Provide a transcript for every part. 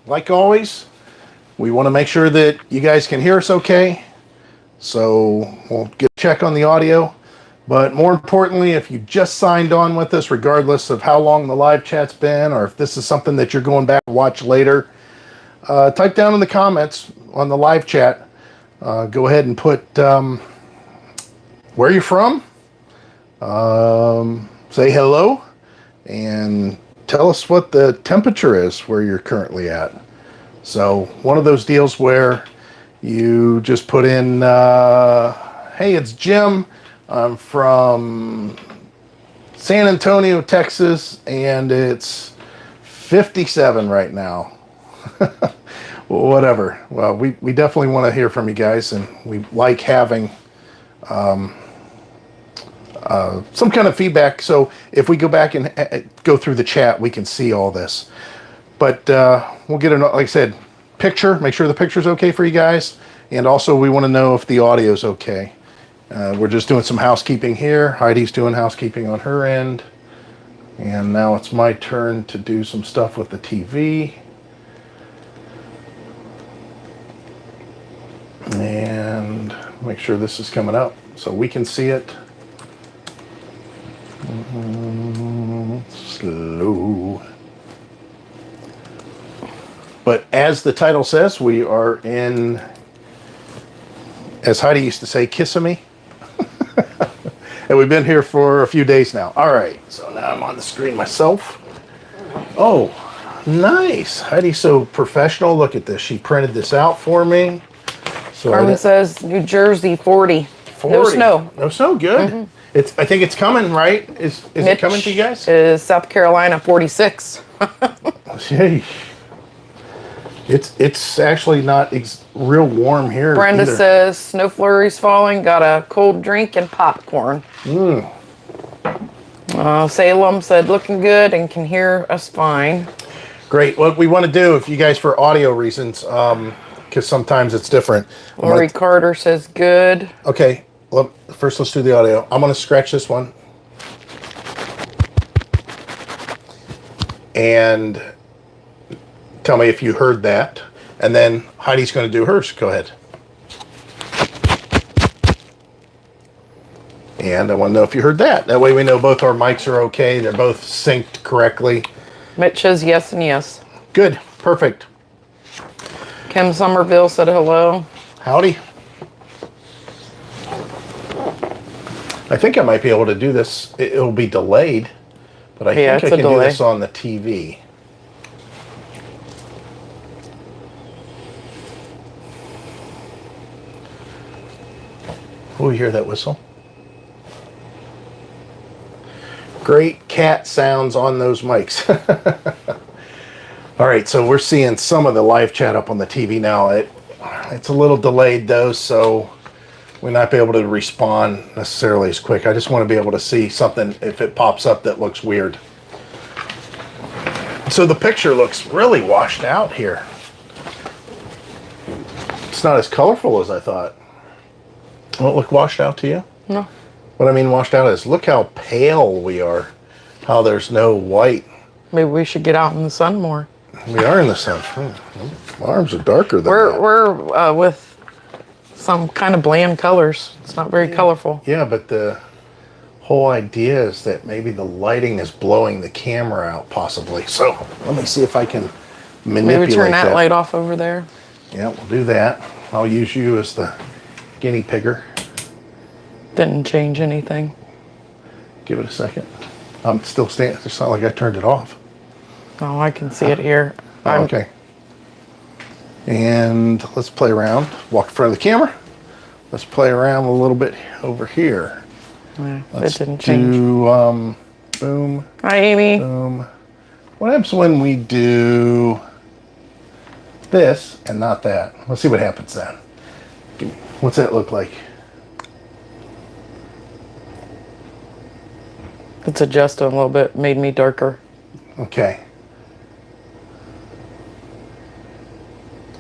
like always, we want to make sure that you guys can hear us okay. So we'll get a check on the audio. But more importantly, if you just signed on with us, regardless of how long the live chat's been, or if this is something that you're going back to watch later, type down in the comments on the live chat. Go ahead and put where you're from. Say hello and tell us what the temperature is where you're currently at. So one of those deals where you just put in, hey, it's Jim. I'm from San Antonio, Texas, and it's 57 right now. Whatever. Well, we definitely want to hear from you guys, and we like having some kind of feedback. So if we go back and go through the chat, we can see all this. But we'll get, like I said, picture. Make sure the picture's okay for you guys. And also we want to know if the audio's okay. We're just doing some housekeeping here. Heidi's doing housekeeping on her end. And now it's my turn to do some stuff with the TV. And make sure this is coming up so we can see it. Slow. But as the title says, we are in, as Heidi used to say, Kissimmee. And we've been here for a few days now. All right, so now I'm on the screen myself. Oh, nice. Heidi's so professional. Look at this. She printed this out for me. So Carmen says New Jersey 40. 40. No snow. No snow, good. Mm-hmm. I think it's coming, right? Is it coming to you guys? Is South Carolina 46. Hey. It's actually not real warm here. Brenda either. says snow flurries falling. Got a cold drink and popcorn. Salem said looking good and can hear us fine. Great. What we want to do, if you guys, for audio reasons, because sometimes it's different. Lori Carter says good. Okay. Well, first let's do the audio. I'm going to scratch this one. And tell me if you heard that. And then Heidi's going to do hers. Go ahead. And I want to know if you heard that. That way we know both our mics are okay. They're both synced correctly. Mitch says yes and yes. Good. Perfect. Kim Somerville said hello. Howdy. I think I might be able to do this. It'll be delayed, but I think I can do this on the TV. Oh, you hear that whistle? Great cat sounds on those mics. All right, so we're seeing some of the live chat up on the TV now. It's a little delayed though, so we not be able to respond necessarily as quick. I just want to be able to see something if it pops up that looks weird. So the picture looks really washed out here. It's not as colorful as I thought. Won't it look washed out to you? No. What I mean washed out is look how pale we are. How there's no white. Maybe we should get out in the sun more. We are in the sun. My arms are darker than that. We're with some kind of bland colors. It's not very colorful. Yeah, but the whole idea is that maybe the lighting is blowing the camera out, possibly. So let me see if I can manipulate Maybe turn that light off over there. Yeah, we'll do that. I'll use you as the guinea pigger. Didn't change anything. Give it a second. I'm still standing. It's not like I turned it off. Oh, I can see it here. Oh, okay. And let's play around. Walk in front of the camera. Let's play around a little bit over here. Yeah, let's it didn't change. Do boom. Hi, Amy. Boom. What happens when we do this and not that? Let's see what happens then. What's that look like? It's adjusted a little bit. Made me darker. Okay.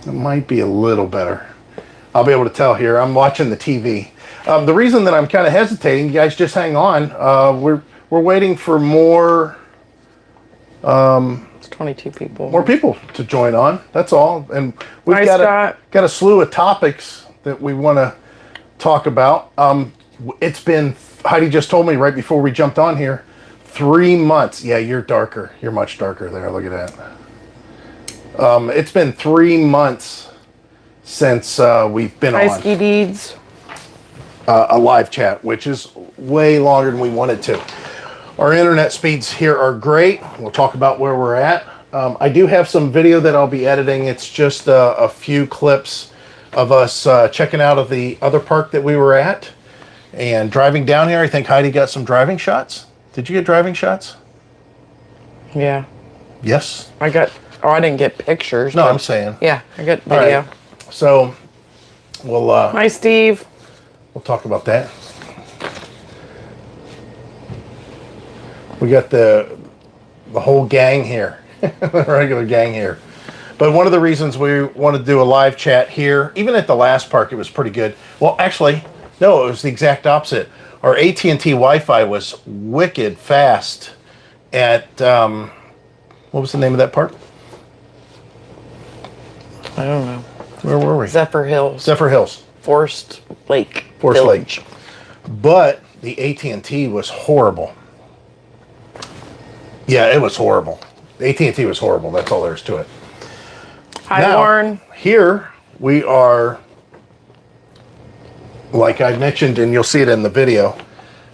It might be a little better. I'll be able to tell here. I'm watching the TV. The reason that I'm kind of hesitating, you guys just hang on. We're waiting for more It's 22 people. More people to join on. That's all. And we've Hi, Scott. got a slew of topics that we want to talk about. It's been, Heidi just told me right before we jumped on here, 3 months. Yeah, you're darker. You're much darker there. Look at that. It's been 3 months since we've been Hi, on Ski Deeds. a live chat, which is way longer than we wanted to. Our internet speeds here are great. We'll talk about where we're at. I do have some video that I'll be editing. It's just a few clips of us checking out of the other park that we were at and driving down here. I think Heidi got some driving shots. Did you get driving shots? Yeah. Yes. I didn't get pictures. No, but I'm saying. Yeah, I got video. Right. So we'll Hi, Steve. we'll talk about that. We got the whole gang here, the regular gang here. But one of the reasons we wanted to do a live chat here, even at the last park, it was pretty good. Well, actually, no, it was the exact opposite. Our AT&T Wi-Fi was wicked fast at, what was the name of that park? I don't know. Where were we? Zephyr Hills. Zephyr Hills. Forest Lake. Forest Village. Lake. But the AT&T was horrible. Yeah, it was horrible. AT&T was horrible. That's all there is to it. Hi, Now, Warren. here we are, like I mentioned, and you'll see it in the video,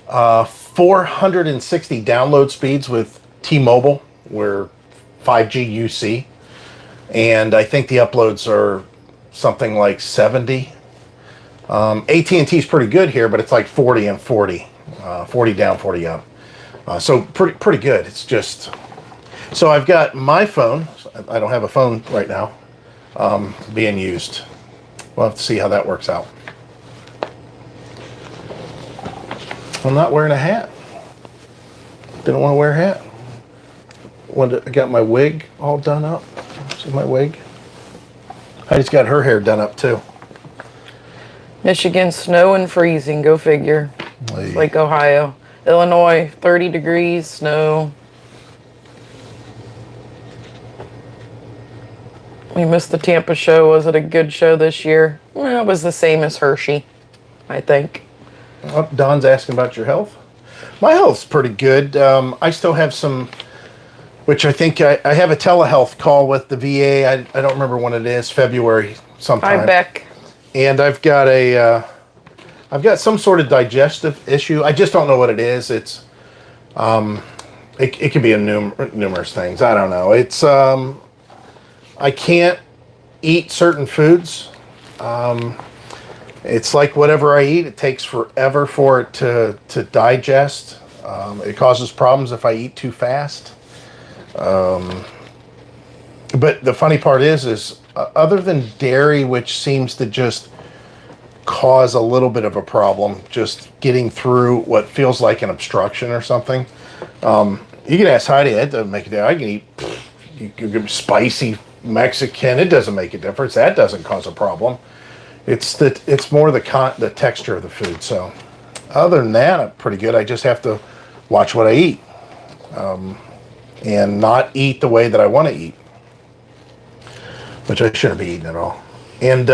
460 download speeds with T-Mobile. We're 5G UC. And I think the uploads are something like 70. AT&T is pretty good here, but it's like 40 and 40. 40 down, 40 up. So pretty good. It's just, so I've got my phone. I don't have a phone right now being used. We'll have to see how that works out. I'm not wearing a hat. Didn't want to wear a hat. I got my wig all done up. See my wig? I just got her hair done up too. Michigan, snow and freezing. Go figure. Hey. Like Ohio. Illinois, 30 degrees, snow. We missed the Tampa show. Was it a good show this year? Well, it was the same as Hershey, I think. Oh, Don's asking about your health. My health's pretty good. I still have some, which I think I have a telehealth call with the VA. I don't remember when it is, February sometime. Hi, Beck. And I've got some sort of digestive issue. I just don't know what it is. It's, it could be a numerous things. I don't know. It's, I can't eat certain foods. It's like whatever I eat, it takes forever for it to digest. It causes problems if I eat too fast. But the funny part is other than dairy, which seems to just cause a little bit of a problem, just getting through what feels like an obstruction or something. You can ask Heidi, that doesn't make a difference. I can eat you can give spicy Mexican, it doesn't make a difference. That doesn't cause a problem. It's more the texture of the food. So other than that, I'm pretty good. I just have to watch what I eat and not eat the way that I want to eat, which I shouldn't be eating at all. And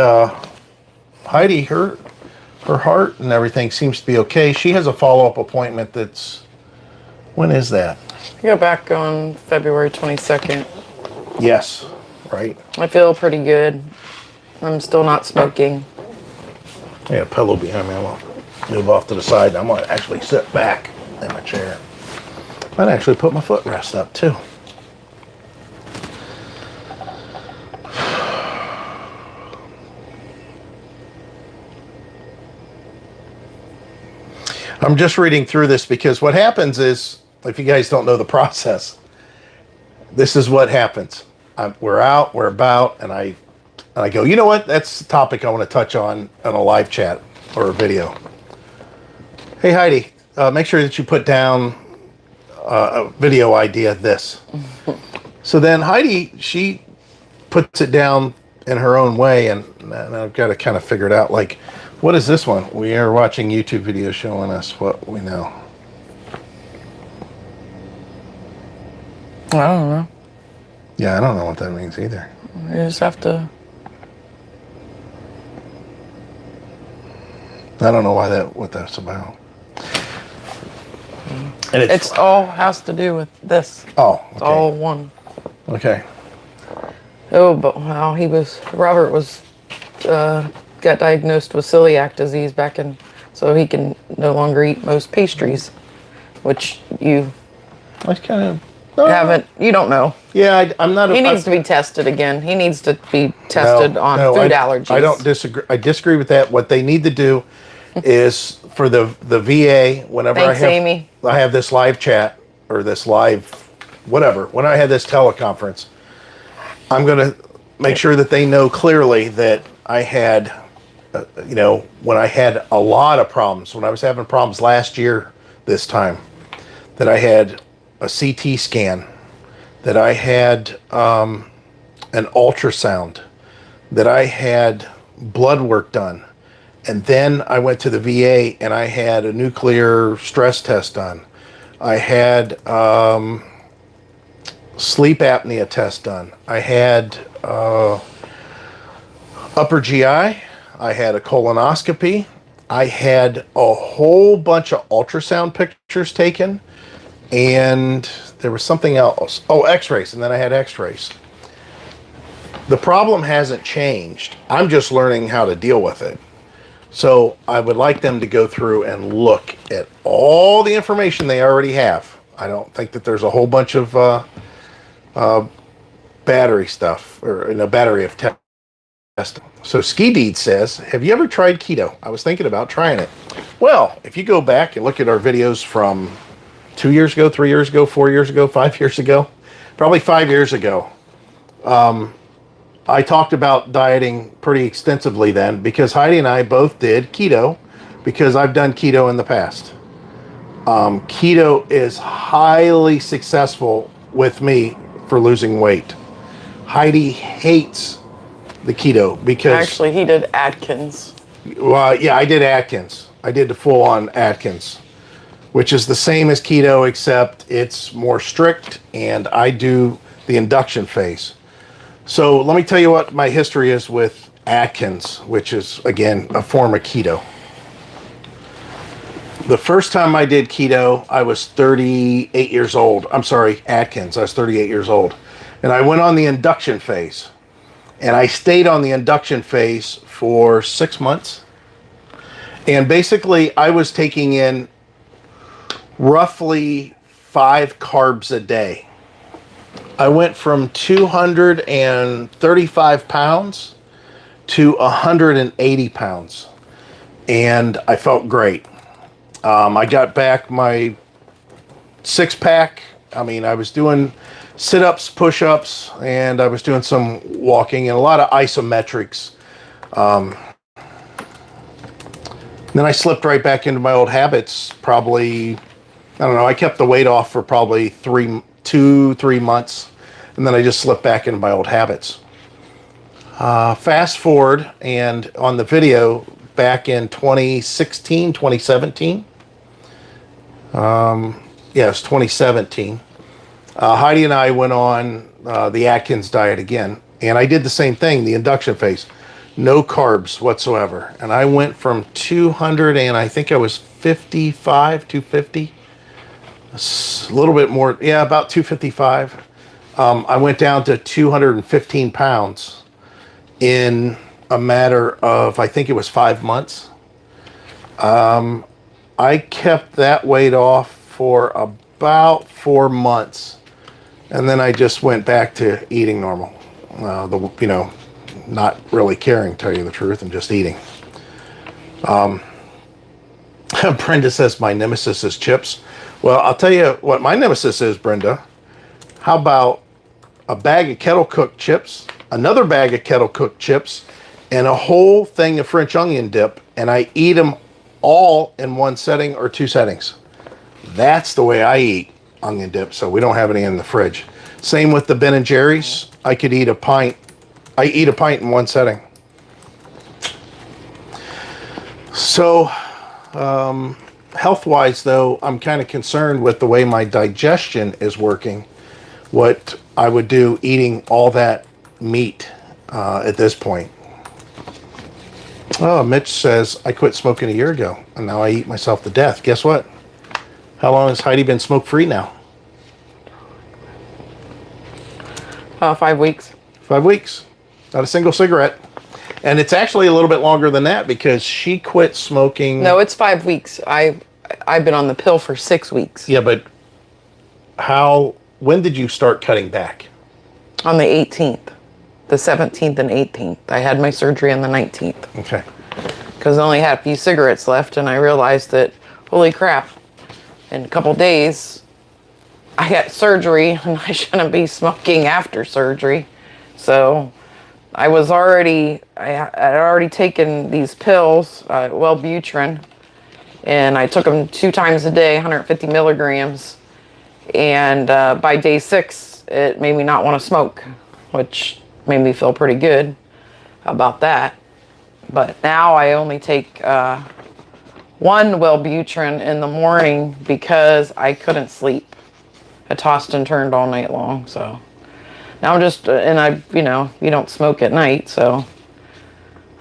Heidi, her heart and everything seems to be okay. She has a follow-up appointment that's, when is that? I go back on February 22nd. Yes, right. I feel pretty good. I'm still not smoking. I got a pillow behind me. I'm going to move off to the side. I'm going to actually sit back in my chair. Might actually put my footrest up too. I'm just reading through this because what happens is, if you guys don't know the process, this is what happens. We're out, we're about, and I go, you know what? That's the topic I want to touch on a live chat or a video. Hey, Heidi, make sure that you put down a video idea, this. So then Heidi, she puts it down in her own way, and I've got to kind of figure it out. Like, what is this one? We are watching YouTube videos showing us what we know. I don't know. Yeah, I don't know what that means either. You just have to. I don't know what that's about. And It's all has to do with this. oh, It's okay. all one. Okay. Oh, but wow, Robert was, got diagnosed with celiac disease back in, so he can no longer eat most pastries, which you I kind of you don't know. Yeah, I'm not. He needs to be tested again. He needs to be tested on no, food allergies. I don't disagree. I disagree with that. What they need to do is for the VA. Whenever Thanks, Amy. I have this live chat or this live whatever. When I have this teleconference, I'm going to make sure that they know clearly that I had, when I had a lot of problems, when I was having problems last year this time, that I had a CT scan, that I had an ultrasound, that I had blood work done. And then I went to the VA and I had a nuclear stress test done. I had sleep apnea test done. I had upper GI. I had a colonoscopy. I had a whole bunch of ultrasound pictures taken. And there was something else. Oh, x-rays. And then I had x-rays. The problem hasn't changed. I'm just learning how to deal with it. So I would like them to go through and look at all the information they already have. I don't think that there's a whole bunch of battery stuff or in a battery of testing. So Ski Deed says, have you ever tried keto? I was thinking about trying it. Well, if you go back and look at our videos from 2 years ago, 3 years ago, 4 years ago, 5 years ago, probably 5 years ago, I talked about dieting pretty extensively then because Heidi and I both did keto because I've done keto in the past. Keto is highly successful with me for losing weight. Heidi hates the keto because... Actually, he did Atkins. Well, yeah, I did Atkins. I did the full-on Atkins, which is the same as keto except it's more strict and I do the induction phase. So let me tell you what my history is with Atkins, which is, again, a form of keto. The first time I did keto, I was 38 years old. I'm sorry, Atkins. I was 38 years old. And I went on the induction phase. And I stayed on the induction phase for 6 months. And basically, I was taking in roughly 5 carbs a day. I went from 235 pounds to 180 pounds. And I felt great. I got back my 6-pack. I mean, I was doing sit-ups, push-ups, and I was doing some walking and a lot of isometrics. Then I slipped right back into my old habits. Probably, I don't know, I kept the weight off for probably 3 months. And then I just slipped back into my old habits. Fast forward, and on the video back in 2016, 2017, yes, 2017, Heidi and I went on the Atkins diet again. And I did the same thing, the induction phase. No carbs whatsoever. And I went from 200 and I think I was 250. A little bit more, yeah, about 255. I went down to 215 pounds in a matter of, I think it was 5 months. I kept that weight off for about 4 months. And then I just went back to eating normal. Not really caring, to tell you the truth, and just eating. Brenda says my nemesis is chips. Well, I'll tell you what my nemesis is, Brenda. How about a bag of kettle cooked chips, another bag of kettle cooked chips, and a whole thing of French onion dip, and I eat them all in one setting or 2 settings. That's the way I eat onion dip, so we don't have any in the fridge. Same with the Ben & Jerry's. I could eat a pint. I eat a pint in one setting. So, health-wise, though, I'm kind of concerned with the way my digestion is working what I would do eating all that meat at this point. Oh, Mitch says, I quit smoking a year ago, and now I eat myself to death. Guess what? How long has Heidi been smoke-free now? 5 weeks. 5 weeks. Not a single cigarette. And it's actually a little bit longer than that because she quit smoking. No, it's 5 weeks. I've been on the pill for 6 weeks. Yeah, but when did you start cutting back? On the 18th, the 17th and 18th. I had my surgery on the 19th. Okay. Because I only had a few cigarettes left, and I realized that, holy crap, in a couple days, I got surgery, and I shouldn't be smoking after surgery. So I had already taken these pills, Wellbutrin, and I took them 2 times a day, 150 milligrams. And by day 6, it made me not want to smoke, which made me feel pretty good about that. But now I only take 1 Wellbutrin in the morning because I couldn't sleep. I tossed and turned all night long, so now I'm just, you don't smoke at night, so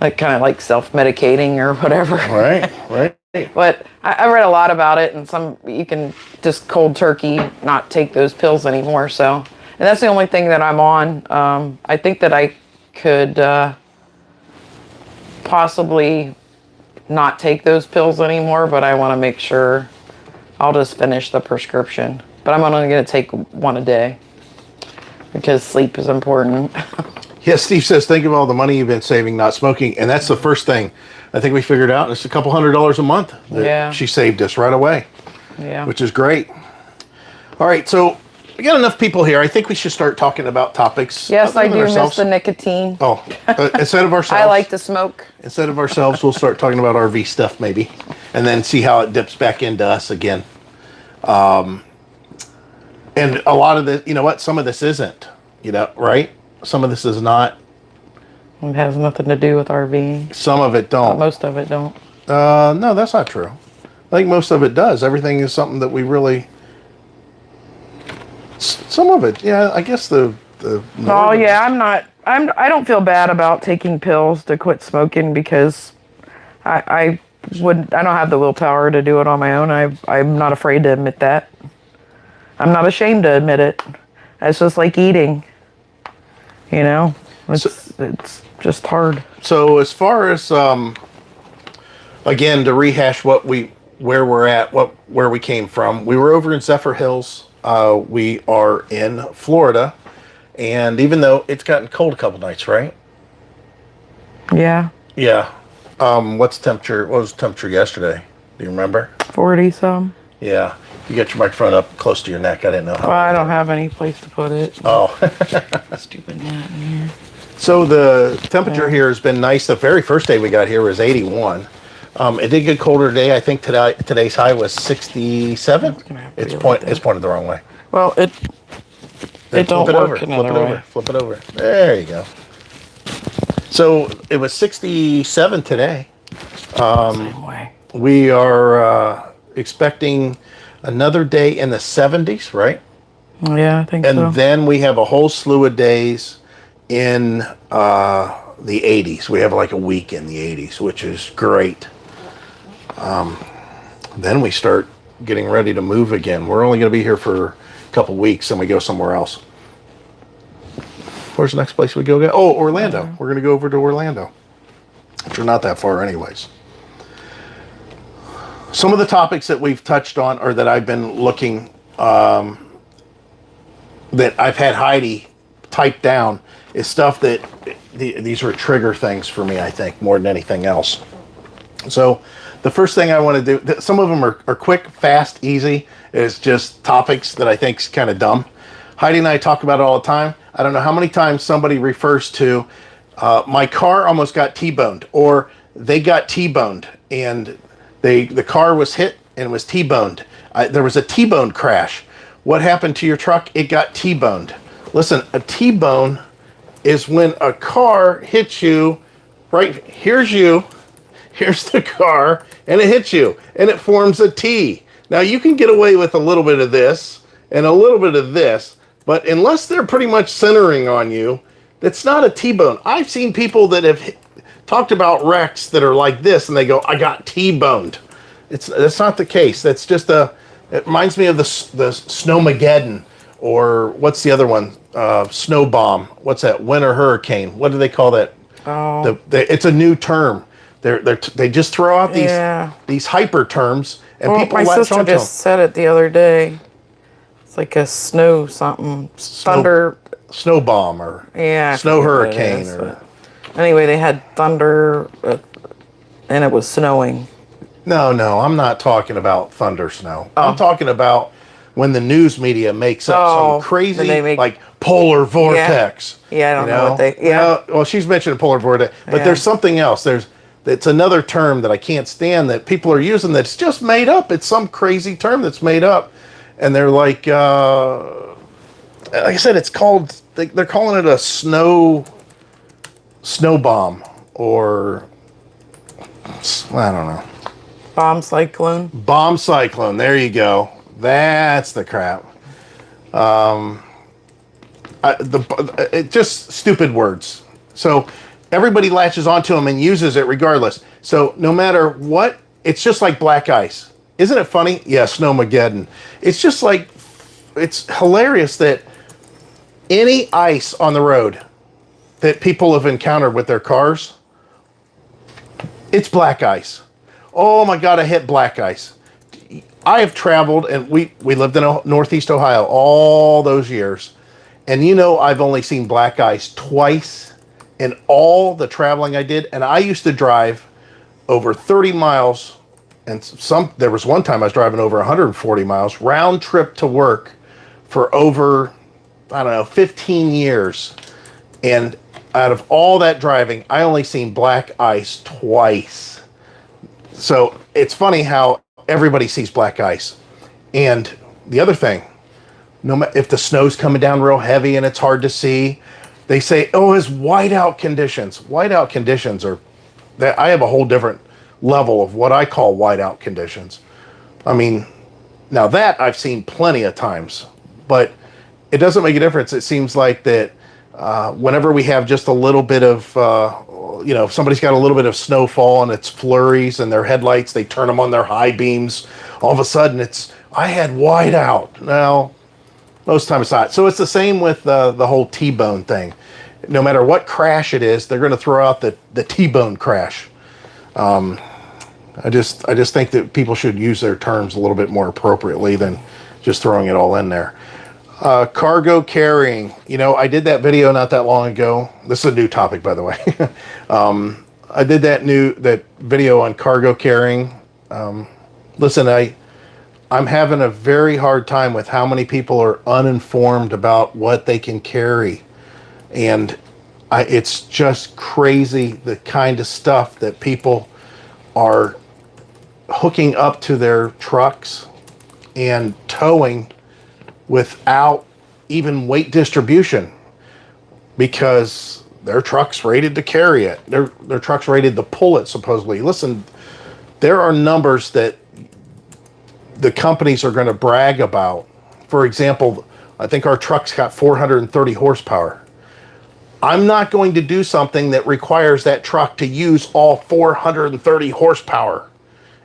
I kind of like self-medicating or whatever. Right. But I read a lot about it, and you can just cold turkey not take those pills anymore. So, and that's the only thing that I'm on. I think that I could possibly not take those pills anymore, but I want to make sure I'll just finish the prescription. But I'm only going to take 1 a day because sleep is important. Yes, Steve says, think of all the money you've been saving not smoking. And that's the first thing I think we figured out. It's a couple $100 a month that she saved us right away. Yeah. Which is great. All right, so we got enough people here. I think we should start talking about topics. Yes, I do ourselves. miss the nicotine. Oh, instead of ourselves. I like to smoke. Instead of ourselves, we'll start talking about RV stuff maybe. And then see how it dips back into us again. And a lot of this, you know what? Some of this isn't, right? Some of this is not. It has nothing to do with RVing. Some of it don't. Most of it don't. No, that's not true. I think most of it does. Everything is something that we really. Some of it, yeah. I guess the. Oh yeah, I don't feel bad about taking pills to quit smoking because I don't have the willpower to do it on my own. I'm not afraid to admit that. I'm not ashamed to admit it. It's just like eating. It's just hard. So as far as again, to rehash where we're at, where we came from, we were over in Zephyr Hills. We are in Florida, and even though it's gotten cold a couple nights, right? Yeah. Yeah. What was the temperature yesterday? Do you remember? 40 some. Yeah. You got your microphone up close to your neck. I didn't know how. Well, I don't have any place to put it. Oh. Stupid net in here. So the temperature here has been nice. The very first day we got here was 81. It did get colder today. I think today's high was 67. It's pointed the wrong way. Well, it don't work another way. Flip it over. There you go. So it was 67 today. Same way. We are expecting another day in the 70s, right? Yeah, I think so. And then we have a whole slew of days in the 80s. We have like a week in the 80s, which is great. Then we start getting ready to move again. We're only going to be here for a couple weeks, and we go somewhere else. Where's the next place we go? Oh, Orlando. We're going to go over to Orlando, which are not that far anyways. Some of the topics that we've touched on, or that I've been looking, that I've had Heidi type down, is stuff that these are trigger things for me, I think, more than anything else. So the first thing I want to do, some of them are quick, fast, easy, is just topics that I think is kind of dumb. Heidi and I talk about it all the time. I don't know how many times somebody refers to, my car almost got T-boned, or they got T-boned, and the car was hit and was T-boned. There was a T-bone crash. What happened to your truck? It got T-boned. Listen, a T-bone is when a car hits you, right? Here's the car, and it hits you, and it forms a T. Now, you can get away with a little bit of this and a little bit of this, But unless they're pretty much centering on you, it's not a T-bone. I've seen people that have talked about wrecks that are like this, and they go, "I got T-boned." That's not the case. That's just It reminds me of the Snowmageddon, or what's the other one? Snow bomb. What's that? Winter hurricane. What do they call that? Oh. It's a new term. They just throw out these hyper terms, and people my latch sister onto just them. said it the other day. It's like a snow something, thunder. Snow bomb or Yeah. I snow forget what it hurricane is, or. but anyway, they had thunder, and it was snowing. No, I'm not talking about thunder snow. Oh. I'm talking about when the news media makes up some crazy, they make- like polar vortex. Yeah, I don't know what they. Yeah. Well, she's mentioned polar vortex, but Yeah. there's something else. It's another term that I can't stand that people are using that's just made up. It's some crazy term that's made up, and they're like I said, it's called. They're calling it a snow bomb, or I don't know. Bomb cyclone. Bomb cyclone. There you go. That's the crap. It just stupid words. So everybody latches onto them and uses it regardless. So no matter what, it's just like black ice. Isn't it funny? Yeah, Snowmageddon. It's just like, it's hilarious that any ice on the road that people have encountered with their cars, it's black ice. Oh my God, I hit black ice. I have traveled, and we lived in Northeast Ohio all those years. And I've only seen black ice twice in all the traveling I did. And I used to drive over 30 miles. And there was one time I was driving over 140 miles round trip to work for over, I don't know, 15 years. And out of all that driving, I only seen black ice twice. So it's funny how everybody sees black ice. And the other thing, if the snow's coming down real heavy and it's hard to see, they say, "Oh, it's whiteout conditions." Whiteout conditions are that I have a whole different level of what I call whiteout conditions. I mean, now that I've seen plenty of times, but it doesn't make a difference. It seems like that whenever we have just a little bit of, if somebody's got a little bit of snowfall and it's flurries and their headlights, they turn them on their high beams. All of a sudden, I had whiteout. Now, most times it's not. So it's the same with the whole T-bone thing. No matter what crash it is, they're going to throw out the T-bone crash. I just think that people should use their terms a little bit more appropriately than just throwing it all in there. Cargo carrying. I did that video not that long ago. This is a new topic, by the way. I did that video on cargo carrying. Listen, I'm having a very hard time with how many people are uninformed about what they can carry. And it's just crazy the kind of stuff that people are hooking up to their trucks and towing without even weight distribution, because their truck's rated to carry it. Their truck's rated to pull it, supposedly. Listen, there are numbers that the companies are going to brag about. For example, I think our truck's got 430 horsepower. I'm not going to do something that requires that truck to use all 430 horsepower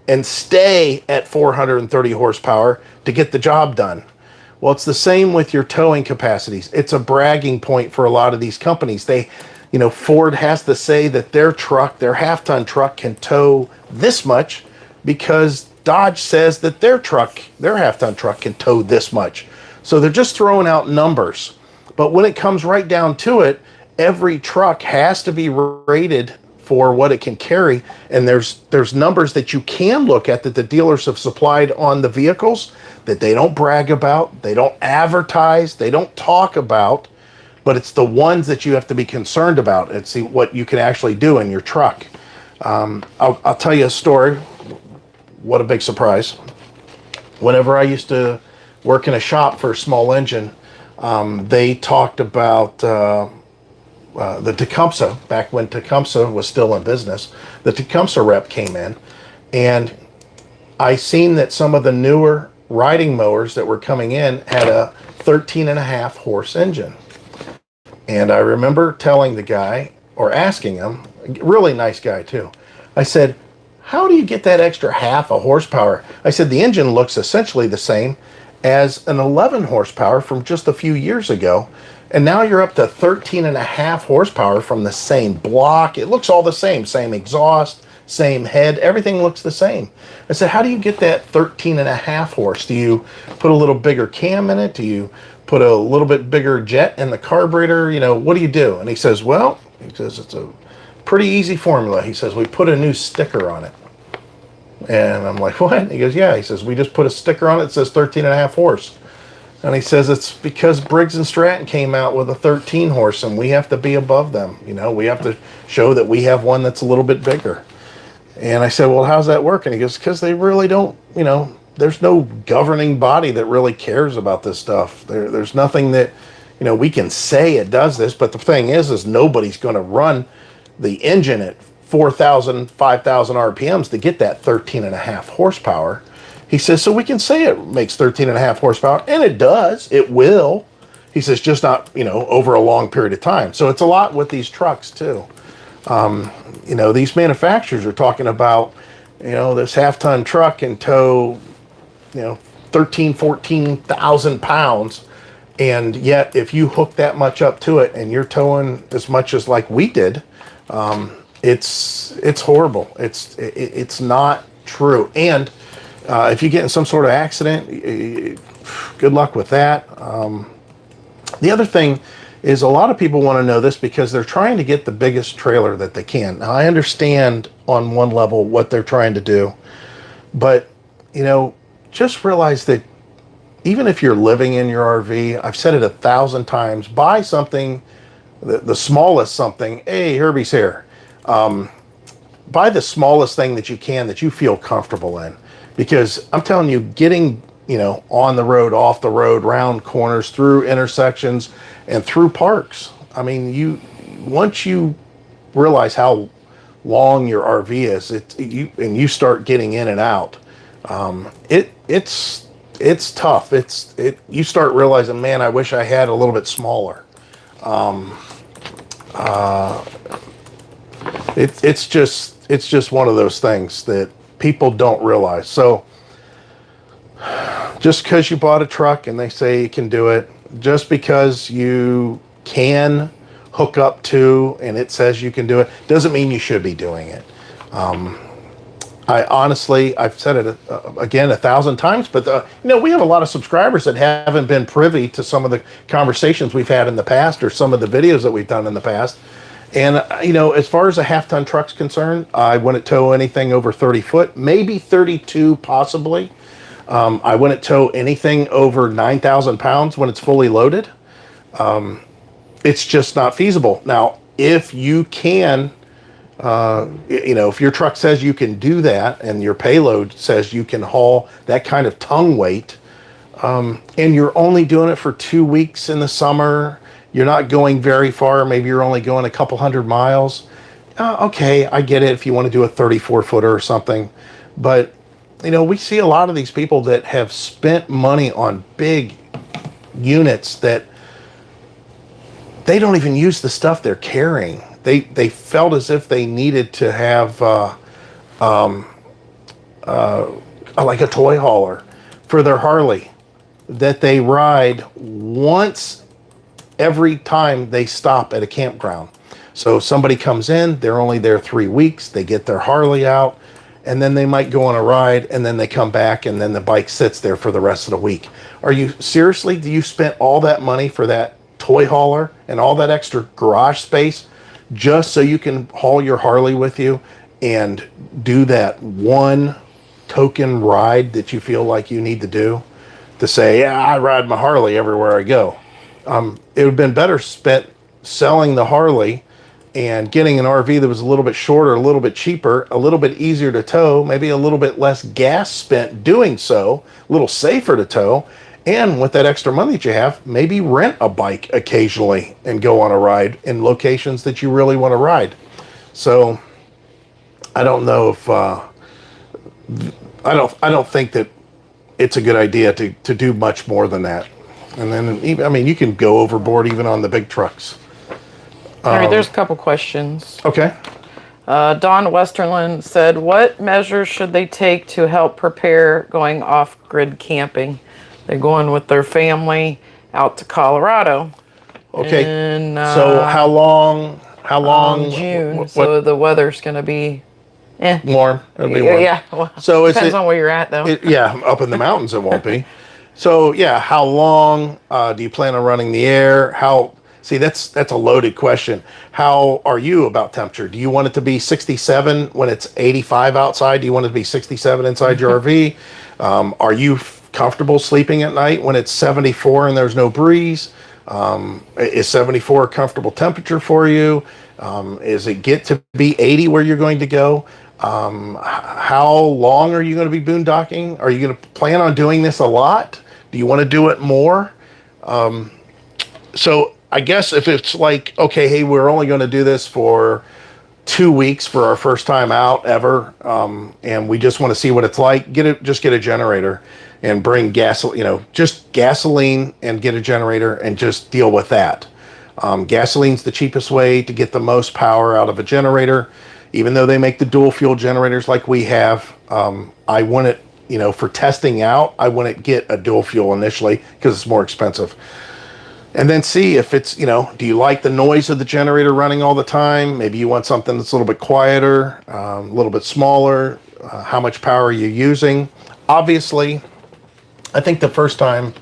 and stay at 430 horsepower to get the job done. Well, it's the same with your towing capacities. It's a bragging point for a lot of these companies. Ford has to say that their half-ton truck can tow this much because Dodge says that their half-ton truck can tow this much. So they're just throwing out numbers. But when it comes right down to it, every truck has to be rated for what it can carry. And there's numbers that you can look at that the dealers have supplied on the vehicles that they don't brag about, they don't advertise, they don't talk about, but it's the ones that you have to be concerned about and see what you can actually do in your truck. I'll tell you a story. What a big surprise. Whenever I used to work in a shop for a small engine, they talked about the Tecumseh, back when Tecumseh was still in business. The Tecumseh rep came in, and I seen that some of the newer riding mowers that were coming in had a 13.5 horse engine. And I remember telling the guy, or asking him, really nice guy too, I said, how do you get that extra half a horsepower? I said, the engine looks essentially the same as an 11 horsepower from just a few years ago. And now you're up to 13.5 horsepower from the same block. It looks all the same exhaust, same head, everything looks the same. I said, how do you get that 13.5 horse? Do you put a little bigger cam in it? Do you put a little bit bigger jet in the carburetor? You know, what do you do? And he says, well, it's a pretty easy formula. He says, we put a new sticker on it. And I'm like, what? And he goes, yeah. He says, we just put a sticker on it that says 13.5 horse. And he says, it's because Briggs and Stratton came out with a 13 horse and we have to be above them. You know, we have to show that we have one that's a little bit bigger. And I said, well, how's that work? And he goes, because they really don't, you know, there's no governing body that really cares about this stuff. There's nothing that, you know, we can say it does this, but the thing is nobody's going to run the engine at 4,000, 5,000 RPMs to get that 13.5 horsepower. He says, so we can say it makes 13.5 horsepower, and it does, it will. He says, just not, you know, over a long period of time. So it's a lot with these trucks too. You know, these manufacturers are talking about, you know, this half-ton truck can tow, you know, 13, 14,000 pounds. And yet, if you hook that much up to it and you're towing as much as like we did, it's horrible. It's not true. And if you get in some sort of accident, good luck with that. The other thing is a lot of people want to know this because they're trying to get the biggest trailer that they can. Now, I understand on one level what they're trying to do, but, you know, just realize that even if you're living in your RV, I've said it 1,000 times, buy something, the smallest something. Hey, Herbie's here. Buy the smallest thing that you can that you feel comfortable in. Because I'm telling you, getting, you know, on the road, off the road, round corners, through intersections, and through parks. I mean, once you realize how long your RV is, and you start getting in and out, it's tough. You start realizing, man, I wish I had a little bit smaller. It's just one of those things that people don't realize. So just because you bought a truck and they say you can do it, just because you can hook up to and it says you can do it, doesn't mean you should be doing it. I honestly, I've said it again 1,000 times, but you know, we have a lot of subscribers that haven't been privy to some of the conversations we've had in the past or some of the videos that we've done in the past. And, you know, as far as a half-ton truck's concerned, I wouldn't tow anything over 30 foot, maybe 32 possibly. I wouldn't tow anything over 9,000 pounds when it's fully loaded. It's just not feasible. Now, if you can, you know, if your truck says you can do that and your payload says you can haul that kind of tongue weight, and you're only doing it for 2 weeks in the summer, you're not going very far, maybe you're only going a couple 100 miles. Okay, I get it if you want to do a 34 footer or something. But, you know, we see a lot of these people that have spent money on big units that they don't even use the stuff they're carrying. They felt as if they needed to have like a toy hauler for their Harley that they ride once every time they stop at a campground. So somebody comes in, they're only there 3 weeks, they get their Harley out, and then they might go on a ride, and then they come back, and then the bike sits there for the rest of the week. Are you, seriously, do you spend all that money for that toy hauler and all that extra garage space just so you can haul your Harley with you and do that one token ride that you feel like you need to do to say, yeah, I ride my Harley everywhere I go? It would have been better spent selling the Harley and getting an RV that was a little bit shorter, a little bit cheaper, a little bit easier to tow, maybe a little bit less gas spent doing so, a little safer to tow, and with that extra money that you have, maybe rent a bike occasionally and go on a ride in locations that you really want to ride. So I don't know if I don't think that it's a good idea to do much more than that. And then, even, I mean, you can go overboard even on the big trucks. All right, there's a couple questions. Okay. Don Westerland said, what measures should they take to help prepare going off-grid camping? They're going with their family out to Colorado. Okay. In, So how long? How long? June. So the weather's going to be warm? It'll be warm. Yeah. Well, So depends on where you're at, though. yeah, up in the mountains it won't be. So yeah, how long do you plan on running the air? How? See, that's a loaded question. How are you about temperature? Do you want it to be 67 when it's 85 outside? Do you want it to be 67 inside your RV? Are you comfortable sleeping at night when it's 74 and there's no breeze? Is 74 a comfortable temperature for you? Is it get to be 80 where you're going to go? How long are you going to be boondocking? Are you going to plan on doing this a lot? Do you want to do it more? So I guess if it's like, okay, hey, we're only going to do this for 2 weeks for our first time out ever, and we just want to see what it's like, just get a generator and bring gasoline, just gasoline, and get a generator and just deal with that. Gasoline's the cheapest way to get the most power out of a generator. Even though they make the dual fuel generators like we have, I wouldn't, for testing out, I wouldn't get a dual fuel initially because it's more expensive. And then see if it's, do you like the noise of the generator running all the time? Maybe you want something that's a little bit quieter, a little bit smaller. How much power are you using? Obviously, I think the first time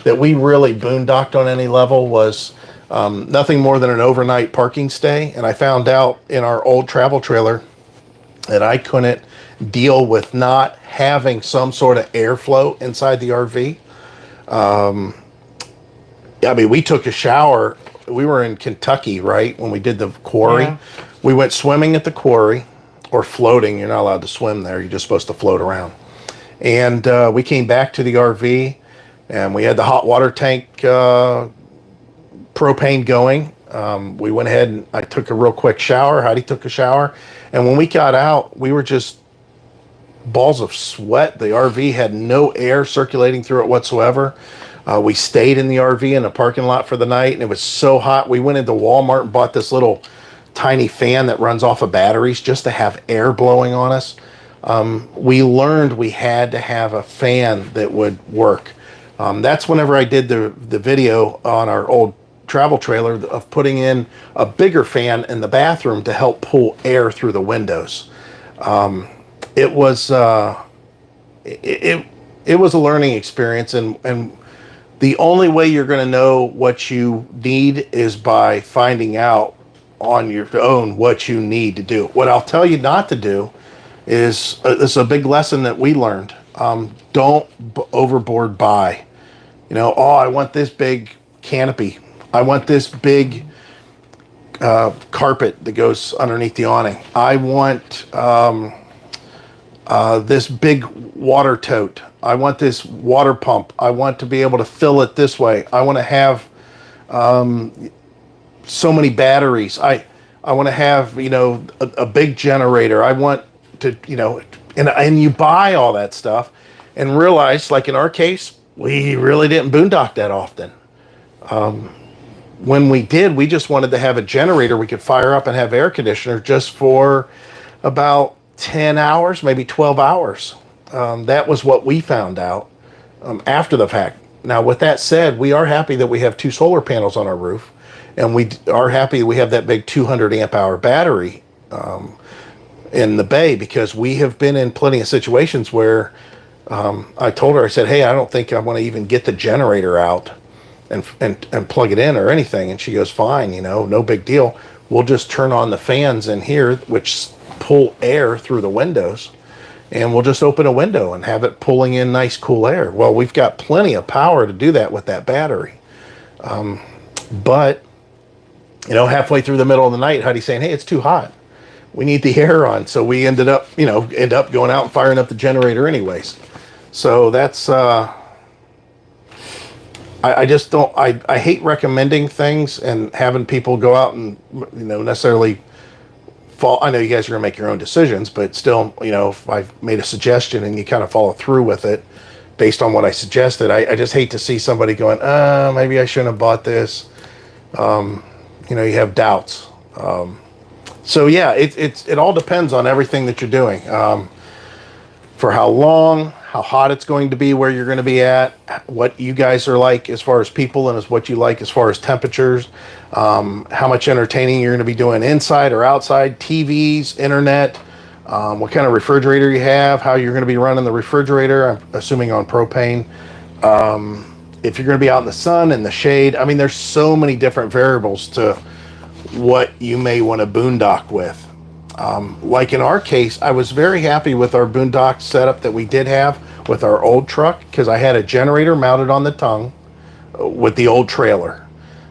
that we really boondocked on any level was nothing more than an overnight parking stay. And I found out in our old travel trailer that I couldn't deal with not having some sort of airflow inside the RV. I mean, we took a shower. We were in Kentucky, right, when we did the quarry. Yeah. We went swimming at the quarry, or floating. You're not allowed to swim there. You're just supposed to float around. And we came back to the RV, and we had the hot water tank propane going. We went ahead and I took a real quick shower. Heidi took a shower. And when we got out, we were just balls of sweat. The RV had no air circulating through it whatsoever. We stayed in the RV in a parking lot for the night, and it was so hot. We went into Walmart and bought this little tiny fan that runs off of batteries just to have air blowing on us. We learned we had to have a fan that would work. That's whenever I did the video on our old travel trailer of putting in a bigger fan in the bathroom to help pull air through the windows. It was a learning experience, and the only way you're going to know what you need is by finding out on your own what you need to do. What I'll tell you not to do is this is a big lesson that we learned. Don't overboard buy. I want this big canopy. I want this big carpet that goes underneath the awning. I want this big water tote. I want this water pump. I want to be able to fill it this way. I want to have so many batteries. I want to have, a big generator. I want to, and you buy all that stuff and realize, like in our case, we really didn't boondock that often. When we did, we just wanted to have a generator we could fire up and have air conditioner just for about 10 hours, maybe 12 hours. That was what we found out after the fact. Now, with that said, we are happy that we have 2 solar panels on our roof, and we are happy we have that big 200 amp hour battery in the bay, because we have been in plenty of situations where I told her, I said, hey, I don't think I want to even get the generator out and plug it in or anything. And she goes, fine, no big deal. We'll just turn on the fans in here, which pull air through the windows, and we'll just open a window and have it pulling in nice cool air. Well, we've got plenty of power to do that with that battery. But halfway through the middle of the night, Heidi's saying, hey, it's too hot. We need the air on. So we ended up going out and firing up the generator anyways. So that's, I just don't, I hate recommending things and having people go out and, necessarily fall. I know you guys are going to make your own decisions, but still, if I've made a suggestion and you kind of follow through with it, based on what I suggested. I just hate to see somebody going, maybe I shouldn't have bought this. You know, you have doubts. So yeah, it all depends on everything that you're doing. For how long, how hot it's going to be, where you're going to be at, what you guys are like as far as people, and as what you like as far as temperatures, how much entertaining you're going to be doing inside or outside, TVs, internet, what kind of refrigerator you have, how you're going to be running the refrigerator, I'm assuming on propane. If you're going to be out in the sun, in the shade. I mean, there's so many different variables to what you may want to boondock with. Like in our case, I was very happy with our boondock setup that we did have with our old truck, because I had a generator mounted on the tongue with the old trailer.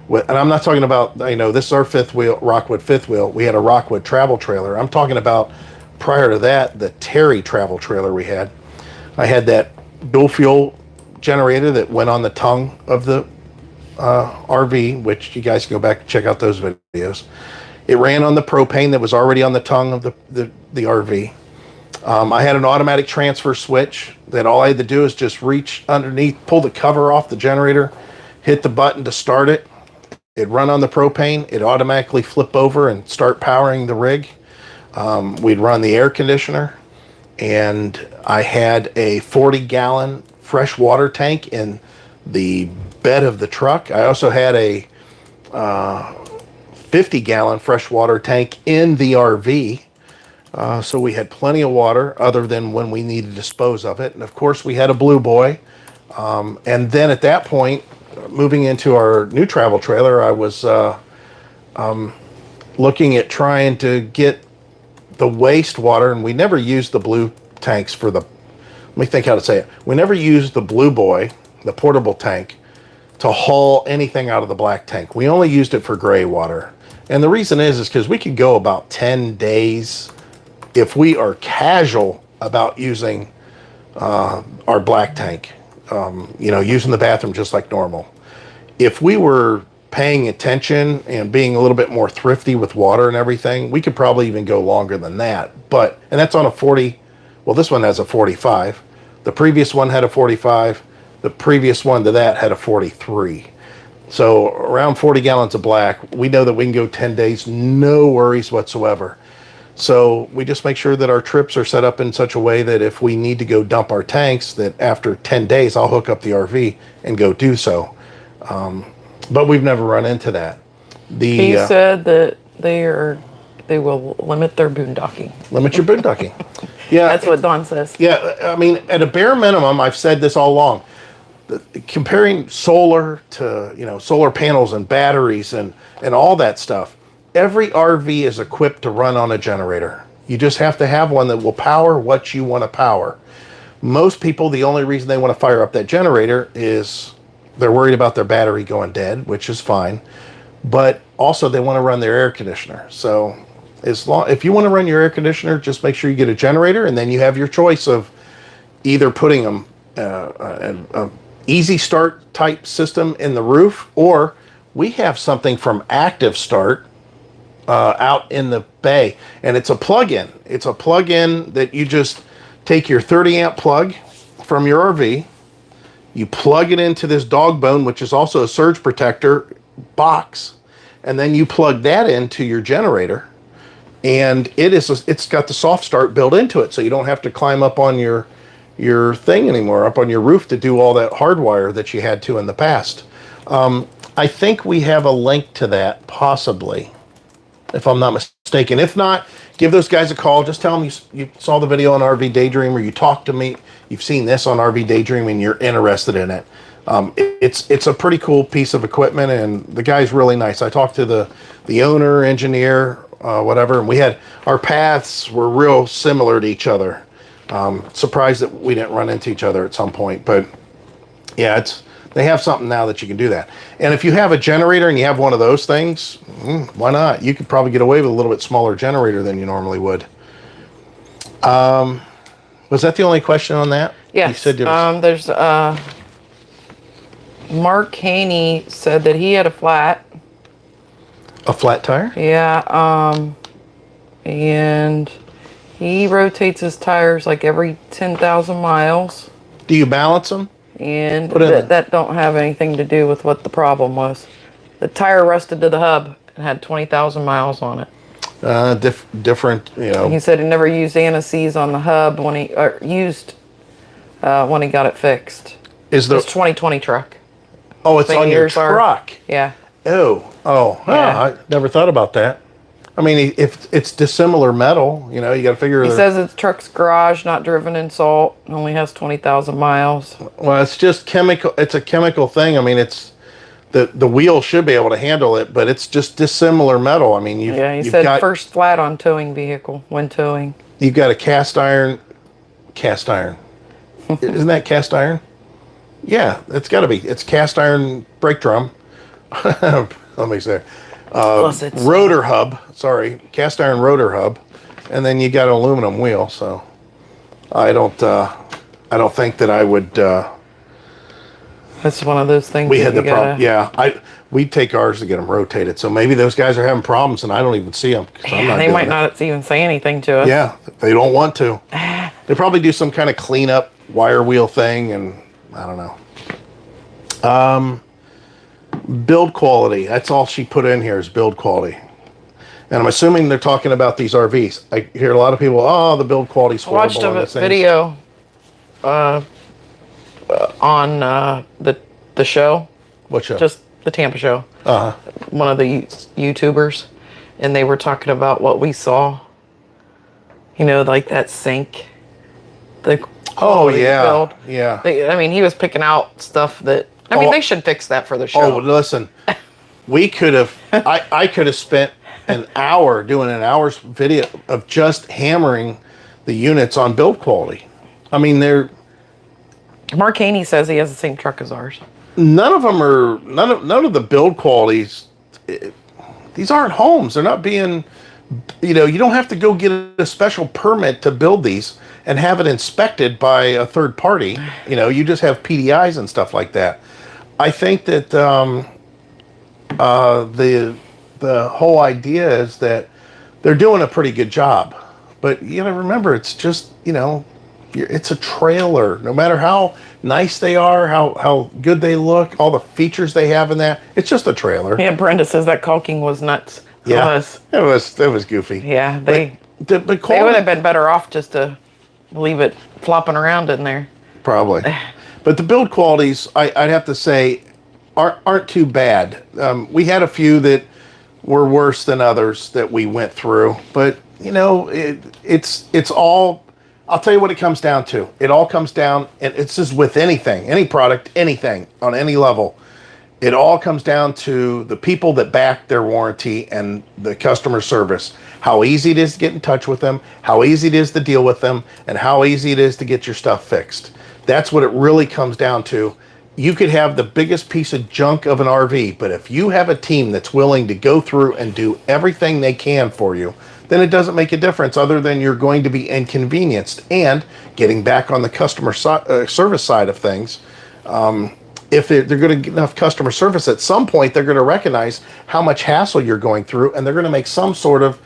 And I'm not talking about, you know, this is our fifth wheel, Rockwood fifth wheel. We had a Rockwood travel trailer. I'm talking about prior to that, the Terry travel trailer we had. I had that dual fuel generator that went on the tongue of the RV, which you guys can go back and check out those videos. It ran on the propane that was already on the tongue of the RV. I had an automatic transfer switch that all I had to do is just reach underneath, pull the cover off the generator, hit the button to start it. It'd run on the propane. It'd automatically flip over and start powering the rig. We'd run the air conditioner, and I had a 40-gallon fresh water tank in the bed of the truck. I also had a 50-gallon freshwater tank in the RV. So we had plenty of water other than when we needed to dispose of it. And of course we had a Blue Boy. And then at that point, moving into our new travel trailer, I was looking at trying to get the wastewater, and we never used the blue tanks for the, let me think how to say it. We never used the Blue Boy, the portable tank, to haul anything out of the black tank. We only used it for gray water. And the reason is because we could go about 10 days if we are casual about using our black tank, you know, using the bathroom just like normal. If we were paying attention and being a little bit more thrifty with water and everything, we could probably even go longer than that. But, and that's on a 40, well, this one has a 45. The previous one had a 45. The previous one to that had a 43. So around 40 gallons of black, we know that we can go 10 days, no worries whatsoever. So we just make sure that our trips are set up in such a way that if we need to go dump our tanks, that after 10 days, I'll hook up the RV and go do so. But we've never run into that. He said that they will limit their boondocking. Limit your boondocking. Yeah. That's what Don says. Yeah, I mean, at a bare minimum, I've said this all along. Comparing solar to, you know, solar panels and batteries and all that stuff, every RV is equipped to run on a generator. You just have to have one that will power what you want to power. Most people, the only reason they want to fire up that generator is they're worried about their battery going dead, which is fine, but also they want to run their air conditioner. So if you want to run your air conditioner, just make sure you get a generator, and then you have your choice of either putting them an easy start type system in the roof, or we have something from Active Start out in the bay, and it's a plug-in. It's a plug-in that you just take your 30 amp plug from your RV, you plug it into this dog bone, which is also a surge protector box, and then you plug that into your generator, and it's got the soft start built into it, so you don't have to climb up on your thing anymore, up on your roof to do all that hardwire that you had to in the past. I think we have a link to that, possibly, if I'm not mistaken. If not, give those guys a call. Just tell them you saw the video on RV Daydream, or you talked to me, you've seen this on RV Daydream, and you're interested in it. It's a pretty cool piece of equipment, and the guy's really nice. I talked to the owner, engineer, whatever, and we had, our paths were real similar to each other. Surprised that we didn't run into each other at some point, but yeah, they have something now that you can do that. And if you have a generator and you have one of those things, why not? You could probably get away with a little bit smaller generator than you normally would. Was that the only question on that? Yes. You said there's Mark Haney said that he had a flat tire? Yeah, and he rotates his tires like every 10,000 miles. Do you balance them? And Put in there. that don't have anything to do with what the problem was. The tire rusted to the hub and had 20,000 miles on it. Different, you know. He said he never used anti-seize on the hub when he when he got it fixed. Is the It's 2020 truck. Oh, it's Same on your years are- truck. Yeah. Oh, Yeah. I never thought about that. I mean, if it's dissimilar metal, you know, you got to figure. He says it's truck's garage, not driven in salt. Only has 20,000 miles. Well, it's just chemical. It's a chemical thing. I mean, it's the wheel should be able to handle it, but it's just dissimilar metal. I mean, He you've said got, first flat on towing vehicle when towing. you've got a cast iron. Isn't that cast iron? Yeah, it's got to be. It's cast iron brake drum. Let me say. Plus it's Rotor hub. Sorry, cast iron rotor hub, and then you got an aluminum wheel. So I don't think that I would. That's one of those things. We that had you the problem. gotta- Yeah, we take ours to get them rotated. So maybe those guys are having problems, and I don't even see them. They might not even say anything to us. Yeah, they don't want to. They probably do some kind of cleanup wire wheel thing, and I don't know. Build quality. That's all she put in here is build quality. And I'm assuming they're talking about these RVs. I hear a lot of people, oh, the build quality's I horrible. watched on a this thing." video on the show, What show? just the Tampa show. One of the YouTubers, and they were talking about what we saw. You know, like that sink. The Oh quality yeah, build. yeah. I mean, he was picking out stuff that. I mean, they should fix that for the show. Oh, listen, we could have. I could have spent an hour doing an hour's video of just hammering the units on build quality. I mean, Mark Haney says he has the same truck as ours. none of the build qualities. These aren't homes. They're not being. You know, you don't have to go get a special permit to build these and have it inspected by a third party. You know, you just have PDIs and stuff like that. I think that the whole idea is that they're doing a pretty good job, but you got to remember, it's just, you know, it's a trailer. No matter how nice they are, how good they look, all the features they have in that, it's just a trailer. Yeah, Brenda says that caulking was nuts. Yeah, it was goofy. Yeah, But they would have been better off just to leave it flopping around in there. Probably. But the build qualities, I'd have to say, aren't too bad. We had a few that were worse than others that we went through. But, you know, it's all, I'll tell you what it comes down to. It all comes down, and it's just with anything, any product, anything, on any level. It all comes down to the people that back their warranty and the customer service. How easy it is to get in touch with them, how easy it is to deal with them, and how easy it is to get your stuff fixed. That's what it really comes down to. You could have the biggest piece of junk of an RV, but if you have a team that's willing to go through and do everything they can for you, then it doesn't make a difference other than you're going to be inconvenienced. And getting back on the customer service side of things, if they're going to get enough customer service, at some point they're going to recognize how much hassle you're going through, and they're going to make some sort of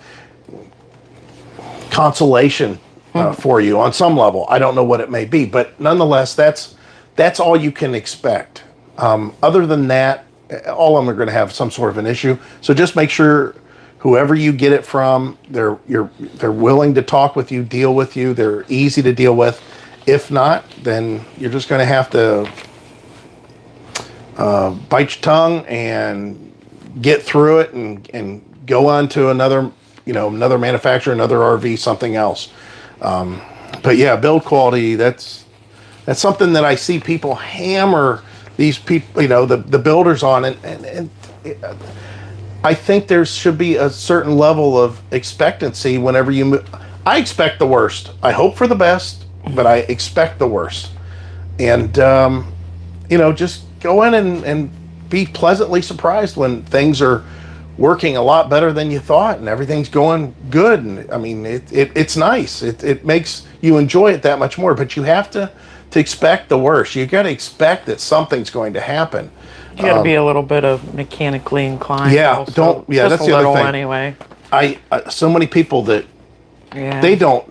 consolation for you on some level. I don't know what it may be, but nonetheless, that's all you can expect. Other than that, all of them are going to have some sort of an issue. So just make sure whoever you get it from, they're willing to talk with you, deal with you. They're easy to deal with. If not, then you're just going to have to bite your tongue and get through it and go on to another manufacturer, another RV, something else. But yeah, build quality, that's something that I see people hammer these people, you know, the builders on, and I think there should be a certain level of expectancy whenever you move. I expect the worst. I hope for the best, but I expect the worst. And, you know, just go in and be pleasantly surprised when things are working a lot better than you thought and everything's going good. And I mean, it's nice. It makes you enjoy it that much more, but you have to expect the worst. You got to expect that something's going to happen. You got to be a little bit of mechanically inclined. Yeah, also. that's the other thing. Anyway. I so many people that Yeah. they don't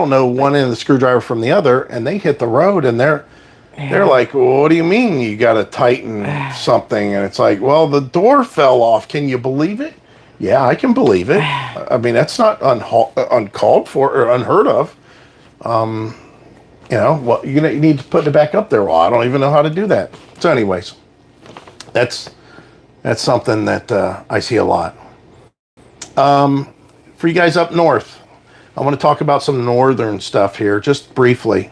know one end of the screwdriver from the other, and they hit the road and They're like, well, what do you mean you got to tighten something? And it's like, well, the door fell off. Can you believe it? Yeah, I can believe it. I mean, that's not uncalled for or unheard of. You know, well, you need to put it back up there. Well, I don't even know how to do that. So, anyways, that's something that I see a lot. For you guys up north, I want to talk about some northern stuff here, just briefly.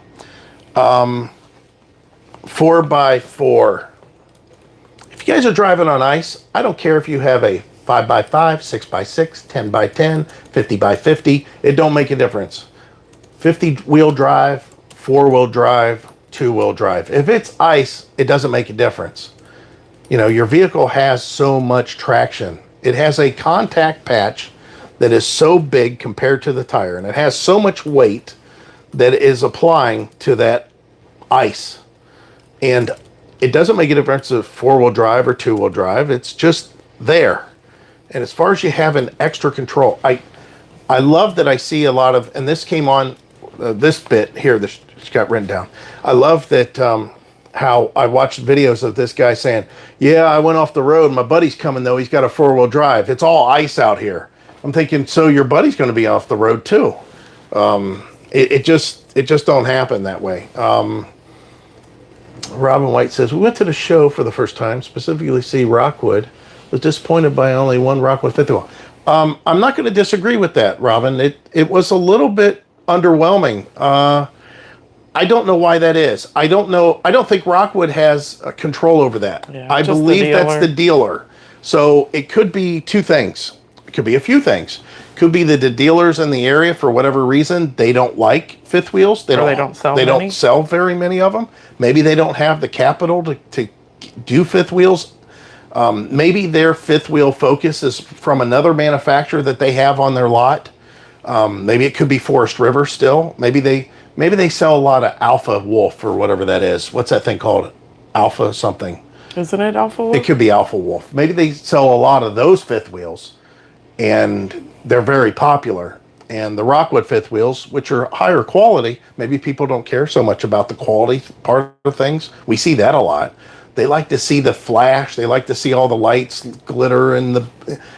4x4. If you guys are driving on ice, I don't care if you have a 5x5, 6x6, 10x10, 50x50. It don't make a difference. 50-wheel drive, 4-wheel drive, 2-wheel drive. If it's ice, it doesn't make a difference. You know, your vehicle has so much traction. It has a contact patch that is so big compared to the tire, and it has so much weight that it is applying to that ice. And it doesn't make a difference if 4-wheel drive or 2-wheel drive. It's just there. And as far as you have an extra control, I love that I see a lot of, and this came on this bit here, this got written down. I love that how I watched videos of this guy saying, yeah, I went off the road. My buddy's coming though. He's got a 4-wheel drive. It's all ice out here. I'm thinking, so your buddy's going to be off the road too. It just don't happen that way. Robin White says, we went to the show for the first time, specifically see Rockwood. Was disappointed by only one Rockwood fifth wheel. I'm not going to disagree with that, Robin. It was a little bit underwhelming. I don't know why that is. I don't know. I don't think Rockwood has control over that. Yeah, I believe that's the dealer. So it could be two things. It could be a few things. Could be that the dealers in the area, for whatever reason, they don't like fifth wheels. They don't sell very many of them. Maybe they don't have the capital to do fifth wheels. Maybe their fifth wheel focus is from another manufacturer that they have on their lot. Maybe it could be Forest River still. Maybe they sell a lot of Alpha Wolf or whatever that is. What's that thing called? Alpha something. Isn't it Alpha Wolf? It could be Alpha Wolf. Maybe they sell a lot of those fifth wheels, and they're very popular. And the Rockwood fifth wheels, which are higher quality, maybe people don't care so much about the quality part of things. We see that a lot. They like to see the flash. They like to see all the lights glitter, and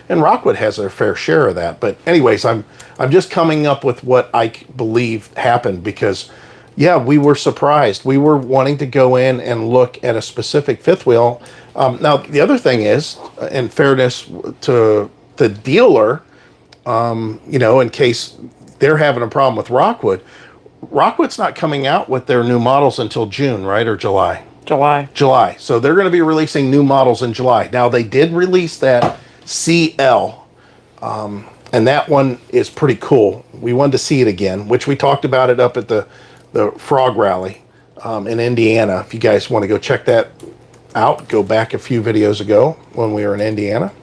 Rockwood has their fair share of that. But anyways, I'm just coming up with what I believe happened because, yeah, we were surprised. We were wanting to go in and look at a specific fifth wheel. Now, the other thing is, in fairness to the dealer, you know, in case they're having a problem with Rockwood, Rockwood's not coming out with their new models until June, right, or July? July. So they're going to be releasing new models in July. Now, they did release that CL, and that one is pretty cool. We wanted to see it again, which we talked about it up at the Frog Rally in Indiana. If you guys want to go check that out, go back a few videos ago when we were in Indiana.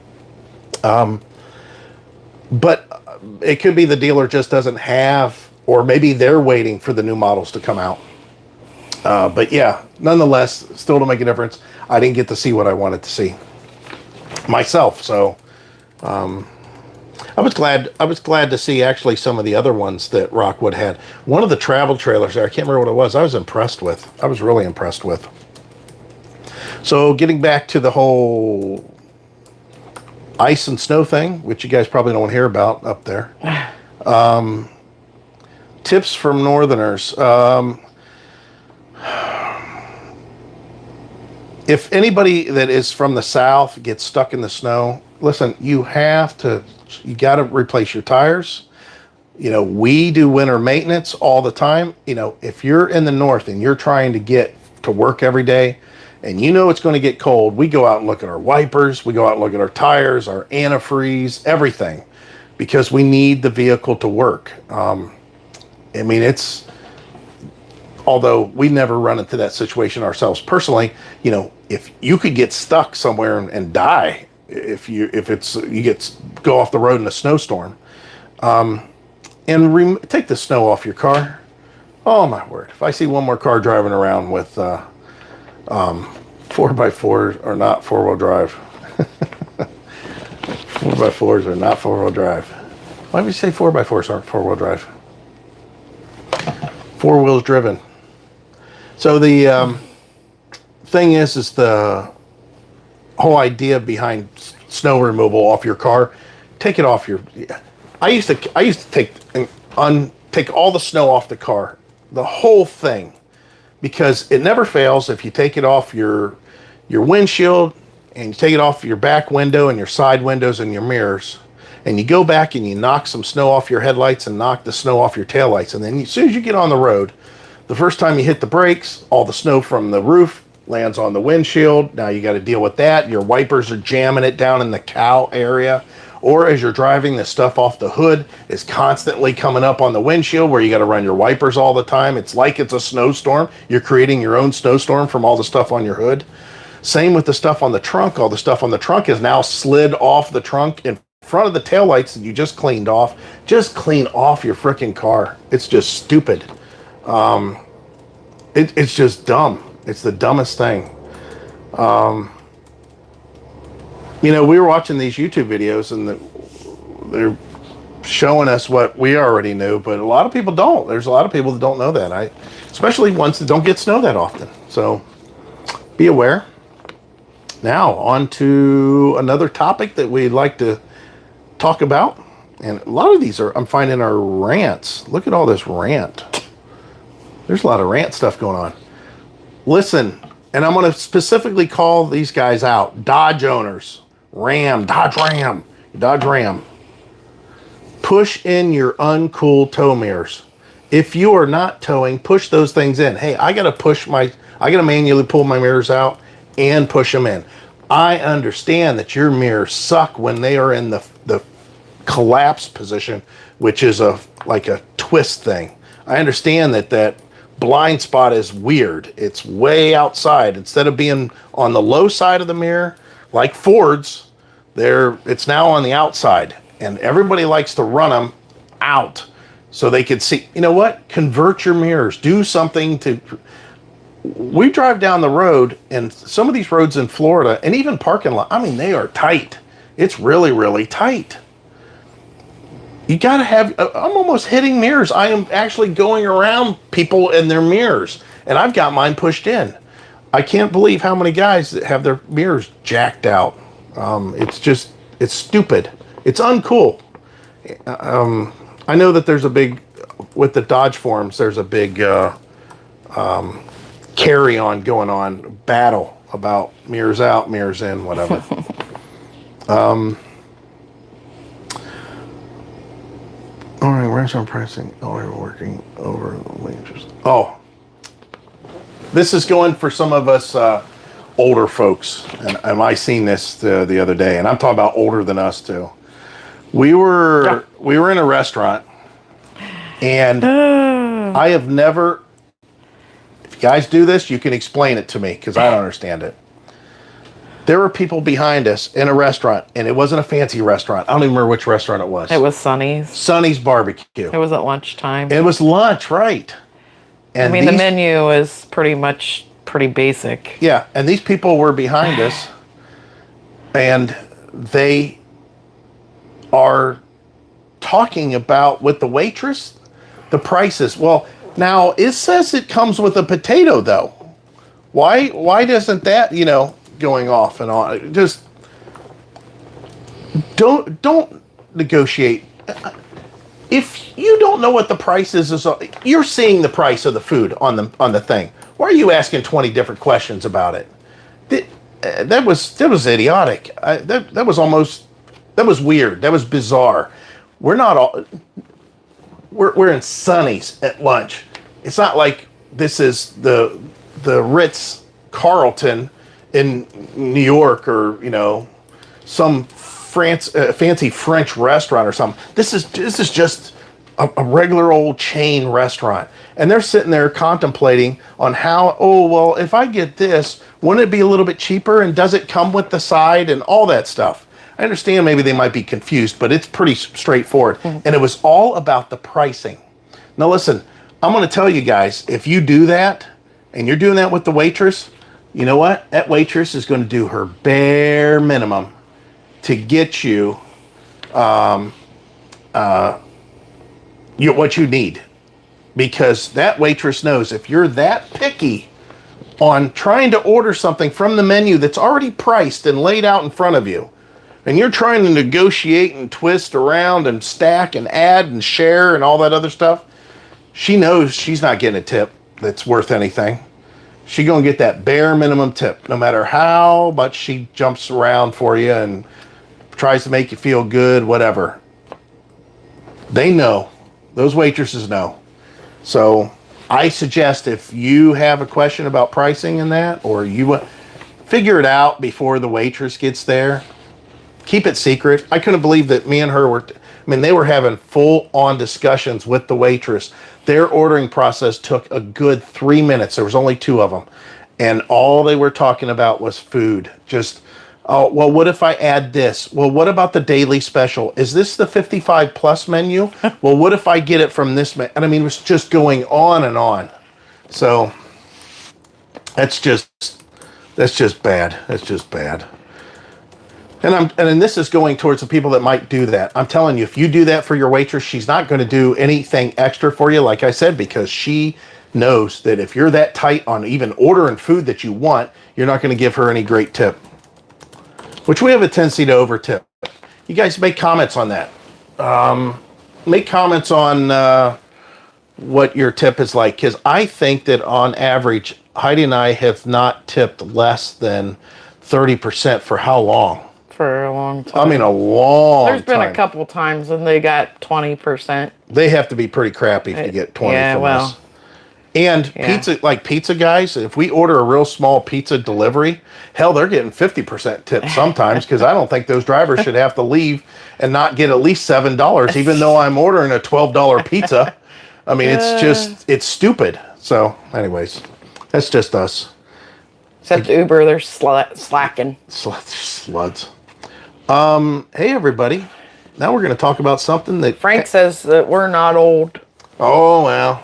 But it could be the dealer just doesn't have, or maybe they're waiting for the new models to come out. But yeah, nonetheless, still don't make a difference. I didn't get to see what I wanted to see myself. So I was glad to see actually some of the other ones that Rockwood had. One of the travel trailers there, I can't remember what it was. I was impressed with. I was really impressed with. So getting back to the whole ice and snow thing, which you guys probably don't want to hear about up there. Tips from Northerners. If anybody that is from the South gets stuck in the snow, listen, you got to replace your tires. You know, we do winter maintenance all the time. You know, if you're in the North and you're trying to get to work every day and you know it's going to get cold, we go out and look at our wipers, we go out and look at our tires, our antifreeze, everything, because we need the vehicle to work. I mean, although we never run into that situation ourselves personally, you know, if you could get stuck somewhere and die if you go off the road in a snowstorm, and take the snow off your car. Oh my word! If I see one more car driving around with 4x4s are not 4-wheel drive. 4x4s are not 4-wheel drive. Why would you say 4x4s aren't 4-wheel drive? 4 wheels driven. So the thing is the whole idea behind snow removal off your car. Take it off your. I used to take all the snow off the car, the whole thing, because it never fails. If you take it off your windshield and you take it off your back window and your side windows and your mirrors, and you go back and you knock some snow off your headlights and knock the snow off your taillights, and then as soon as you get on the road, the first time you hit the brakes, all the snow from the roof lands on the windshield. Now you got to deal with that. Your wipers are jamming it down in the cowl area. Or as you're driving, the stuff off the hood is constantly coming up on the windshield where you got to run your wipers all the time. It's like it's a snowstorm. You're creating your own snowstorm from all the stuff on your hood. Same with the stuff on the trunk. All the stuff on the trunk is now slid off the trunk in front of the taillights that you just cleaned off. Just clean off your freaking car. It's just stupid. It's just dumb. It's the dumbest thing. We were watching these YouTube videos and they're showing us what we already knew, but a lot of people don't. There's a lot of people that don't know that. Especially ones that don't get snow that often. So be aware. Now on to another topic that we'd like to talk about. And a lot of these I'm finding are rants. Look at all this rant. There's a lot of rant stuff going on. Listen, and I'm going to specifically call these guys out. Dodge owners. Dodge Ram. Push in your uncool tow mirrors. If you are not towing, push those things in. Hey, I got to manually pull my mirrors out and push them in. I understand that your mirrors suck when they are in the collapse position, which is like a twist thing. I understand that blind spot is weird. It's way outside. Instead of being on the low side of the mirror, like Ford's, it's now on the outside. And everybody likes to run them out so they can see. You know what? Convert your mirrors. Do something to... We drive down the road, and some of these roads in Florida, and even parking lot, they are tight. It's really, really tight. You got to have... I'm almost hitting mirrors. I am actually going around people in their mirrors, and I've got mine pushed in. I can't believe how many guys that have their mirrors jacked out. It's stupid. It's uncool. I know that there's a big... With the Dodge forums, there's a big... carry-on going on, battle about mirrors out, mirrors in, whatever. All right, restaurant pricing. Oh, we're working over the wages. Oh, this is going for some of us older folks, and I seen this the other day, and I'm talking about older than us too. We were in a restaurant, and I have never. Guys do this, you can explain it to me because I don't understand it. There were people behind us in a restaurant, and it wasn't a fancy restaurant. I don't even remember which restaurant it was. It was Sonny's. Sonny's Barbecue. It was at lunchtime. It was lunch, right. And the menu is pretty basic. Yeah, and these people were behind us, and they are talking about, with the waitress, the prices. Well, now, it says it comes with a potato, though. Why doesn't that, going off and on? Just don't negotiate. If you don't know what the price is, you're seeing the price of the food on the thing. Why are you asking 20 different questions about it? That was idiotic. That was weird. That was bizarre. We're in Sonny's at lunch. It's not like this is the Ritz Carlton in New York or some fancy French restaurant or something. This is just a regular old chain restaurant, and they're sitting there contemplating on how. Oh well, if I get this, wouldn't it be a little bit cheaper? And does it come with the side and all that stuff? I understand maybe they might be confused, but it's pretty straightforward. Mm-hmm. And it was all about the pricing. Now listen, I'm going to tell you guys, if you do that, and you're doing that with the waitress, you know what? That waitress is going to do her bare minimum to get you what you need. Because that waitress knows if you're that picky, on trying to order something from the menu that's already priced and laid out in front of you, and you're trying to negotiate and twist around and stack and add and share and all that other stuff, she knows she's not getting a tip that's worth anything. She's going to get that bare minimum tip, no matter how much she jumps around for you and tries to make you feel good, whatever. They know. Those waitresses know. So I suggest if you have a question about pricing and that, or you figure it out before the waitress gets there, keep it secret. I couldn't believe that me and her were, they were having full-on discussions with the waitress. Their ordering process took a good 3 minutes. There was only 2 of them. And all they were talking about was food. Just, oh, well, what if I add this? Well, what about the daily special? Is this the 55 plus menu? Well, what if I get it from this? And it was just going on and on. So that's just bad. That's just bad. And this is going towards the people that might do that. I'm telling you, if you do that for your waitress, she's not going to do anything extra for you, like I said, because she knows that if you're that tight on even ordering food that you want, you're not going to give her any great tip. Which we have a tendency to over tip. You guys make comments on that. Make comments on what your tip is like, because I think that on average, Heidi and I have not tipped less than 30% for how long? For a long time. A long time. There's been a couple times when they got 20%. They have to be pretty crappy if you get 20 from us. And pizza guys, if we order a real small pizza delivery, hell, they're getting 50% tips sometimes, because I don't think those drivers should have to leave and not get at least $7, even though I'm ordering a $12 pizza. It's stupid. So anyways, that's just us. Except Uber, they're slacking. Sluts. Hey everybody. Now we're going to talk about something that Frank says that we're not old. Oh, well.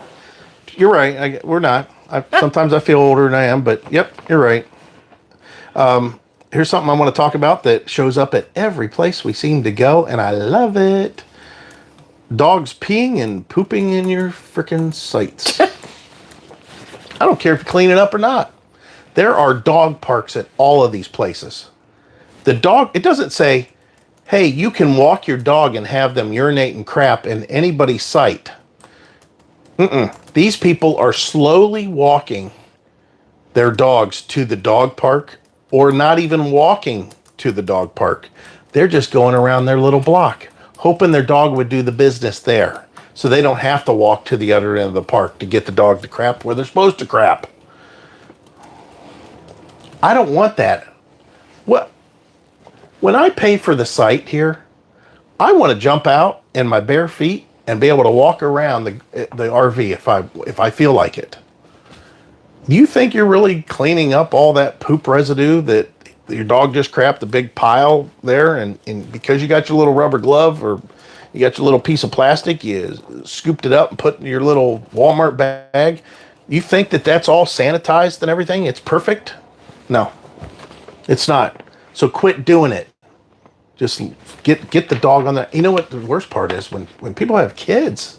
You're right. We're not. Sometimes I feel older than I am, but yep, you're right. Here's something I want to talk about that shows up at every place we seem to go, and I love it. Dogs peeing and pooping in your freaking sites. I don't care if you clean it up or not. There are dog parks at all of these places. The dog, it doesn't say, hey, you can walk your dog and have them urinate and crap in anybody's sight. These people are slowly walking their dogs to the dog park, or not even walking to the dog park. They're just going around their little block, hoping their dog would do the business there, so they don't have to walk to the other end of the park to get the dog to crap where they're supposed to crap. I don't want that. When I pay for the site here, I want to jump out in my bare feet and be able to walk around the RV if I feel like it. Do you think you're really cleaning up all that poop residue that your dog just crapped a big pile there, and because you got your little rubber glove or you got your little piece of plastic, you scooped it up and put in your little Walmart bag? You think that that's all sanitized and everything? It's perfect? No, it's not. So quit doing it. Just get the dog on that. You know what the worst part is? When people have kids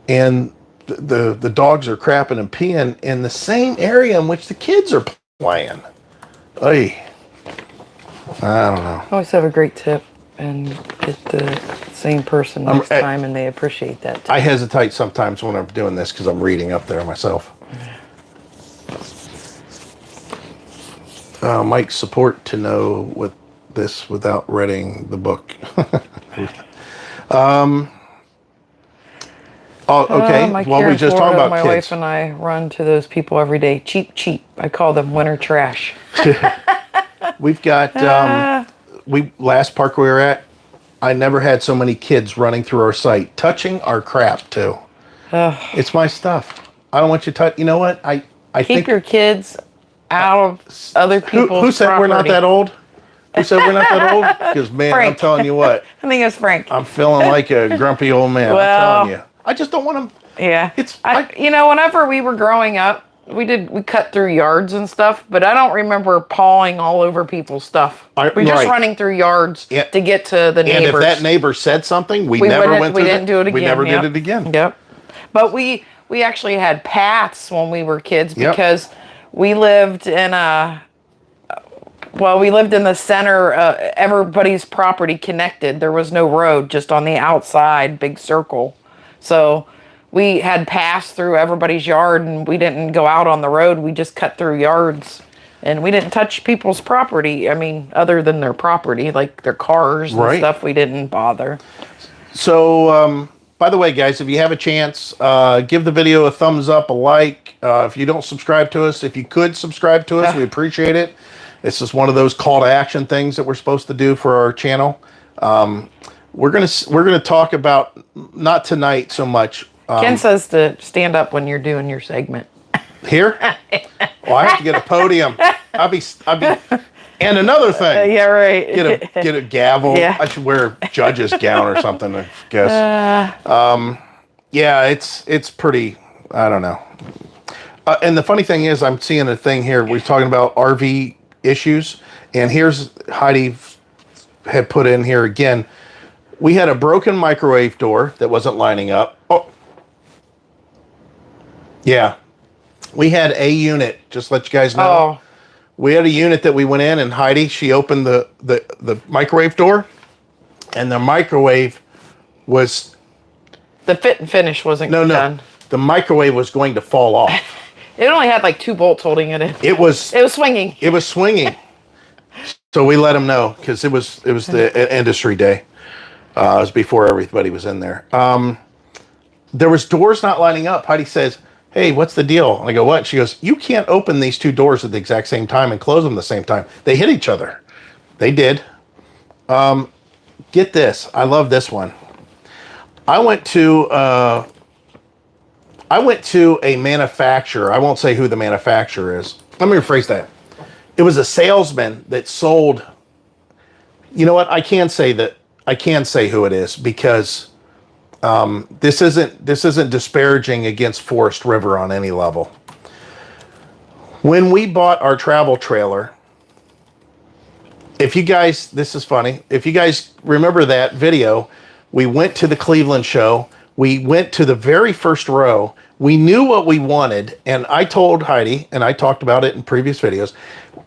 and the dogs are crapping and peeing in the same area in which the kids are playing. Ay, I don't know. Always have a great tip and get the same person next time, and they appreciate that tip. I hesitate sometimes when I'm doing this because I'm reading up there myself. Mike's support to know what this without reading the book. Okay. Well, we just talked about my kids. wife and I run to those people every day. Cheap. I call them winter trash. We've got last park we were at, I never had so many kids running through our site, touching our crap too. It's my stuff. I don't want you to touch. You know what? I Keep think your kids out of other people's who said property. we're not that old? Who said we're not that old? Because, man, Frank. I'm telling you what. I think it's Frank. I'm feeling like a grumpy old man. Well, I'm telling you. I just don't want them. Yeah. Whenever we were growing up, we cut through yards and stuff, but I don't remember pawing all over people's stuff. We're just running through yards to get to the neighbors. And if that neighbor said something, we didn't do it again. We never did it again. Yep. But we actually had paths when we were kids because we lived in we lived in the center, everybody's property connected. There was no road, just on the outside, big circle. So we had passed through everybody's yard, and we didn't go out on the road. We just cut through yards, and we didn't touch people's property. I mean, other than their property, like their cars and stuff, we didn't bother. So, by the way, guys, if you have a chance, give the video a thumbs up, a like. If you don't subscribe to us, if you could subscribe to us, we appreciate it. It's just one of those call to action things that we're supposed to do for our channel. We're gonna talk about, not tonight so much. Ken says to stand up when you're doing your segment. Here? Well, I have to get a podium. I'll be. And another thing. Yeah, right. Get a gavel. Yeah. I should wear a judge's gown or something, I guess. Yeah, it's pretty. I don't know. And the funny thing is, I'm seeing a thing here. We're talking about RV issues, and here's Heidi had put in here again. We had a broken microwave door that wasn't lining up. Oh, yeah. We had a unit. Just to let you guys know. Oh. We had a unit that we went in, and Heidi, she opened the microwave door, and the microwave was... The fit and finish wasn't done. No. The microwave was going to fall off. It only had like 2 bolts holding it in. It was swinging. It was swinging. So we let them know, because it was the industry day. It was before everybody was in there. There was doors not lining up. Heidi says, "Hey, what's the deal?" And I go, "What?" She goes, "You can't open these 2 doors at the exact same time and close them at the same time. They hit each other." They did. Get this. I love this one. I went to a manufacturer. I won't say who the manufacturer is. Let me rephrase that. It was a salesman that sold. You know what? I can say who it is, because this isn't disparaging against Forest River on any level. When we bought our travel trailer, if you guys, this is funny, if you guys remember that video, we went to the Cleveland show. We went to the very first row. We knew what we wanted, and I told Heidi, and I talked about it in previous videos,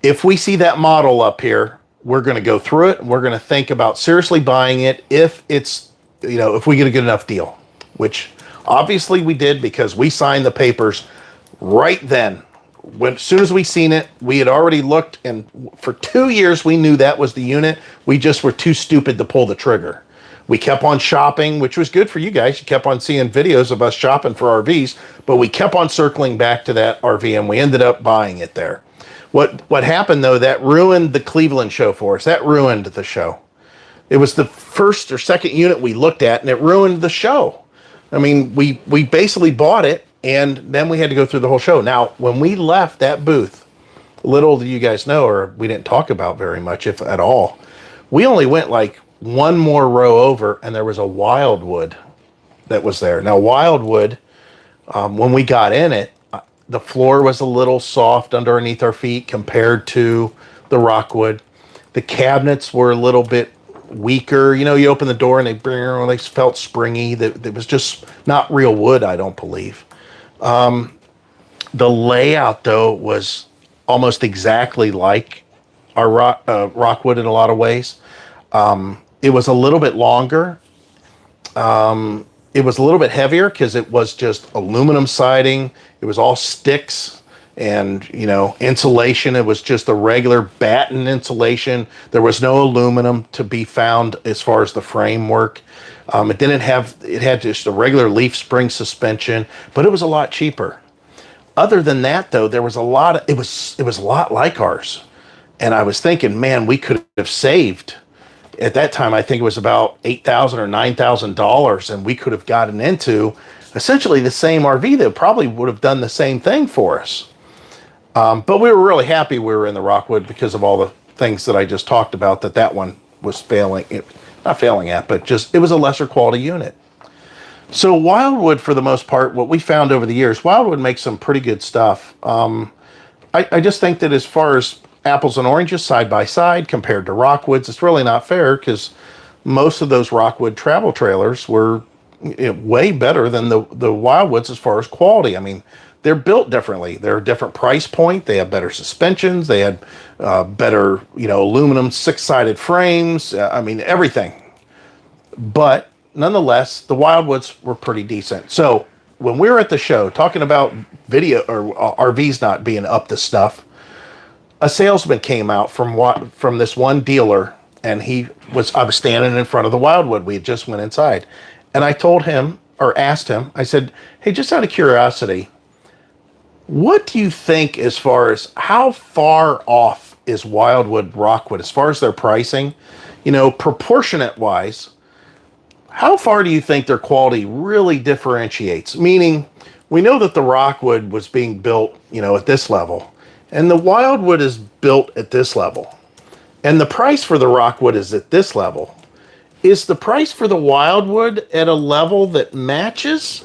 if we see that model up here, we're going to go through it, and we're going to think about seriously buying it if it's, if we get a good enough deal, which obviously we did, because we signed the papers right then. As soon as we seen it, we had already looked, and for 2 years we knew that was the unit. We just were too stupid to pull the trigger. We kept on shopping, which was good for you guys. You kept on seeing videos of us shopping for RVs, but we kept on circling back to that RV, and we ended up buying it there. What happened, though, that ruined the Cleveland show for us. That ruined the show. It was the first or second unit we looked at, and it ruined the show. I mean, we basically bought it, and then we had to go through the whole show. Now, when we left that booth, little do you guys know, or we didn't talk about very much, if at all, we only went like one more row over, and there was a Wildwood that was there. Now, Wildwood, when we got in it, the floor was a little soft underneath our feet compared to the Rockwood. The cabinets were a little bit weaker. You open the door and they felt springy. That was just not real wood, I don't believe. The layout, though, was almost exactly like our Rockwood in a lot of ways. It was a little bit longer. It was a little bit heavier because it was just aluminum siding. It was all sticks and, insulation. It was just a regular batten insulation. There was no aluminum to be found as far as the framework. It had just a regular leaf spring suspension, but it was a lot cheaper. Other than that, though, there was it was a lot like ours. And I was thinking, man, we could have saved. At that time, I think it was about $8,000 or $9,000, and we could have gotten into essentially the same RV that probably would have done the same thing for us. But we were really happy we were in the Rockwood because of all the things that I just talked about, that one was not failing at, but just, it was a lesser quality unit. So Wildwood, for the most part, what we found over the years, Wildwood makes some pretty good stuff. I just think that as far as apples and oranges side by side compared to Rockwoods, it's really not fair, because most of those Rockwood travel trailers were way better than the Wildwoods as far as quality. I mean, they're built differently. They're a different price point. They have better suspensions. They had better, aluminum 6-sided frames. I mean, everything. But nonetheless, the Wildwoods were pretty decent. So when we were at the show talking about video or RVs not being up to stuff, a salesman came out from this one dealer, and I was standing in front of the Wildwood. We had just went inside, and I told him, or asked him, I said, hey, just out of curiosity, what do you think as far as how far off is Wildwood Rockwood as far as their pricing, proportionate wise? How far do you think their quality really differentiates? Meaning, we know that the Rockwood was being built, at this level, and the Wildwood is built at this level, and the price for the Rockwood is at this level. Is the price for the Wildwood at a level that matches,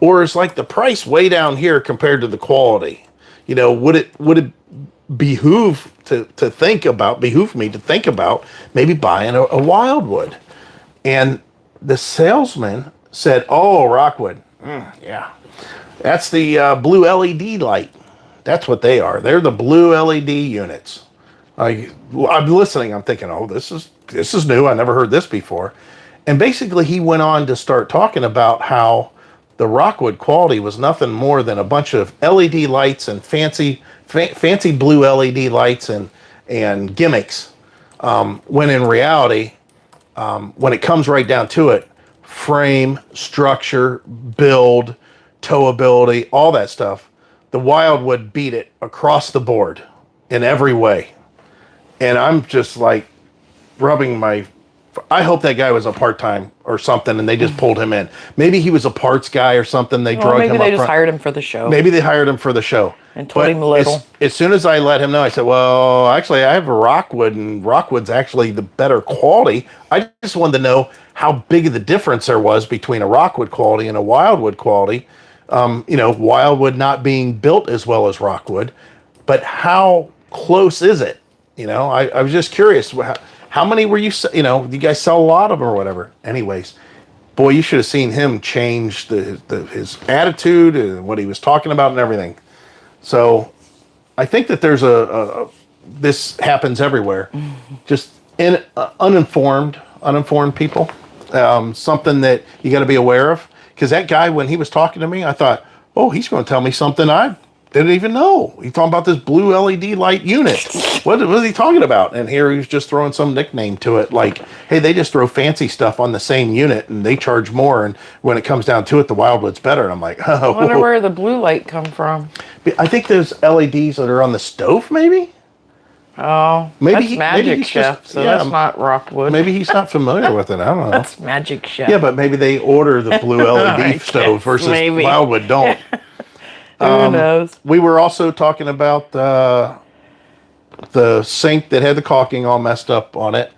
or is like the price way down here compared to the quality? Would it behoove me to think about maybe buying a Wildwood? And the salesman said, "Oh, Rockwood, yeah, that's the blue LED light. That's what they are. They're the blue LED units." I'm listening. I'm thinking, "Oh, this is new. I never heard this before." And basically, he went on to start talking about how the Rockwood quality was nothing more than a bunch of LED lights and fancy blue LED lights and gimmicks. When in reality, when it comes right down to it, frame, structure, build, towability, all that stuff, the Wildwood beat it across the board in every way. And I'm just like I hope that guy was a part-time or something and they just pulled him in. Maybe he was a parts guy or something. They drugged him up. Maybe they just hired him for the show. Maybe they hired him for the show. And told him a little. As soon as I let him know, I said, well, actually, I have a Rockwood, and Rockwood's actually the better quality. I just wanted to know how big of the difference there was between a Rockwood quality and a Wildwood quality. Wildwood not being built as well as Rockwood, but how close is it? I was just curious. How many were you? You guys sell a lot of them or whatever. Anyways, boy, you should have seen him change his attitude and what he was talking about and everything. So, I think that there's this happens everywhere. Just uninformed people. Something that you got to be aware of. Because that guy, when he was talking to me, I thought, oh, he's going to tell me something I didn't even know. He's talking about this blue LED light unit. What is he talking about? And here he's just throwing some nickname to it. Like, hey, they just throw fancy stuff on the same unit and they charge more. And when it comes down to it, the Wildwood's better. And I'm like, oh. I wonder where the blue light come from. I think there's LEDs that are on the stove, maybe? Oh, that's Magic Chef, so that's not Rockwood. Maybe he's not familiar with it. I don't know. That's Magic Chef. Yeah, but maybe they order the blue LED stove versus Wildwood don't. Who knows? We were also talking about the sink that had the caulking all messed up on it.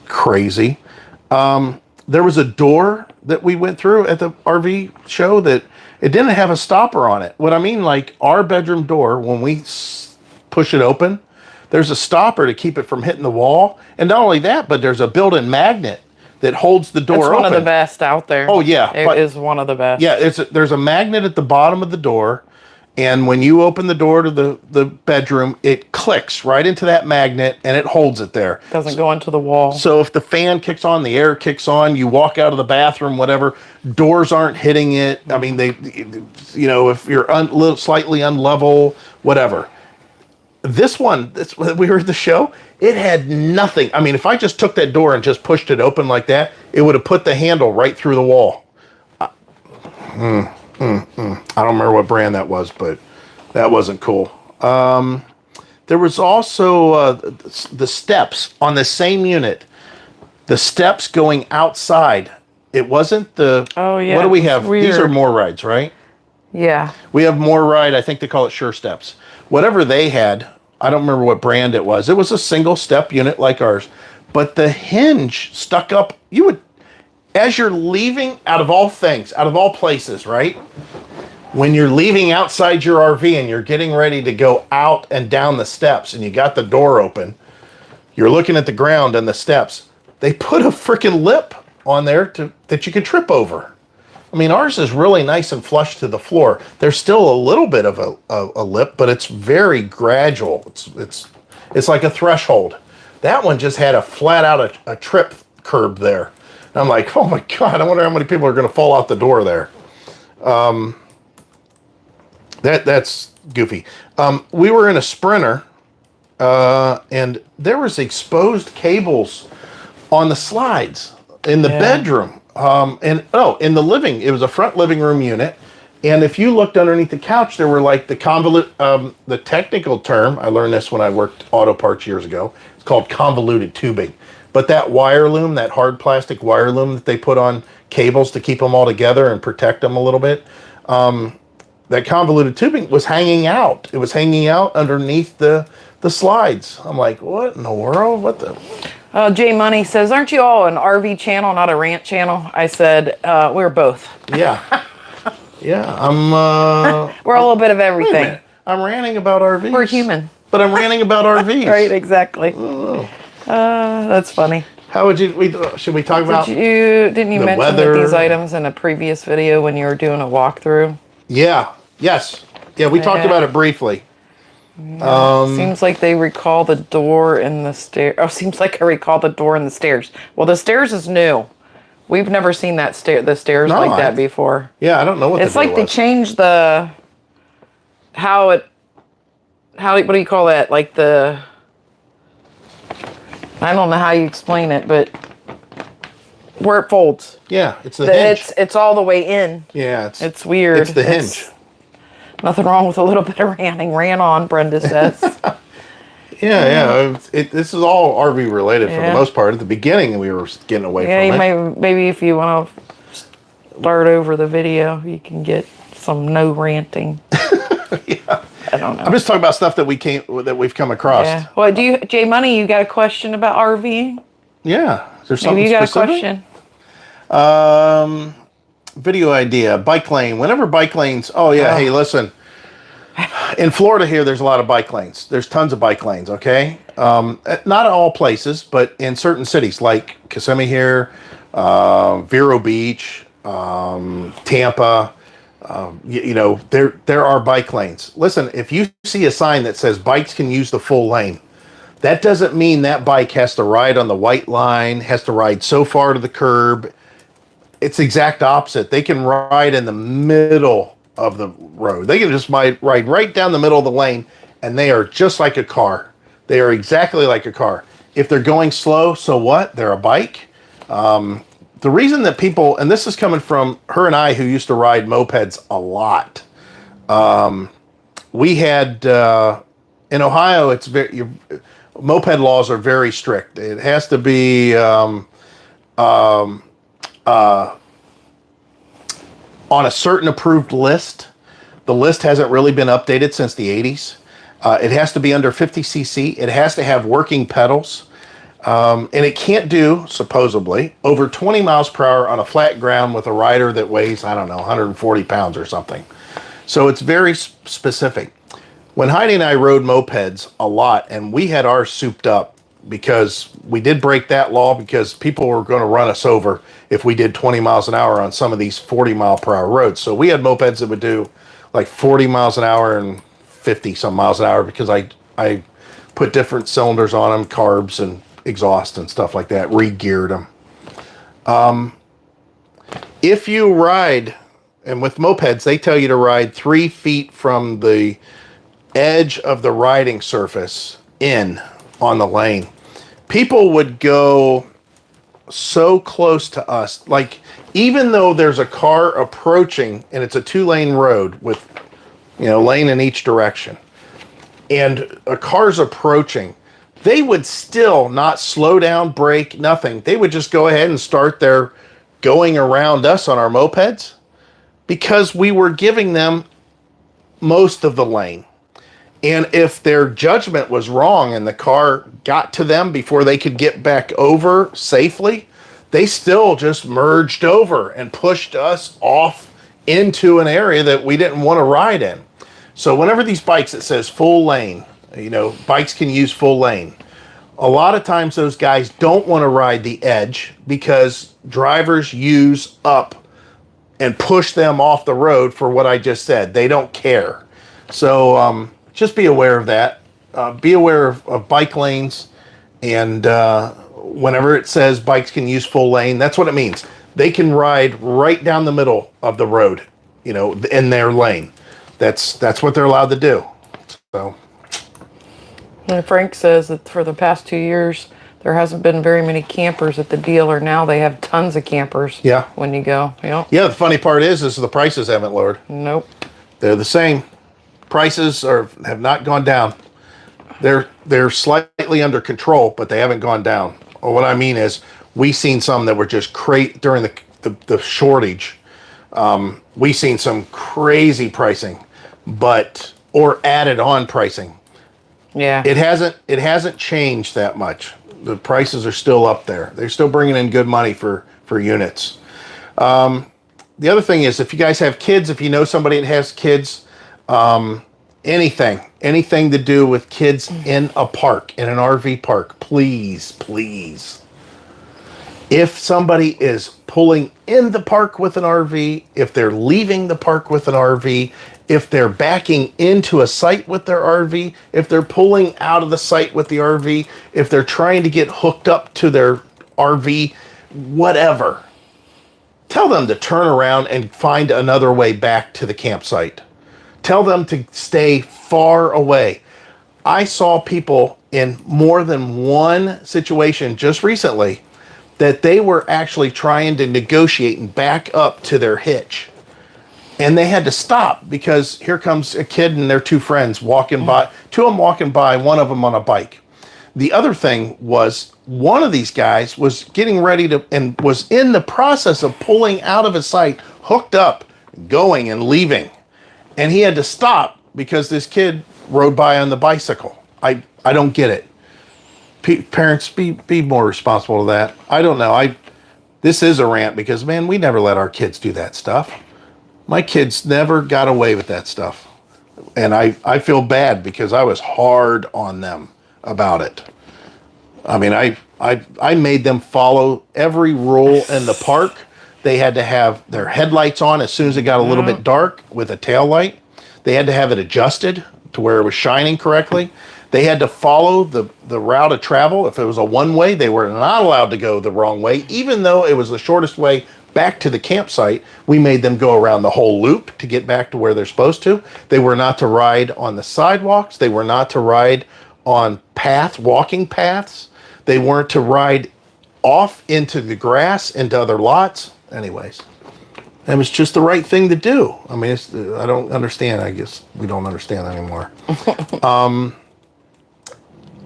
Crazy. There was a door that we went through at the RV show that it didn't have a stopper on it. What I mean, like our bedroom door, when we push it open, there's a stopper to keep it from hitting the wall. And not only that, but there's a built-in magnet that holds the door open. It's one of the best out there. Oh, yeah. It is one of the best. Yeah, there's a magnet at the bottom of the door, and when you open the door to the bedroom, it clicks right into that magnet, and it holds it there. Doesn't go into the wall. So if the fan kicks on, the air kicks on, you walk out of the bathroom, whatever, doors aren't hitting it. I mean, if you're slightly unlevel, whatever. This one, we were at the show, it had nothing. I mean, if I just took that door and just pushed it open like that, it would have put the handle right through the wall. I don't remember what brand that was, but that wasn't cool. There was also the steps on the same unit. The steps going outside. It wasn't the... Oh, yeah. What do we have? Weird. These are more rides, right? Yeah. We have more ride. I think they call it Sure Steps. Whatever they had, I don't remember what brand it was. It was a single step unit like ours. But the hinge stuck up. You would, as you're leaving, out of all things, out of all places, right? When you're leaving outside your RV and you're getting ready to go out and down the steps and you got the door open, you're looking at the ground and the steps. They put a freaking lip on there that you could trip over. I mean, ours is really nice and flush to the floor. There's still a little bit of a lip, but it's very gradual. It's like a threshold. That one just had a flat out a trip curb there. And I'm like, oh my God, I wonder how many people are going to fall out the door there. That's goofy. We were in a Sprinter, and there was exposed cables on the slides in the bedroom. In the it was a front living room unit. And if you looked underneath the couch, there were like the technical term, I learned this when I worked auto parts years ago, it's called convoluted tubing. But that wire loom, that hard plastic wire loom that they put on cables to keep them all together and protect them a little bit, that convoluted tubing was hanging out. It was hanging out underneath the slides. I'm like, what in the world? What the? Jay Money says, aren't you all an RV channel, not a rant channel? I said, we're both. Yeah. Yeah, we're a little bit of everything. I'm ranting about RVs. We're human. But I'm ranting about RVs. Right, exactly. That's funny. How would should we talk about didn't you the mention weather? these items in a previous video when you were doing a walkthrough? Yeah, yes. Yeah, we talked about it briefly. Seems like they recall the door in the stair. Oh, seems like I recall the door in the stairs. Well, the stairs is new. We've never seen the stairs like that before. Yeah, I don't know what it's like. They changed what do you call that? Like I don't know how you explain it, but where it folds. Yeah, it's the hinge. It's all the way in. Yeah, it's weird. It's the hinge. Nothing wrong with a little bit of ranting. Ran on, Brenda says. Yeah. This is all RV related for the most part. At the beginning, we were getting away from it. Maybe if you want to start over the video, you can get some no ranting. Yeah. I don't know. I'm just talking about stuff that we've come across. Yeah. Well, Jay Money, you got a question about RV? Yeah. Is there something Maybe you got specific? A question. Video idea. Bike lane. Whenever bike lanes. Oh yeah. Hey, listen. In Florida here, there's a lot of bike lanes. There's tons of bike lanes, okay? Not in all places, but in certain cities like Kissimmee here, Vero Beach, Tampa, there are bike lanes. Listen, if you see a sign that says bikes can use the full lane, that doesn't mean that bike has to ride on the white line, has to ride so far to the curb. It's the exact opposite. They can ride in the middle of the road. They can just ride right down the middle of the lane, and they are just like a car. They are exactly like a car. If they're going slow, so what? They're a bike. The reason that people, and this is coming from her and I, who used to ride mopeds a lot. We had in Ohio, moped laws are very strict. It has to be on a certain approved list. The list hasn't really been updated since the 80s. It has to be under 50 cc. It has to have working pedals. And it can't do, supposedly, over 20 miles per hour on a flat ground with a rider that weighs, I don't know, 140 pounds or something. So it's very specific. When Heidi and I rode mopeds a lot, and we had ours souped up because we did break that law because people were going to run us over if we did 20 miles an hour on some of these 40 mile per hour roads. So we had mopeds that would do like 40 miles an hour and 50 some miles an hour because I put different cylinders on them, carbs and exhaust and stuff like that, re-geared them. If you ride, and with mopeds, they tell you to ride 3 feet from the edge of the riding surface in on the lane. People would go so close to us, like even though there's a car approaching and it's a 2-lane road with, lane in each direction, and a car's approaching, they would still not slow down, brake, nothing. They would just go ahead and start their going around us on our mopeds because we were giving them most of the lane. And if their judgment was wrong and the car got to them before they could get back over safely, they still just merged over and pushed us off into an area that we didn't want to ride in. So whenever these bikes, it says full lane, bikes can use full lane. A lot of times those guys don't want to ride the edge because drivers use up and push them off the road for what I just said. They don't care. So just be aware of that. Be aware of bike lanes, and whenever it says bikes can use full lane, that's what it means. They can ride right down the middle of the road, in their lane. That's what they're allowed to do. So. And Frank says that for the past 2 years, there hasn't been very many campers at the dealer. Now they have tons of campers. Yeah. When you go. Yep. Yeah, the funny part is the prices haven't lowered. Nope. They're the same. Prices have not gone down. They're slightly under control, but they haven't gone down. Or what I mean is, we seen some that were just during the shortage. We seen some crazy pricing, or added on pricing. Yeah. It hasn't changed that much. The prices are still up there. They're still bringing in good money for units. The other thing is, if you guys have kids, if you know somebody that has kids, anything to do with kids in a park, in an RV park, please. If somebody is pulling in the park with an RV, if they're leaving the park with an RV, if they're backing into a site with their RV, if they're pulling out of the site with the RV, if they're trying to get hooked up to their RV, whatever, tell them to turn around and find another way back to the campsite. Tell them to stay far away. I saw people in more than one situation just recently that they were actually trying to negotiate and back up to their hitch. And they had to stop because here comes a kid and their two friends walking by, two of them walking by, one of them on a bike. The other thing was, one of these guys was getting ready to, and was in the process of pulling out of his site, hooked up, going and leaving. And he had to stop because this kid rode by on the bicycle. I don't get it. Parents, be more responsible to that. I don't know. This is a rant because, man, we never let our kids do that stuff. My kids never got away with that stuff. And I feel bad because I was hard on them about it. I mean, I made them follow every rule in the park. They had to have their headlights on as soon as it got a little bit dark with a tail light. They had to have it adjusted to where it was shining correctly. They had to follow the route of travel. If it was a one-way, they were not allowed to go the wrong way, even though it was the shortest way back to the campsite. We made them go around the whole loop to get back to where they're supposed to. They were not to ride on the sidewalks. They were not to ride on walking paths. They weren't to ride off into the grass, into other lots. Anyways, it was just the right thing to do. I mean, I don't understand. I guess we don't understand anymore.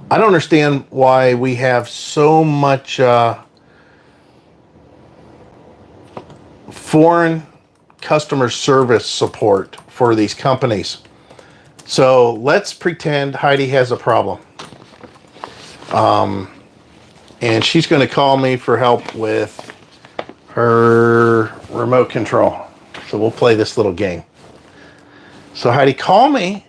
I don't understand why we have so much foreign customer service support for these companies. So let's pretend Heidi has a problem. And she's going to call me for help with her remote control. So we'll play this little game. So Heidi, call me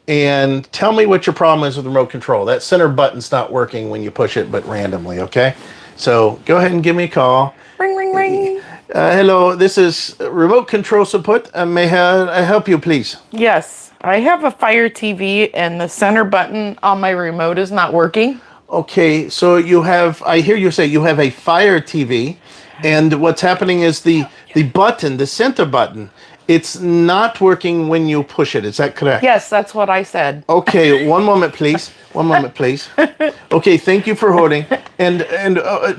and tell me what your problem is with the remote control. That center button's not working when you push it, but randomly, okay? So go ahead and give me a call. Ring, ring, ring. Hello, this is remote control support. May I help you, please? Yes, I have a Fire TV and the center button on my remote is not working. Okay, so I hear you say you have a Fire TV, and what's happening is the button, the center button, it's not working when you push it. Is that correct? Yes, that's what I said. Okay, one moment, please. One moment, please. Okay, thank you for holding. And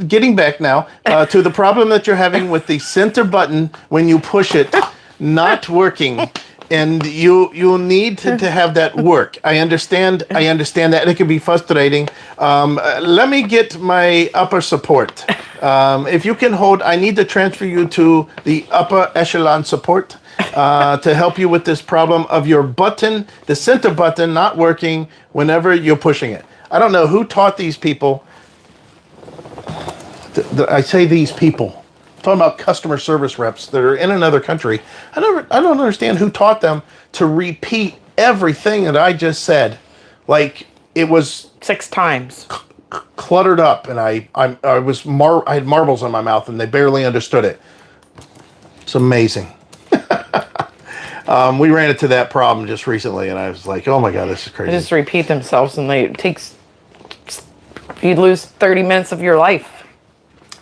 getting back now to the problem that you're having with the center button when you push it not working. And you need to have that work. I understand that. It can be frustrating. Let me get my upper support. If you can hold, I need to transfer you to the upper echelon support to help you with this problem of your button, the center button not working whenever you're pushing it. I don't know who taught these people. I say these people. Talking about customer service reps that are in another country. I don't understand who taught them to repeat everything that I just said, like it was 6 times. Cluttered up, and I had marbles in my mouth, and they barely understood it. It's amazing. We ran into that problem just recently, and I was like, "Oh my god, this is They crazy." just repeat themselves, and it takes. You'd lose 30 minutes of your life.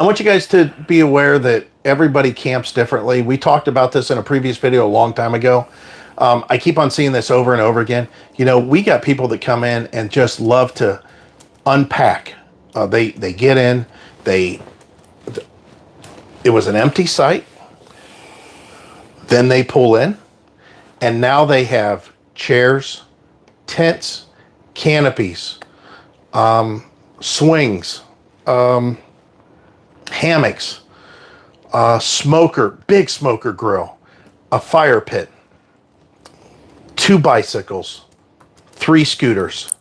I want you guys to be aware that everybody camps differently. We talked about this in a previous video a long time ago. I keep on seeing this over and over again. You know, we got people that come in and just love to unpack. They get in. It was an empty site. Then they pull in, and now they have chairs, tents, canopies, swings, hammocks, big smoker grill, a fire pit, 2 bicycles, 3 scooters,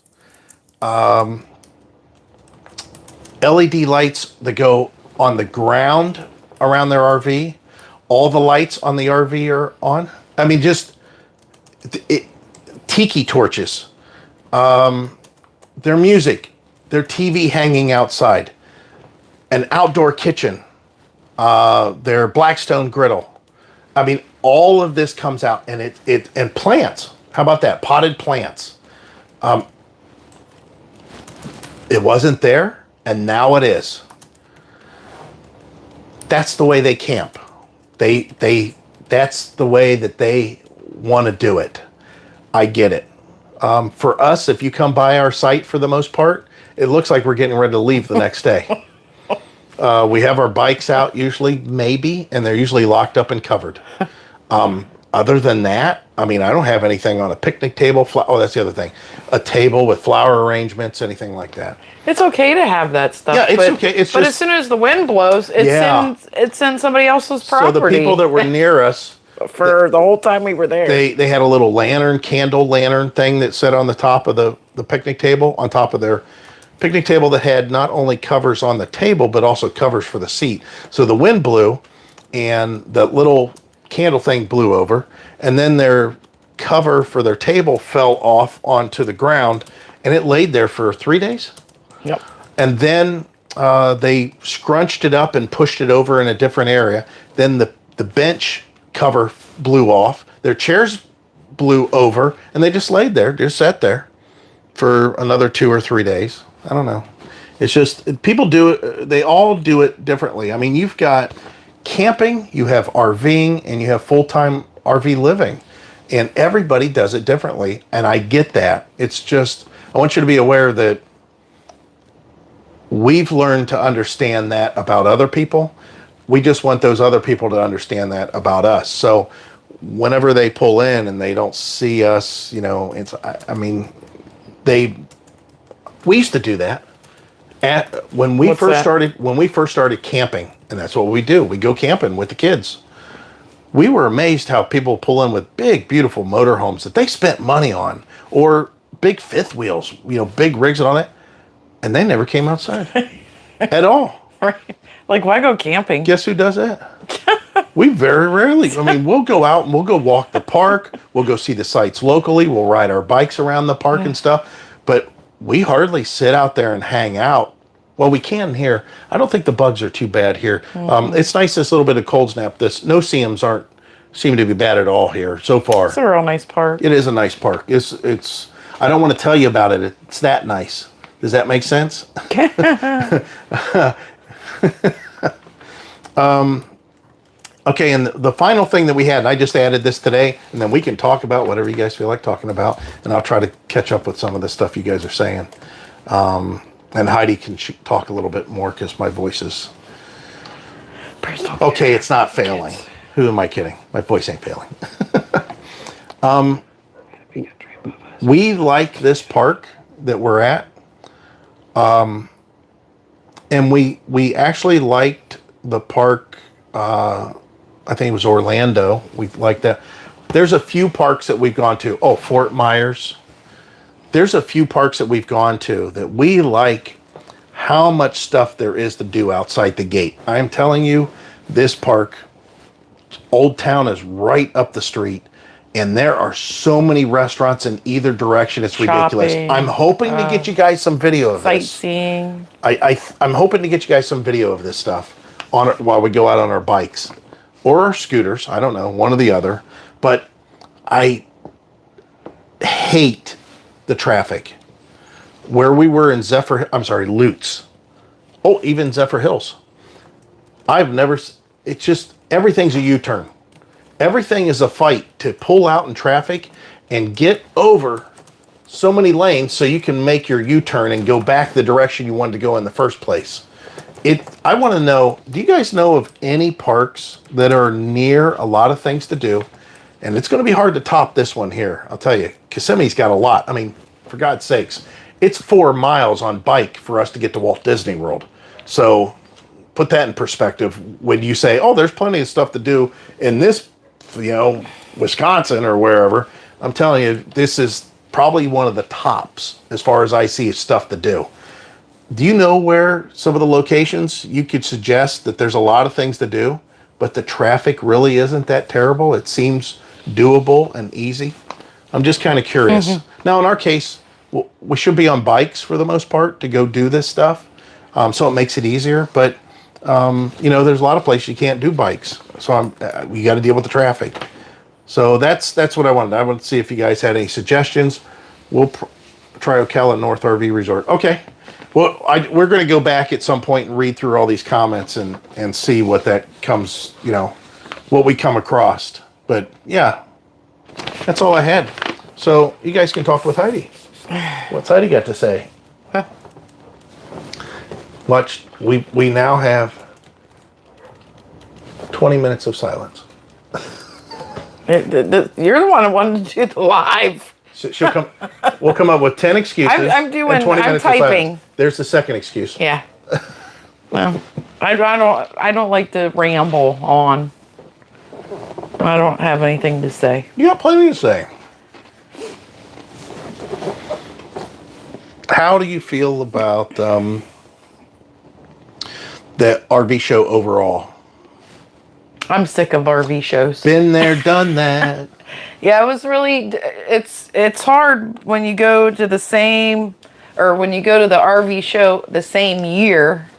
LED lights that go on the ground around their RV. All the lights on the RV are on. I mean, just tiki torches, their music, their TV hanging outside, an outdoor kitchen, their Blackstone griddle. I mean, all of this comes out, and and plants. How about that? Potted plants. It wasn't there, and now it is. That's the way they camp. That's the way that they want to do it. I get it. For us, if you come by our site, for the most part, it looks like we're getting ready to leave the next day. We have our bikes out usually, maybe, and they're usually locked up and covered. Other than that, I mean, I don't have anything on a picnic table. Oh, that's the other thing. A table with flower arrangements, anything like that. It's okay to have that stuff. Yeah, it's okay. It's but just, as soon as the wind blows, it sends somebody else's property. So the people that were near us, for the whole time we were there, they had a little candle lantern thing that sat on the top of the picnic table, on top of their picnic table, that had not only covers on the table, but also covers for the seat. So the wind blew, and the little candle thing blew over, and then their cover for their table fell off onto the ground, and it laid there for 3 days. Yep. And then they scrunched it up and pushed it over in a different area. Then the bench cover blew off. Their chairs blew over, and they just laid there, just sat there for another 2 or 3 days. I don't know. It's just, people do it. They all do it differently. I mean, you've got camping, you have RVing, and you have full-time RV living, and everybody does it differently. And I get that. It's just, I want you to be aware that we've learned to understand that about other people. We just want those other people to understand that about us. So whenever they pull in and they don't see us, you know, I mean, we used to do that. When we first started camping, and that's what we do. We go camping with the kids. We were amazed how people pull in with big, beautiful motorhomes that they spent money on, or big fifth wheels, you know, big rigs and all that, and they never came outside at all. Right. Like, why go camping? Guess who does that? We very rarely. I mean, we'll go out and we'll go walk the park. We'll go see the sites locally. We'll ride our bikes around the park and stuff. But we hardly sit out there and hang out. Well, we can here. I don't think the bugs are too bad here. It's nice, this little bit of cold snap. No-see-ums aren't seem to be bad at all here so far. It's a real nice park. It is a nice park. It's. I don't want to tell you about it. It's that nice. Does that make sense? Okay, and the final thing that we had, and I just added this today, and then we can talk about whatever you guys feel like talking about, and I'll try to catch up with some of the stuff you guys are saying. And Heidi can talk a little bit more because my voice is... Okay, it's not failing. Who am I kidding? My voice ain't failing. We like this park that we're at. And we actually liked the park, I think it was Orlando. We liked that. There's a few parks that we've gone to. Oh, Fort Myers. There's a few parks that we've gone to that we like how much stuff there is to do outside the gate. I'm telling you, this park, Old Town, is right up the street, and there are so many restaurants in either direction. It's ridiculous. I'm hoping to get you guys some video of this. Sightseeing. I'm hoping to get you guys some video of this stuff on it while we go out on our bikes. or our scooters. I don't know, one or the other. But I hate the traffic. Where we were in Lutz. Oh, even Zephyr Hills. It's just, everything's a U-turn. Everything is a fight to pull out in traffic and get over so many lanes so you can make your U-turn and go back the direction you wanted to go in the first place. I want to know, do you guys know of any parks that are near a lot of things to do? And it's going to be hard to top this one here. I'll tell you, Kissimmee's got a lot. I mean, for God's sakes, it's 4 miles on bike for us to get to Walt Disney World. So put that in perspective when you say, oh, there's plenty of stuff to do in this, Wisconsin or wherever. I'm telling you, this is probably one of the tops as far as I see stuff to do. Do you know where some of the locations you could suggest that there's a lot of things to do, but the traffic really isn't that terrible? It seems doable and easy. I'm just kind of curious. Mm-hmm. Now, in our case, we should be on bikes for the most part to go do this stuff, so it makes it easier. But there's a lot of places you can't do bikes, so you got to deal with the traffic. So that's what I wanted. I wanted to see if you guys had any suggestions. We'll try Ocala North RV Resort. Okay. Well, we're going to go back at some point and read through all these comments and see what that comes, what we come across. But yeah, that's all I had. So you guys can talk with Heidi. What's Heidi got to say? Huh. Watch. We now have 20 minutes of silence. You're the one who wanted to do the live. She'll come. We'll come up with 10 excuses. I'm 20 minutes typing. of silence. There's the second excuse. Yeah. Well, I don't like to ramble on. I don't have anything to say. You got plenty to say. How do you feel about the RV show overall? I'm sick of RV shows. Been there, done that. Yeah, it was really, it's hard when you go to the RV show the same year,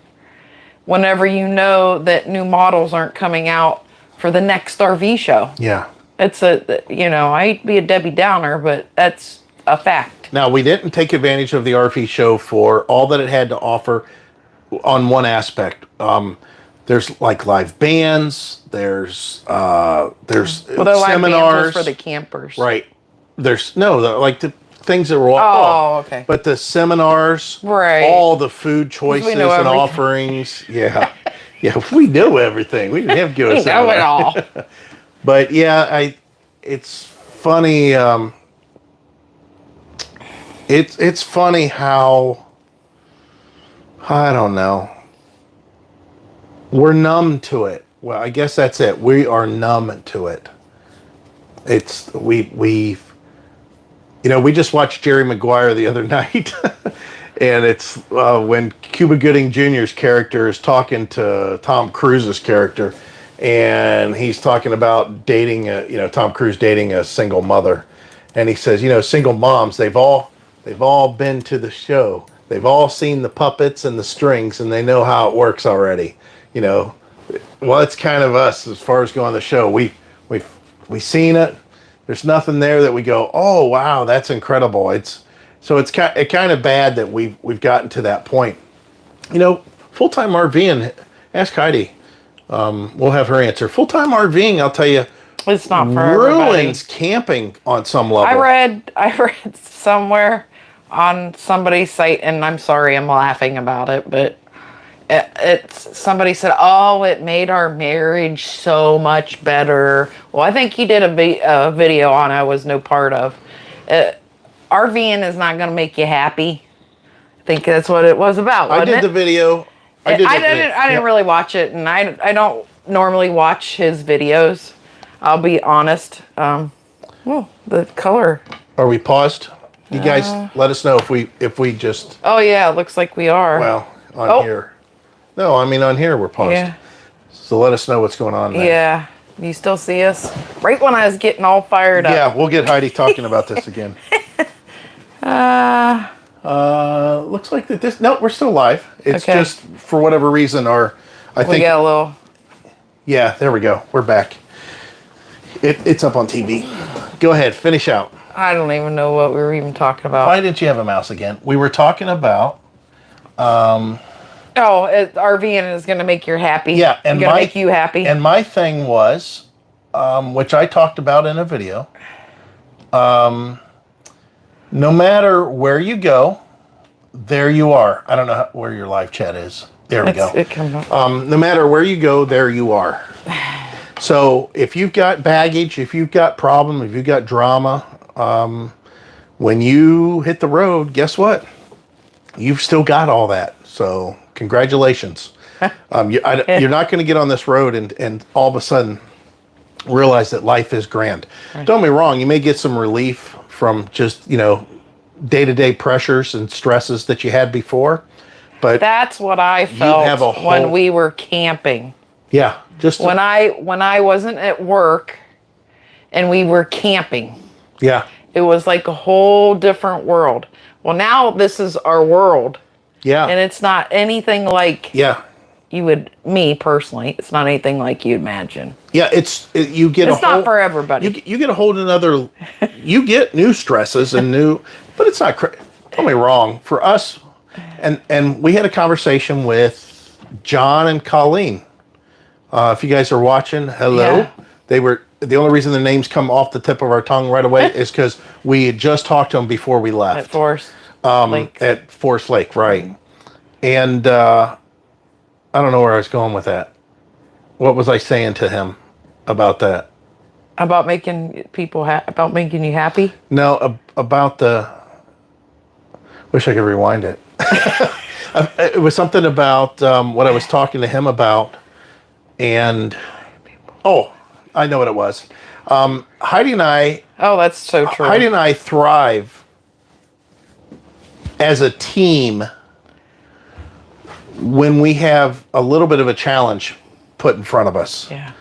whenever you know that new models aren't coming out for the next RV show. Yeah. It's I hate to be a Debbie Downer, but that's a fact. Now, we didn't take advantage of the RV show for all that it had to offer on one aspect. There's like live bands. There's seminars for the campers, right? There's like the things that were okay. But the seminars, right? All the food choices and offerings, yeah, we know everything. We didn't have to go. We know it all. But yeah, it's funny. It's funny how I don't know. We're numb to it. Well, I guess that's it. We are numb to it. We just watched Jerry Maguire the other night, and it's when Cuba Gooding Jr.'s character is talking to Tom Cruise's character, and he's talking about dating Tom Cruise dating a single mother, and he says, single moms, they've all been to the show. They've all seen the puppets and the strings, and they know how it works already. Well, it's kind of us as far as going to the show. We've seen it. There's nothing there that we go, oh wow, that's incredible. It's kind of bad that we've gotten to that point. Full-time RVing. Ask Heidi. We'll have her answer. Full-time RVing, I'll tell you, it's not for ruins everybody. Camping on some level. I read somewhere on somebody's site, and I'm sorry, I'm laughing about it, but somebody said, oh, it made our marriage so much better. Well, I think he did a video on it I was no part of. RVing is not going to make you happy. I think that's what it was about. I did the video. I didn't really watch it, and I don't normally watch his videos. I'll be honest. The color. Are we paused? You guys let us know if we just. Oh yeah, it looks like we are. Well, on here. No, I mean on here we're paused. Yeah. So let us know what's going on there. Yeah. You still see us? Right when I was getting all fired up. Yeah, we'll get Heidi talking about this again. Looks like that no, we're still live. It's just for whatever reason we got a little. Yeah, there we go. We're back. It's up on TV. Go ahead, finish out. I don't even know what we were even talking about. Why didn't you have a mouse again? We were talking about. RVing is going to make you happy. Yeah, and going to make you happy. And my thing was, which I talked about in a video. No matter where you go, there you are. I don't know where your live chat is. There we go. It comes up. No matter where you go, there you are. So if you've got baggage, if you've got problem, if you've got drama, when you hit the road, guess what? You've still got all that. So congratulations. You're not going to get on this road and all of a sudden realize that life is grand. Right. Don't get me wrong. You may get some relief from just, day-to-day pressures and stresses that you had before. But that's what I felt when we were camping. Yeah. When I wasn't at work and we were camping. Yeah. It was like a whole different world. Well, now this is our world. Yeah. And it's not anything like me personally, it's not anything like you'd imagine. Yeah, it's not for everybody. You get a whole another, you get new stresses and but it's not, don't get me wrong, for us, and we had a conversation with John and Colleen. If you guys are watching, hello. Yeah. They were, the only reason their names come off the tip of our tongue right away is because we had just talked to them before we left. At Forest Lake. At Forest Lake, right. Mm-hmm. And I don't know where I was going with that. What was I saying to him about that? About making people about making you happy? No, about wish I could rewind it. It was something about what I was talking to him about. And, I know what it was. Heidi and I... Oh, that's so true. Heidi and I thrive as a team when we have a little bit of a challenge put in front of us. Yeah.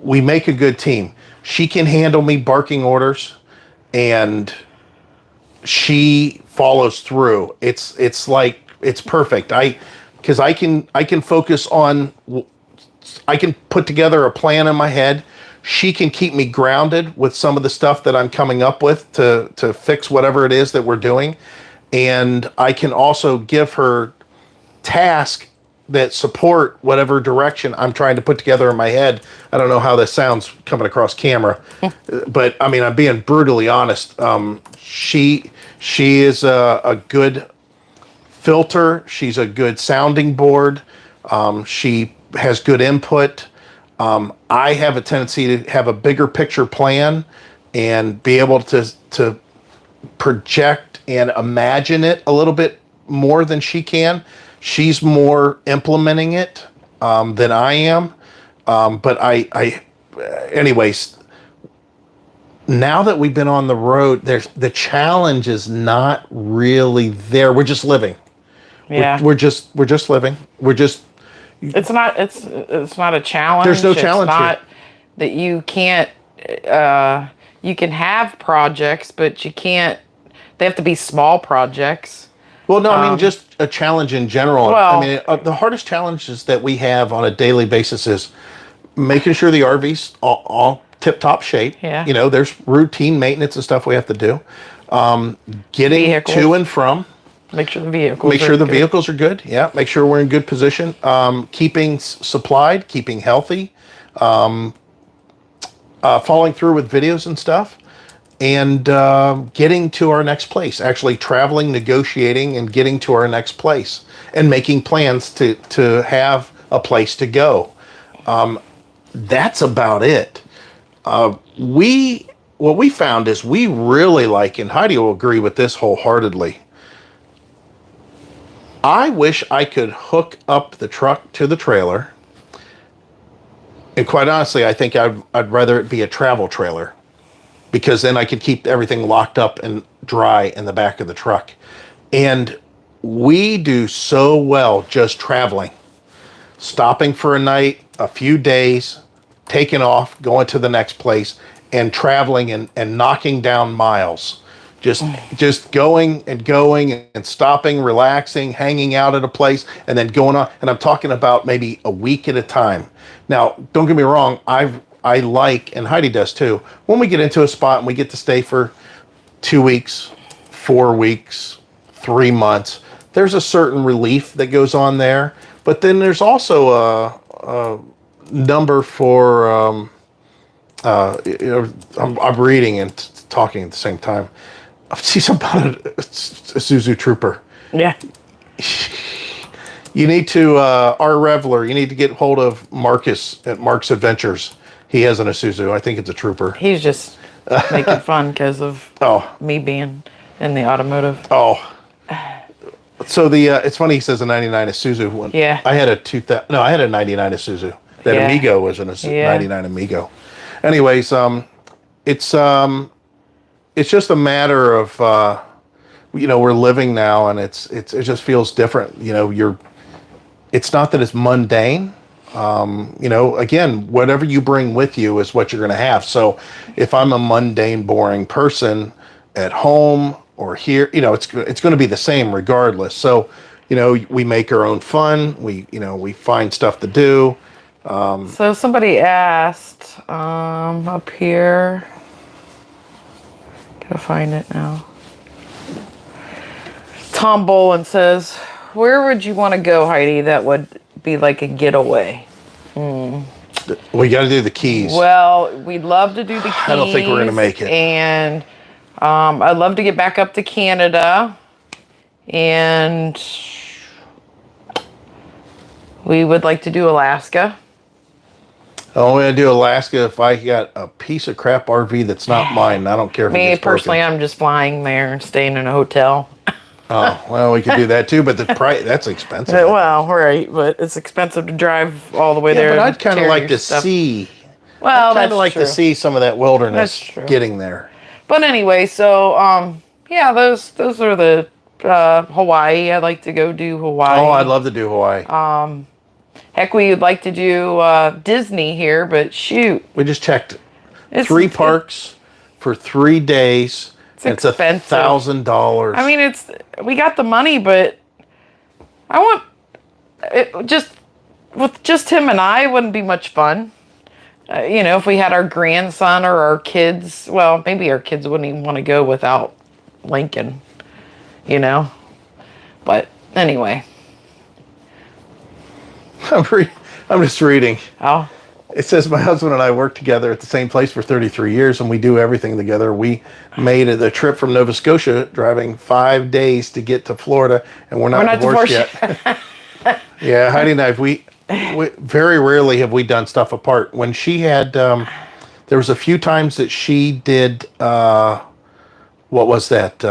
We make a good team. She can handle me barking orders, and she follows through. It's like, it's perfect. Because I can focus on, I can put together a plan in my head. She can keep me grounded with some of the stuff that I'm coming up with to fix whatever it is that we're doing. And I can also give her tasks that support whatever direction I'm trying to put together in my head. I don't know how this sounds coming across camera, but I mean, I'm being brutally honest. She is a good filter. She's a good sounding board. She has good input. I have a tendency to have a bigger picture plan and be able to project and imagine it a little bit more than she can. She's more implementing it than I am. But anyways, now that we've been on the road, the challenge is not really there. We're just living. Yeah. We're just living. It's not a challenge. There's no challenge It's not here. that you can't, you can have projects, but you can't, they have to be small projects. Well, no, I mean, just a challenge in general. Well, I mean, the hardest challenges that we have on a daily basis is making sure the RV's all tip-top shape. Yeah. There's routine maintenance and stuff we have to do. Getting Vehicles. To and from. Make sure the vehicles vehicles are good. Yeah. Make sure we're in good position. Keeping supplied, keeping healthy, following through with videos and stuff, and getting to our next place. Actually traveling, negotiating, and getting to our next place, and making plans to have a place to go. That's about it. What we found is we really like, and Heidi will agree with this wholeheartedly, I wish I could hook up the truck to the trailer. And quite honestly, I think I'd rather it be a travel trailer, because then I could keep everything locked up and dry in the back of the truck. And we do so well just traveling, stopping for a night, a few days, taking off, going to the next place, and traveling and knocking down miles. Just going and going and stopping, relaxing, hanging out at a place, and then going on. And I'm talking about maybe a week at a time. Now, don't get me wrong. I like, and Heidi does too, when we get into a spot and we get to stay for 2 weeks, 4 weeks, 3 months, there's a certain relief that goes on there. But then there's also a number for, I'm reading and talking at the same time. She's about a Isuzu Trooper. Yeah. You need to, our Reveler, you need to get hold of Marcus at Mark's Adventures. He has an Isuzu. I think it's a Trooper. He's just making fun because of me being in the automotive. Oh. So it's funny he says a 99 Isuzu. Yeah. I had I had a 99 Isuzu. That Amigo was an 99 Amigo. Anyways, it's just a matter of we're living now, and it just feels different. It's not that it's mundane. Again, whatever you bring with you is what you're going to have. So if I'm a mundane, boring person at home or here, it's going to be the same regardless. So we make our own fun. We find stuff to do. So somebody asked up here. Gotta find it now. Tom Bolin says, "Where would you want to go, Heidi? That would be like a getaway." We got to do the Keys. Well, we'd love to do the Keys. I don't think we're gonna make it. And I'd love to get back up to Canada, and we would like to do Alaska. I'm going to do Alaska if I got a piece of crap RV that's not mine. I don't care if it gets personally, broken. I'm just flying there and staying in a hotel. Oh, well, we could do that too, but the price, that's expensive. Well, right, but it's expensive to drive all the way there. But I'd kind of like to see. Well, I'd kind of like to see some of that wilderness getting there. But anyway, so those are the Hawaii. I'd like to go do Hawaii. Oh, I'd love to do Hawaii. Heck, we would like to do Disney here, but shoot. We just checked 3 parks for 3 days. It's expensive. $1,000. I mean, we got the money, but I want it with just him and I, it wouldn't be much fun. If we had our grandson or our kids, well, maybe our kids wouldn't even want to go without Lincoln, But anyway. I'm just reading. Oh. It says, my husband and I worked together at the same place for 33 years, and we do everything together. We made the trip from Nova Scotia, driving 5 days to get to Florida, and we're not divorced yet. Yeah, Heidi and I, we very rarely have we done stuff apart. When she had, there was a few times that she did, what was that?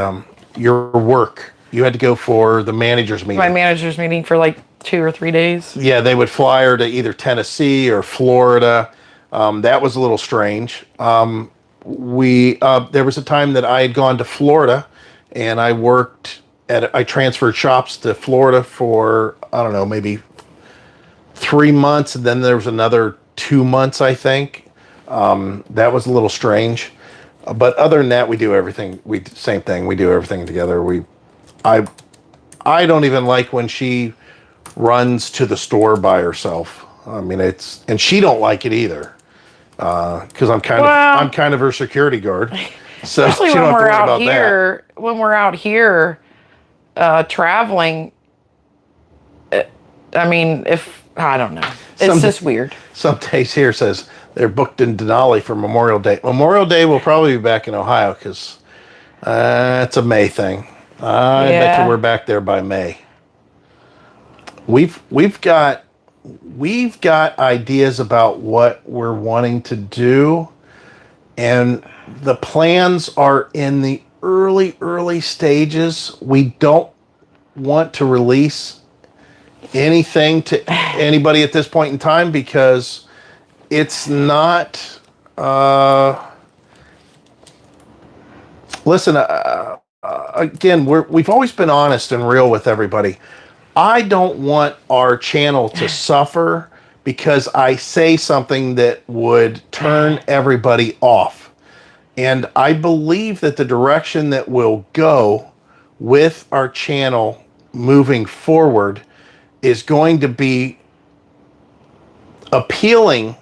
Your work. You had to go for the manager's meeting. My manager's meeting for like 2 or 3 days. Yeah, they would fly her to either Tennessee or Florida. That was a little strange. There was a time that I had gone to Florida, and I transferred shops to Florida for, I don't know, maybe 3 months, and then there was another 2 months, I think. That was a little strange. But other than that, we do everything. Same thing. We do everything together. I don't even like when she runs to the store by herself. I mean, and she don't like it either, because I'm kind of her security guard. So especially she when don't have to we're worry out about here. When we're out here, traveling. I mean, I don't know, it's just weird. Some days here says they're booked in Denali for Memorial Day. Memorial Day will probably be back in Ohio because it's a May thing. I bet you we're back there by May. We've got ideas about what we're wanting to do, and the plans are in the early stages. We don't want to release anything to anybody at this point in time because it's not. Listen, again, we've always been honest and real with everybody. I don't want our channel to suffer because I say something that would turn everybody off. And I believe that the direction that we'll go with our channel moving forward is going to be appealing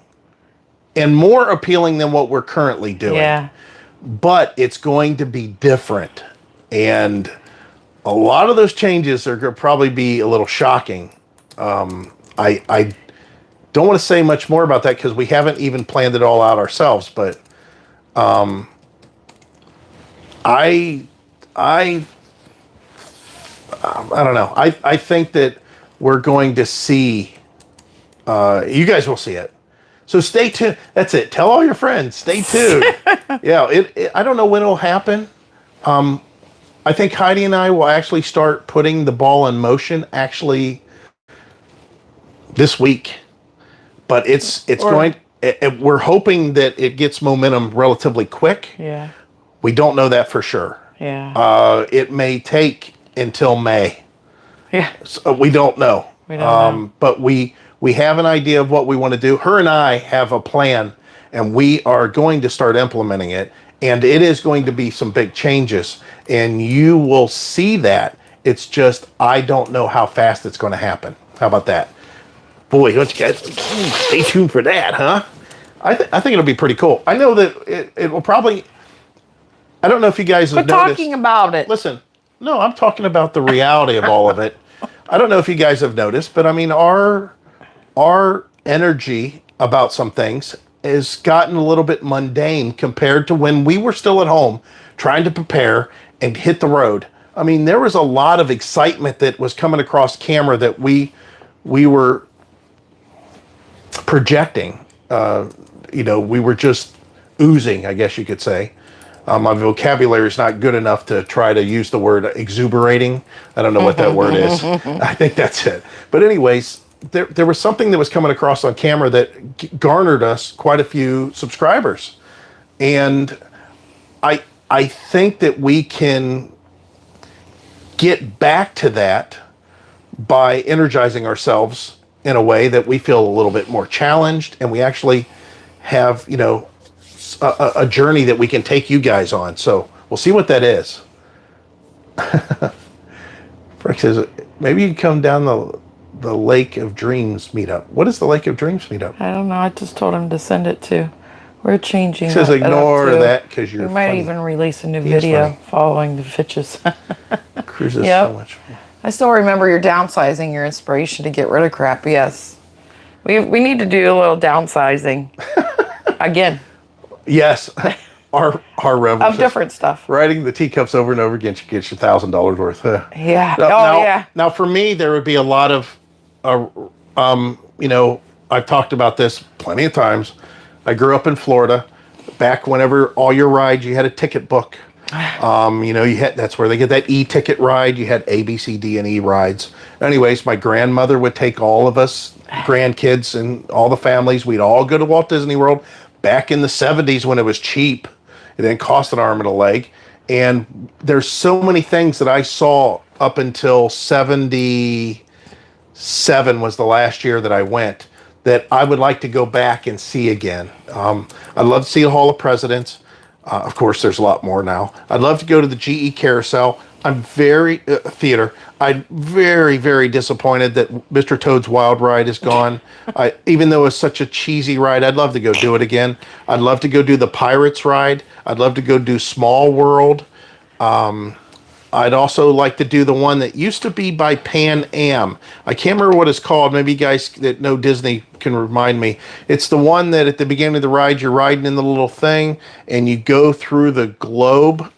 and more appealing than what we're currently doing. Yeah. But it's going to be different. And a lot of those changes are going to probably be a little shocking. I don't want to say much more about that because we haven't even planned it all out ourselves. But I don't know. I think that we're going to see. You guys will see it. So stay tuned. That's it. Tell all your friends. Stay tuned. Yeah. I don't know when it'll happen. I think Heidi and I will actually start putting the ball in motion actually this week. But we're hoping that it gets momentum relatively quick. Yeah. We don't know that for sure. Yeah. It may take until May. Yeah. So we don't know. We don't know. But we have an idea of what we want to do. Her and I have a plan, and we are going to start implementing it. And it is going to be some big changes, and you will see that. It's just I don't know how fast it's going to happen. How about that? Boy, don't you guys stay tuned for that, huh? I think it'll be pretty cool. I know that it will probably. I don't know if you guys have Quit noticed. talking about it. Listen, no, I'm talking about the reality of all of it. I don't know if you guys have noticed, but I mean, our energy about some things has gotten a little bit mundane compared to when we were still at home trying to prepare and hit the road. I mean, there was a lot of excitement that was coming across camera that we were projecting. We were just oozing, I guess you could say. My vocabulary is not good enough to try to use the word exuberating. I don't know what that word is. I think that's it. But anyways, there was something that was coming across on camera that garnered us quite a few subscribers. And I think that we can get back to that by energizing ourselves in a way that we feel a little bit more challenged, and we actually have, a journey that we can take you guys on. So we'll see what that is. Frank says, maybe you can come down the Lake of Dreams meetup. What is the Lake of Dreams meetup? I don't know. I just told him to send it to. We're changing. He says ignore that because you're We might funny. even release a new video following the Fitches. Cruises Yep. so much fun. I still remember your downsizing, your inspiration to get rid of crap. Yes. We need to do a little downsizing. Again. Yes. Our rebels. Of different stuff. Riding the teacups over and over again gets you $1,000 worth. Yeah. Yeah. Now, for me, there would be a lot of, I've talked about this plenty of times. I grew up in Florida. Back whenever all your rides, you had a ticket book. That's where they get that E-ticket ride. You had A, B, C, D, and E rides. Anyways, my grandmother would take all of us grandkids and all the families. We'd all go to Walt Disney World back in the 70s when it was cheap. It didn't cost an arm and a leg. And there's so many things that I saw up until 77 was the last year that I went that I would like to go back and see again. I'd love to see the Hall of Presidents. Of course, there's a lot more now. I'd love to go to the GE Carousel. I'm very very disappointed that Mr. Toad's Wild Ride is gone. Even though it's such a cheesy ride, I'd love to go do it again. I'd love to go do the Pirates ride. I'd love to go do Small World. I'd also like to do the one that used to be by Pan Am. I can't remember what it's called. Maybe you guys that know Disney can remind me. It's the one that at the beginning of the ride, you're riding in the little thing and you go through the globe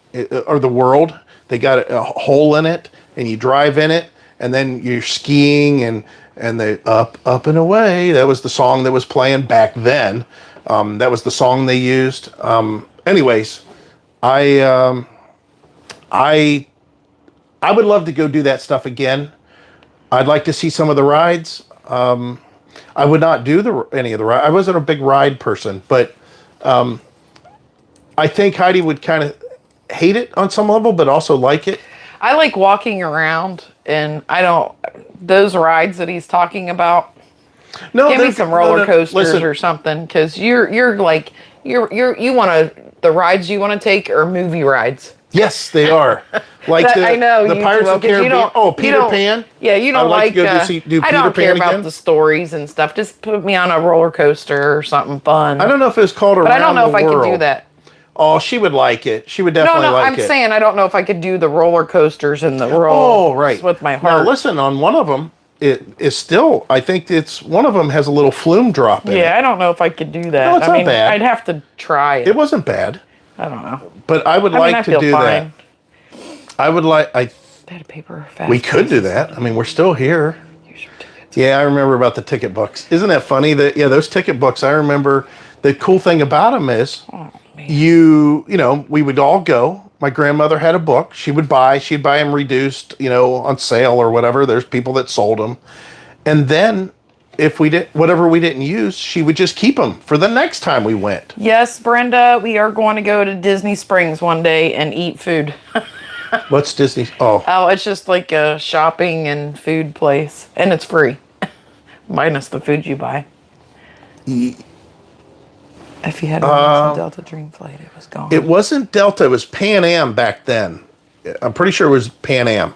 or the world. They got a hole in it and you drive in it and then you're skiing and they up and away. That was the song that was playing back then. That was the song they used. Anyways, I would love to go do that stuff again. I'd like to see some of the rides. I would not do any of the rides. I wasn't a big ride person, but I think Heidi would kind of hate it on some level, but also like it. I like walking around, and those rides that he's talking about. No, give me some roller coasters or something, because you want to the rides you want to take are movie rides. Yes, they are. Like I know the you Pirates will, of the 'cause you Caribbean. don't- Oh, you Peter don't- Pan. Yeah, you don't I'd like like. to go do I Peter don't care Pan about again. the stories and stuff. Just put me on a roller coaster or something fun. I don't know if it's called Around but I don't know the if World. I could do that. Oh, she would like it. She would No, definitely no, like I'm it. saying I don't know if I could do the roller coasters in the world. Oh, right. With my Now, heart. listen, on one of them, it is still, I think it's, one of them has a little flume drop in it. Yeah, I don't know if I could do that. No, it's I not bad. I'd have to try it. It wasn't bad, I don't know. but I would I like mean, I to feel do fine. that. I would like, They had paper fast. we could do that. I mean, we're still here. Use your tickets. Yeah, I remember about the ticket books. Isn't that funny that, yeah, those ticket books, I remember the cool thing about them is Oh, man. you know, we would all go. My grandmother had a book. She'd buy them reduced, you know, on sale or whatever. There's people that sold them. And then if we did whatever we didn't use, she would just keep them for the next time we went. Yes, Brenda, we are going to go to Disney Springs one day and eat food. What's Disney? Oh, Oh, it's just like a shopping and food place, and it's free, minus the food you buy. If you had a Delta Dream flight, it was gone. it wasn't Delta. It was Pan Am back then. I'm pretty sure it was Pan Am.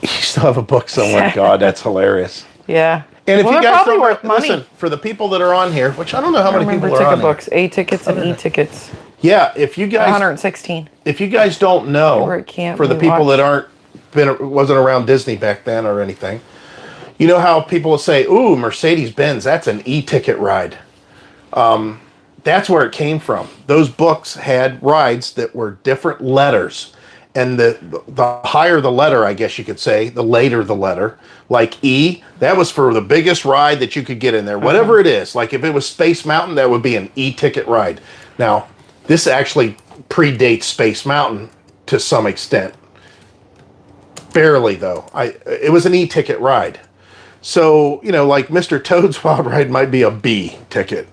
You still have a book somewhere. God, that's hilarious. Yeah. And if Well, you they're guys probably don't worth money. listen, for the people that are on here, which I don't know how many Remember people are on ticket here. books, A tickets and E tickets. Yeah, if you guys 116. if you guys don't know, Where it can't for the be people that watched. wasn't around Disney back then or anything, you know how people will say, "Ooh, Mercedes-Benz, that's an e-ticket ride." That's where it came from. Those books had rides that were different letters, and the higher the letter, I guess you could say, the later the letter. Like E, that was for the biggest ride that you could get in there. Whatever it is, like if it was Space Mountain, that would be an e-ticket ride. Now, this actually predates Space Mountain to some extent. Barely though. It was an e-ticket ride. So, you know, like Mr. Toad's Wild Ride might be a B ticket.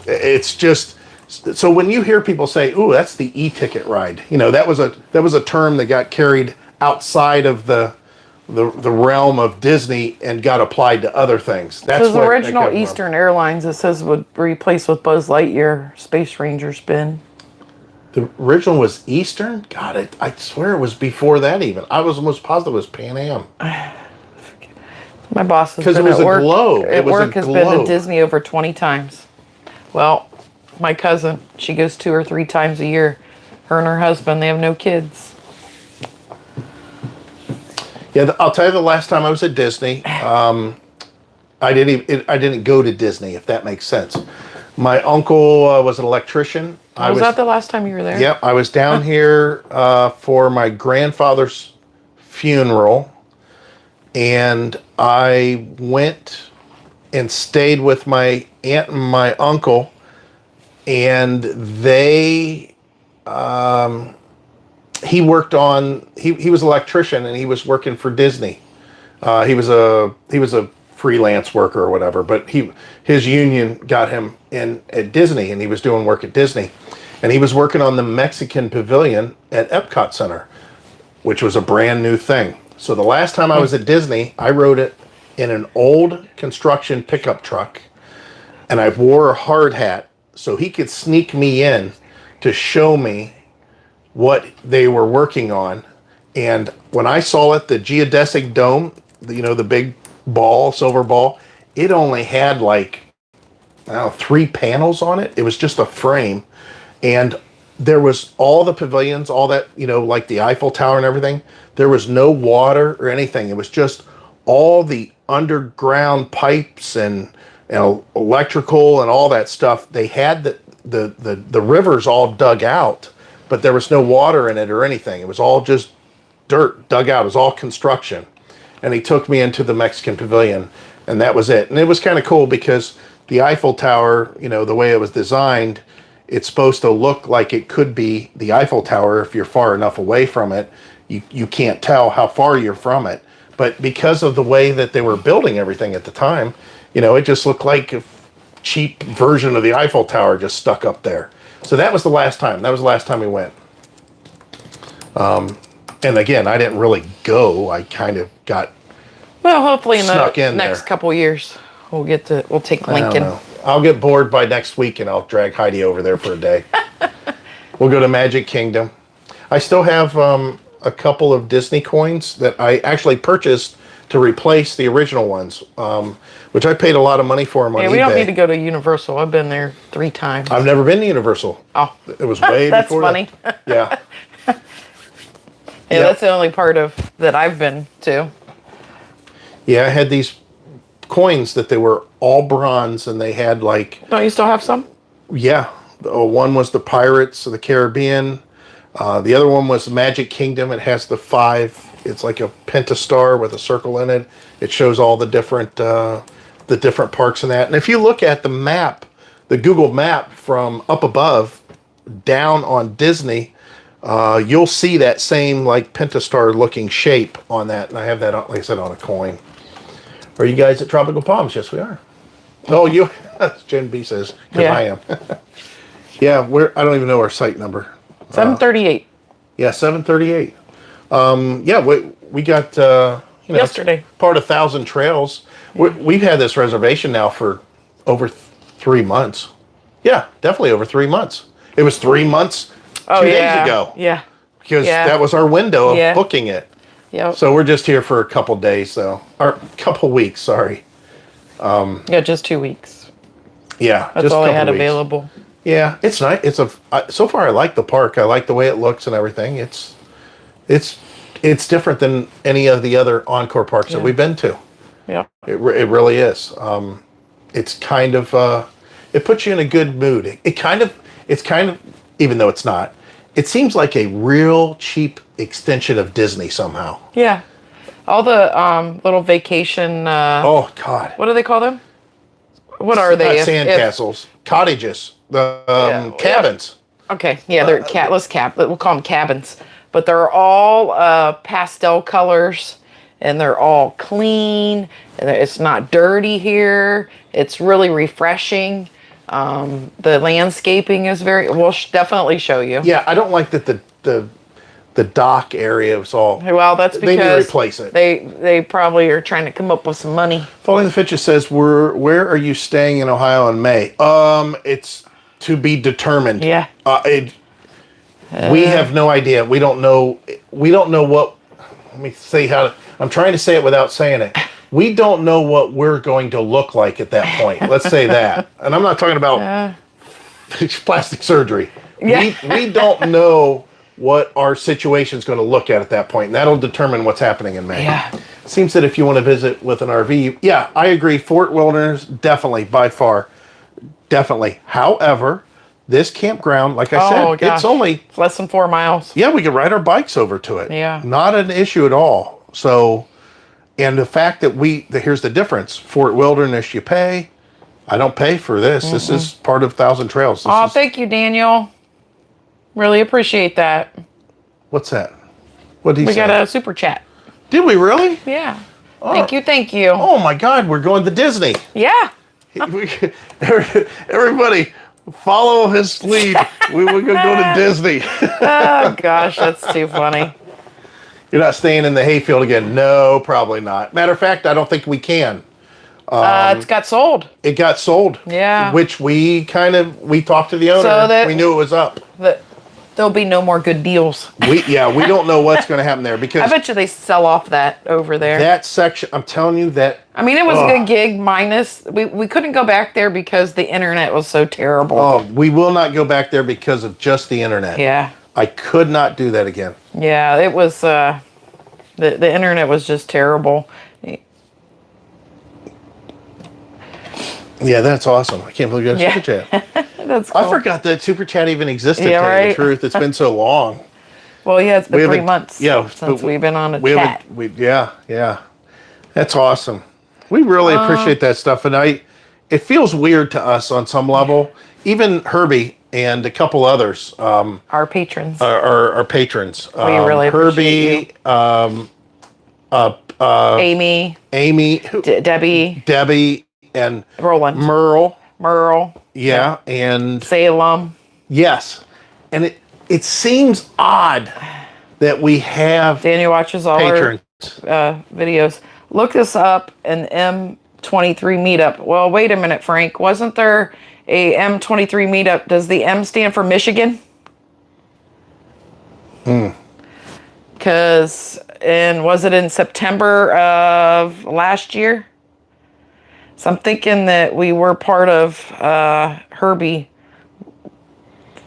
It's just, so when you hear people say, "Ooh, that's the e-ticket ride," you know, that was a term that got carried outside of the realm of Disney and got applied to other things. That's Because the what original that came from. Eastern Airlines, it says would replace with Buzz Lightyear Space Ranger spin. The original was Eastern? God, I swear it was before that even. I was almost positive it was Pan Am. My boss has 'Cause it been was at a work. globe. It At was a work has been to globe. Disney over 20 times. Well, my cousin, she goes 2 or 3 times a year. Her and her husband, they have no kids. Yeah, I'll tell you the last time I was at Disney, I didn't go to Disney, if that makes sense. My uncle was an electrician. Was that the last time you were there? Yep, I was down here for my grandfather's funeral, and I went and stayed with my aunt and my uncle, and he worked on, he was an electrician and he was working for Disney. He was a freelance worker or whatever, but his union got him in at Disney, and he was doing work at Disney, and he was working on the Mexican Pavilion at Epcot Center, which was a brand new thing. So the last time I was at Disney, I rode it in an old construction pickup truck, and I wore a hard hat so he could sneak me in to show me what they were working on. And when I saw it, the geodesic dome, you know, the big ball, silver ball, it only had like, I don't know, 3 panels on it. It was just a frame. And there was all the pavilions, all that, you know, like the Eiffel Tower and everything. There was no water or anything. It was just all the underground pipes and, you know, electrical and all that stuff. They had the rivers all dug out, but there was no water in it or anything. It was all just dirt dug out. It was all construction. And he took me into the Mexican Pavilion, and that was it. And it was kind of cool because the Eiffel Tower, you know, the way it was designed, it's supposed to look like it could be the Eiffel Tower if you're far enough away from it. You can't tell how far you're from it. But because of the way that they were building everything at the time, you know, it just looked like a cheap version of the Eiffel Tower just stuck up there. So that was the last time. That was the last time we went. And again, I didn't really go. I kind of got Well, hopefully in Snuck the in next there. couple years. We'll take I don't Lincoln. know. I'll get bored by next week and I'll drag Heidi over there for a day. We'll go to Magic Kingdom. I still have a couple of Disney coins that I actually purchased to replace the original ones, which I paid a lot of money for them on Yeah, eBay. we don't need to go to Universal. I've been there 3 times. I've never been to Universal. Oh, It was way that's before funny. that. Yeah. Yeah, that's the only part of that I've been to. Yeah, I had these coins that they were all bronze and they had like, Don't you still have some? yeah, one was the Pirates of the Caribbean. The other one was Magic Kingdom. It has the 5. It's like a pentastar with a circle in it. It shows all the different parks in that. And if you look at the map, the Google map from up above down on Disney, you'll see that same like pentastar looking shape on that. And I have that, like I said, on a coin. Are you guys at Tropical Palms? Yes, we are. Oh, you, Jen B says, because Yeah. I am. Yeah, I don't even know our site number. 738. Yeah, 738. Yeah, we got, Yesterday. part of 1,000 Trails. We've had this reservation now for over 3 months. Yeah, definitely over 3 months. It was 3 months 2 days ago. Yeah. Because Yeah. that was our window of Yeah. booking it. Yep. So we're just here for a couple days, though. Or couple weeks, sorry. Yeah, just 2 weeks. Yeah, That's just a all I couple had weeks. available. Yeah, it's nice. So far I like the park. I like the way it looks and everything. It's different than any of the other Encore parks that we've been to. Yeah. It really is. It's kind of it puts you in a good mood. It's kind of even though it's not. It seems like a real cheap extension of Disney somehow. Yeah. All the little vacation. Oh God! What do they call them? What are they? Not sandcastles, cottages, the cabins. Okay, yeah, they're we'll call them cabins, but they're all pastel colors, and they're all clean, and it's not dirty here. It's really refreshing. The landscaping is we'll definitely show you. Yeah, I don't like that the dock area was all. Well, that's because they need to replace it. They probably are trying to come up with some money. Following the Fitches says, where are you staying in Ohio in May? It's to be determined. Yeah. We have no idea. We don't know what. Let me say I'm trying to say it without saying it. We don't know what we're going to look like at that point. Let's say that. And I'm not talking about plastic surgery. Yeah. We don't know what our situation is going to look at that point, and that'll determine what's happening in May. Yeah. Seems that if you want to visit with an RV, yeah, I agree. Fort Wilderness, definitely, by far, definitely. However, this campground, like I said, gosh. it's only less than 4 miles. yeah, we can ride our bikes over to it. Yeah. Not an issue at all. So, and the fact that here's the difference. Fort Wilderness, you pay. I don't pay for this. Mm-hmm. This is part of 1,000 Trails. Thank you, Daniel. Really appreciate that. What's that? What did he say? We got a super chat. Did we really? Yeah. Oh. Thank you. Oh my God, we're going to Disney. Yeah. Everybody, follow his lead. We're going to go to Disney. Oh gosh, that's too funny. You're not staying in the hayfield again? No, probably not. Matter of fact, I don't think we can. It's got sold. It got sold. Yeah. Which we talked to the owner. So that we knew it was up. There'll be no more good deals. We don't know what's going to happen there because I bet you they sell off that over there. that section. I'm telling you that. I mean, it was a good gig. Minus we couldn't go back there because the internet was so terrible. Oh, we will not go back there because of just the internet. Yeah. I could not do that again. Yeah, it was. The internet was just terrible. Yeah, that's awesome. I can't believe you got a super chat. That's cool. I forgot that super chat even existed. Yeah, to tell you right? the truth, it's been so long. Well, yeah, it's been 3 months. Yeah, since we've been on a chat. Yeah, that's awesome. We really appreciate that stuff, and it feels weird to us on some level. Even Herbie and a couple others, Our patrons. our patrons. We really appreciate Herbie, Amy, Debbie, and Roland, Merle. Yeah, and Salem. yes, and it seems odd that we have Daniel watches all patrons. our videos. Look this up, and M23 meetup. Well, wait a minute, Frank. Wasn't there a M23 meetup? Does the M stand for Michigan? And was it in September of last year? So I'm thinking that we were part of, Herbie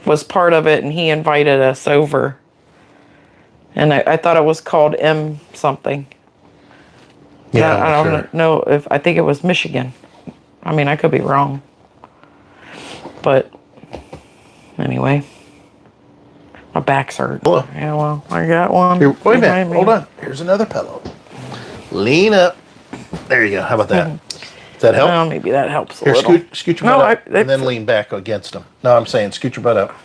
was part of it and he invited us over. And I thought it was called M something. Yeah, I don't know if, I think it was Michigan. I mean, I could be wrong. But anyway, my back's hurt. Hello. Yeah, well, I got one. Here, wait a minute. behind me. Hold on. Here's another pillow. Lean up. There you go. How about that? Does that help? Well, maybe that helps a Here, little. scoot your butt up, and then lean back against them. No, I'm saying scoot your butt up.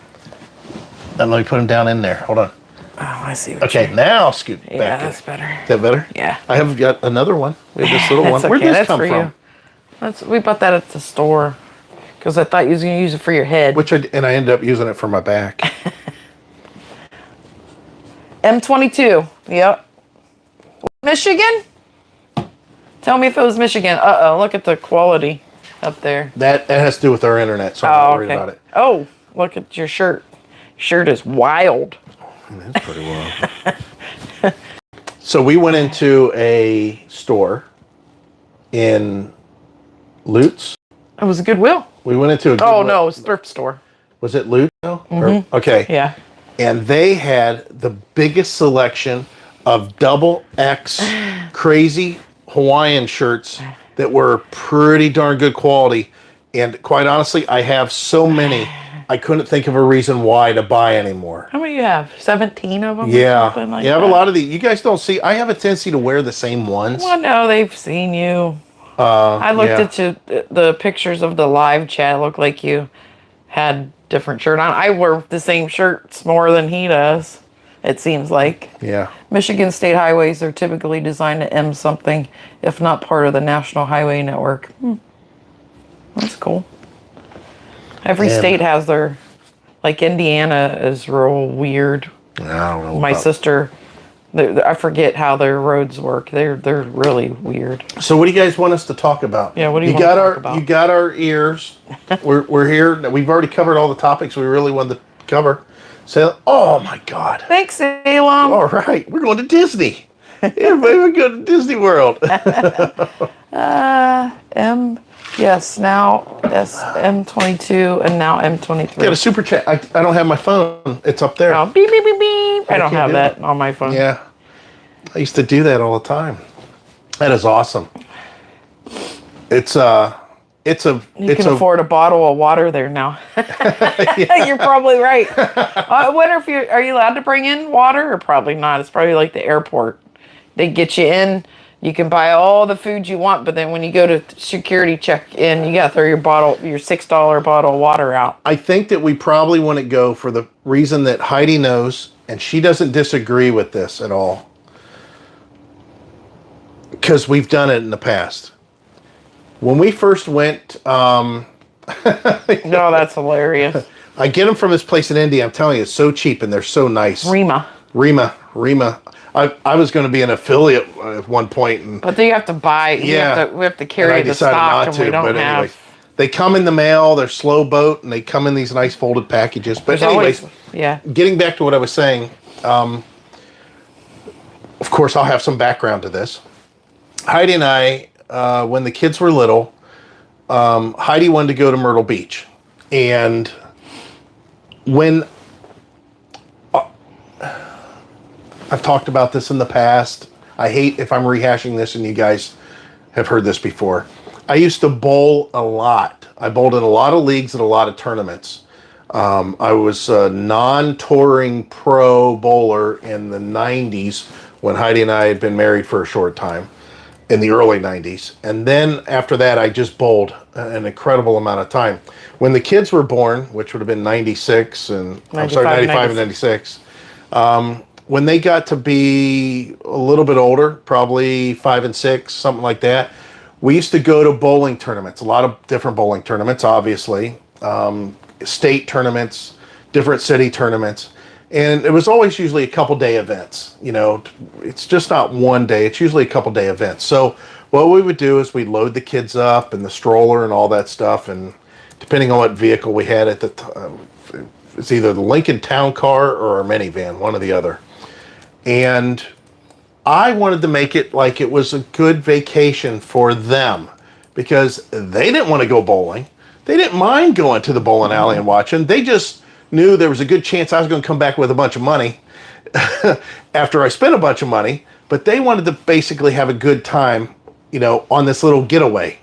And let me put them down in there. Hold on. Oh, I see. What Okay, now scoot back. Yeah, that's better. Is that better? Yeah. I have got another one. We have this little one. That's Where'd okay, this that's come for from? you. We bought that at the store because I thought you was going to use it for your head. And I ended up using it for my back. M22. Yep. Michigan? Tell me if it was Michigan. Uh-oh, look at the quality up there. That has to do with our internet, so I'm not worried about it. Oh, look at your shirt. Shirt is wild. That's pretty wild. So we went into a store in Lutz. It was a Goodwill. We went into a Oh, no, it was thrift store. Was it Lutz? Okay. Yeah. And they had the biggest selection of double X crazy Hawaiian shirts that were pretty darn good quality. And quite honestly, I have so many, I couldn't think of a reason why to buy anymore. How many do you have? 17 of them? Yeah. Or something like I have that? a lot of these. You guys don't see, I have a tendency to wear the same ones. Well, no, they've seen you. I looked yeah. at the pictures of the live chat. It looked like you had different shirt on. I wear the same shirts more than he does, it seems like. Yeah. Michigan state highways are typically designed to M something, if not part of the National Highway Network. That's cool. Every state has their, like Indiana is real weird. I don't know. My sister, I forget how their roads work. They're really weird. So what do you guys want us to talk about? Yeah, what do you want got to our talk about? You got our ears. we're here. We've already covered all the topics we really wanted to cover. So, oh my God. Thanks, Salem. All right, we're going to Disney. Everybody, we're going to Disney World. Yes, now that's M22 and now M23. Got a super chat. I don't have my phone. It's up there. Oh, beep, beep, beep, beep. I don't can't have do that it. on my phone. Yeah. I used to do that all the time. That is awesome. You can afford a bottle of water there now. You're probably right. I wonder if are you allowed to bring in water or probably not. It's probably like the airport. They get you in. You can buy all the food you want, but then when you go to security check in, you got to throw your $6 bottle of water out. I think that we probably want to go for the reason that Heidi knows, and she doesn't disagree with this at all, because we've done it in the past. When we first went, No, that's hilarious. I get them from this place in India. I'm telling you, it's so cheap and they're so nice. Rima. I was going to be an affiliate at one point, But then you have to buy. Yeah. We have to carry the stock, and we don't have. They come in the mail. They're slow boat, and they come in these nice folded packages. But anyways, yeah. Getting back to what I was saying, of course, I'll have some background to this. Heidi and I, when the kids were little, Heidi wanted to go to Myrtle Beach, and when I've talked about this in the past. I hate if I'm rehashing this and you guys have heard this before. I used to bowl a lot. I bowled in a lot of leagues and a lot of tournaments. I was a non-touring pro bowler in the 90s when Heidi and I had been married for a short time, in the early 90s. And then after that, I just bowled an incredible amount of time. When the kids were born, which would have been 96 and 95 and 96, when they got to be a little bit older, probably 5 and 6, something like that, we used to go to bowling tournaments, a lot of different bowling tournaments, obviously, state tournaments, different city tournaments. And it was always usually a couple day events. You know, it's just not one day. It's usually a couple day events. So what we would do is we'd load the kids up and the stroller and all that stuff, and depending on what vehicle we had at the time, it's either the Lincoln Town Car or a minivan, one or the other. And I wanted to make it like it was a good vacation for them because they didn't want to go bowling. They didn't mind going to the bowling alley and watching. They just knew there was a good chance I was going to come back with a bunch of money after I spent a bunch of money. But they wanted to basically have a good time, you know, on this little getaway.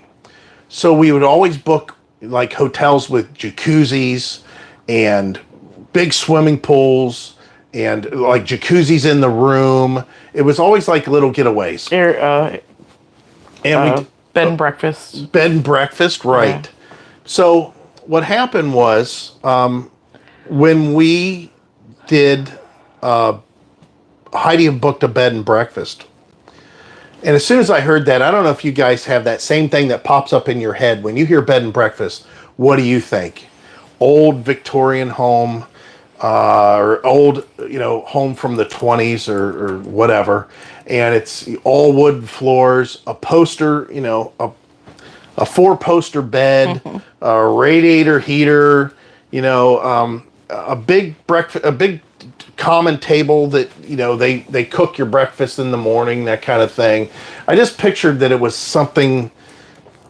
So we would always book like hotels with jacuzzis and big swimming pools and like jacuzzis in the room. It was always like little getaways. And Bed and breakfast. Bed and breakfast, right. Yeah. So what happened was when we did, Heidi booked a bed and breakfast. And as soon as I heard that, I don't know if you guys have that same thing that pops up in your head. When you hear bed and breakfast, what do you think? Old Victorian home, or old, you know, home from the 20s or whatever. And it's all wood floors, a poster, you know, a 4-poster bed, a radiator heater, you know, a big breakfast, a big common table that, you know, they cook your breakfast in the morning, that kind of thing. I just pictured that it was something,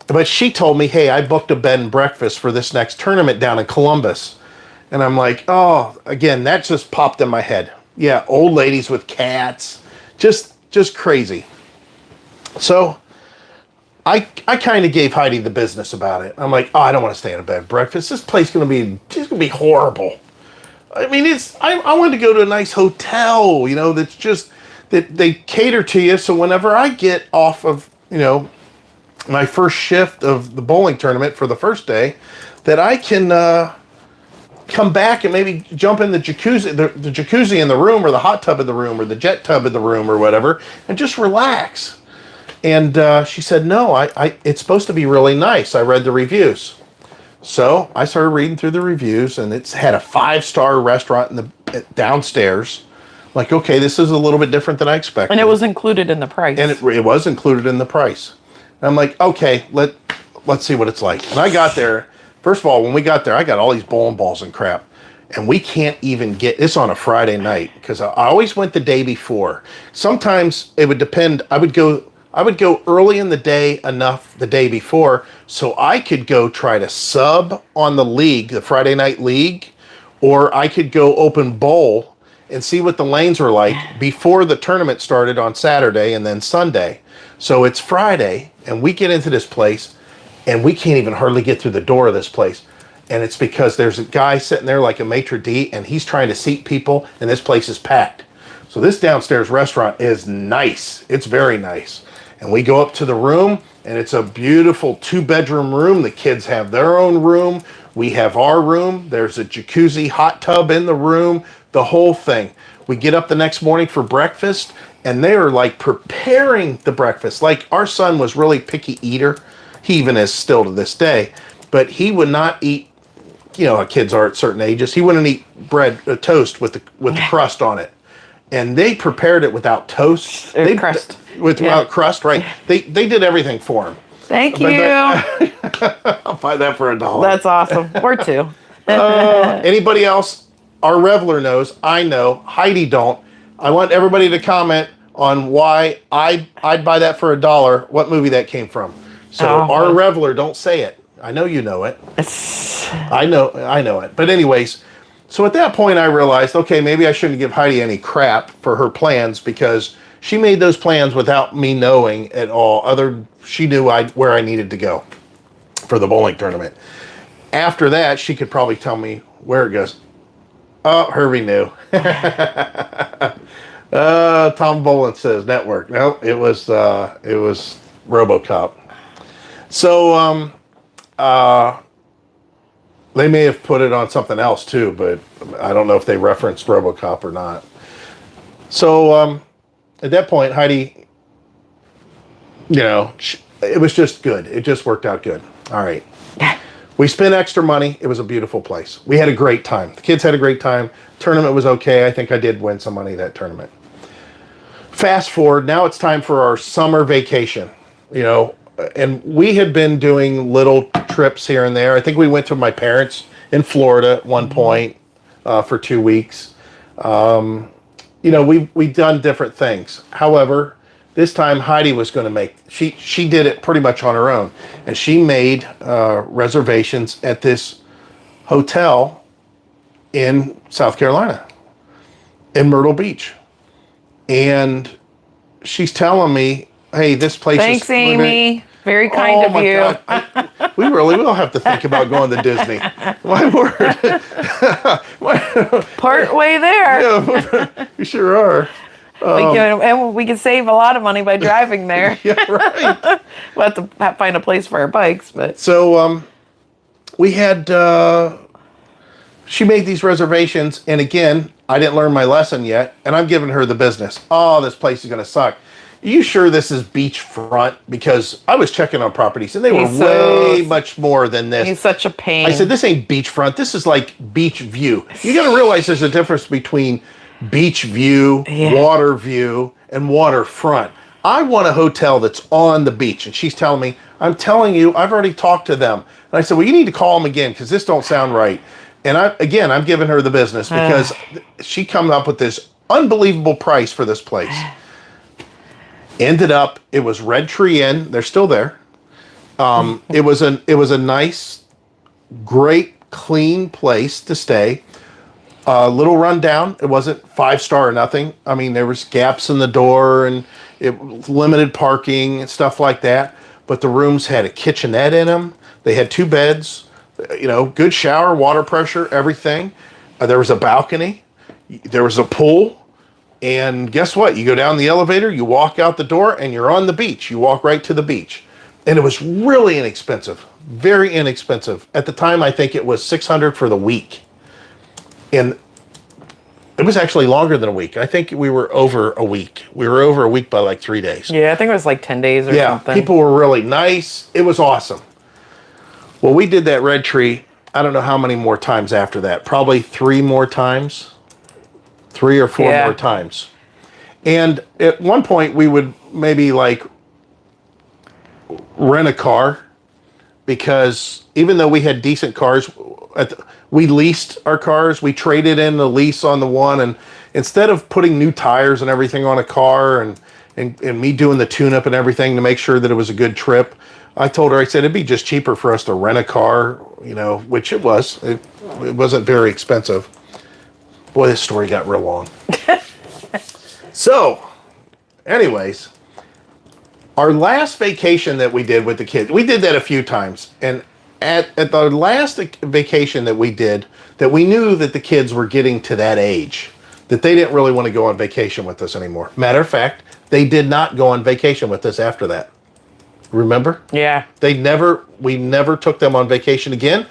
but she told me, hey, I booked a bed and breakfast for this next tournament down in Columbus. And I'm like, oh, again, that just popped in my head. Yeah, old ladies with cats, just crazy. So I kind of gave Heidi the business about it. I'm like, oh, I don't want to stay in a bed and breakfast. This place is going to be horrible. I mean, I wanted to go to a nice hotel, you know, that's just, that they cater to you. So whenever I get off of, you know, my first shift of the bowling tournament for the first day, that I can come back and maybe jump in the jacuzzi, the jacuzzi in the room, or the hot tub in the room, or the jet tub in the room, or whatever, and just relax. And she said, no, it's supposed to be really nice. I read the reviews. So I started reading through the reviews, and it's had a 5-star restaurant in the downstairs. Like, okay, this is a little bit different than I expected. And it was included in the price. And it was included in the price. And I'm like, okay, let's see what it's like. And I got there. First of all, when we got there, I got all these bowling balls and crap. And we can't even get this on a Friday night because I always went the day before. Sometimes it would depend. I would go early in the day enough the day before so I could go try to sub on the league, the Friday night league, or I could go open bowl and see what the lanes were like before the tournament started on Saturday and then Sunday. So it's Friday and we get into this place and we can't even hardly get through the door of this place. And it's because there's a guy sitting there like a maitre d' and he's trying to seat people and this place is packed. So this downstairs restaurant is nice. It's very nice. And we go up to the room, and it's a beautiful 2-bedroom room. The kids have their own room. We have our room. There's a jacuzzi hot tub in the room, the whole thing. We get up the next morning for breakfast, and they are like preparing the breakfast. Like, our son was really picky eater. He even is still to this day. But he would not eat, you know how kids are at certain ages. He wouldn't eat bread, toast with the crust on it. And they prepared it without toast. Crust. Without crust, right? They did everything for him. Thank you. I'll buy that for $1. That's awesome. Or $2. Anybody else? Our Reveler knows. I know. Heidi don't. I want everybody to comment on why I'd buy that for $1. What movie that came from? So our Reveler, don't say it. I know you know it. I know it. But anyways. So at that point, I realized, okay, maybe I shouldn't give Heidi any crap for her plans because she made those plans without me knowing at all. She knew where I needed to go for the bowling tournament. After that, she could probably tell me where it goes. Oh, Hervey knew. Tom Bolin says network. No, it was RoboCop. So they may have put it on something else too, but I don't know if they referenced RoboCop or not. So at that point, Heidi, you know, it was just good. It just worked out good. All right. We spent extra money. It was a beautiful place. We had a great time. The kids had a great time. Tournament was okay. I think I did win some money that tournament. Fast forward, now it's time for our summer vacation. you know, and we had been doing little trips here and there. I think we went to my parents in Florida at one point for 2 weeks. You know, we've done different things. However, this time Heidi was going to make, she did it pretty much on her own. And she made reservations at this hotel in South Carolina, in Myrtle Beach. And she's telling me, hey, this place Thanks, is... Amy. Very kind of you. God. We really will have to think about going to Disney. My word. Part way there. Yeah, we sure are. And we can save a lot of money by driving there. Yeah, right. We'll have to find a place for our bikes, but... So, we had... she made these reservations, and again, I didn't learn my lesson yet, and I'm giving her the business. Oh, this place is going to suck. Are you sure this is beachfront? Because I was checking on properties, and they were way much more than this. He's such a pain. I said, this ain't beachfront. This is like beach view. You got to realize there's a difference between beach view, water view, and waterfront. I want a hotel that's on the beach. And she's telling me, I'm telling you, I've already talked to them. And I said, well, you need to call them again because this don't sound right. And I'm giving her the business because she come up with this unbelievable price for this place. Ended up, it was Red Tree Inn. They're still there. It was a nice, great, clean place to stay. A little rundown. It wasn't 5-star or nothing. I mean, there was gaps in the door and limited parking and stuff like that. But the rooms had a kitchenette in them. They had 2 beds. You know, good shower, water pressure, everything. There was a balcony. There was a pool. And guess what? You go down the elevator, you walk out the door, and you're on the beach. You walk right to the beach. And it was really inexpensive. Very inexpensive. At the time, I think it was $600 for the week. And it was actually longer than a week. I think we were over a week. We were over a week by like 3 days. Yeah, I think it was like 10 days or something. People were really nice. It was awesome. Well, we did that Red Tree, I don't know how many more times after that. Probably 3 more times. 3 or 4 more times. And at one point, we would maybe like rent a car because even though we had decent cars, we leased our cars. We traded in the lease on the one, and instead of putting new tires and everything on a car and me doing the tune-up and everything to make sure that it was a good trip, I told her, I said, it'd be just cheaper for us to rent a car, you know, which it was. It wasn't very expensive. Boy, this story got real long. So, anyways, our last vacation that we did with the kids, we did that a few times. And at the last vacation that we did, that we knew that the kids were getting to that age, that they didn't really want to go on vacation with us anymore. Matter of fact, they did not go on vacation with us after that. Remember? Yeah. We never took them on vacation again.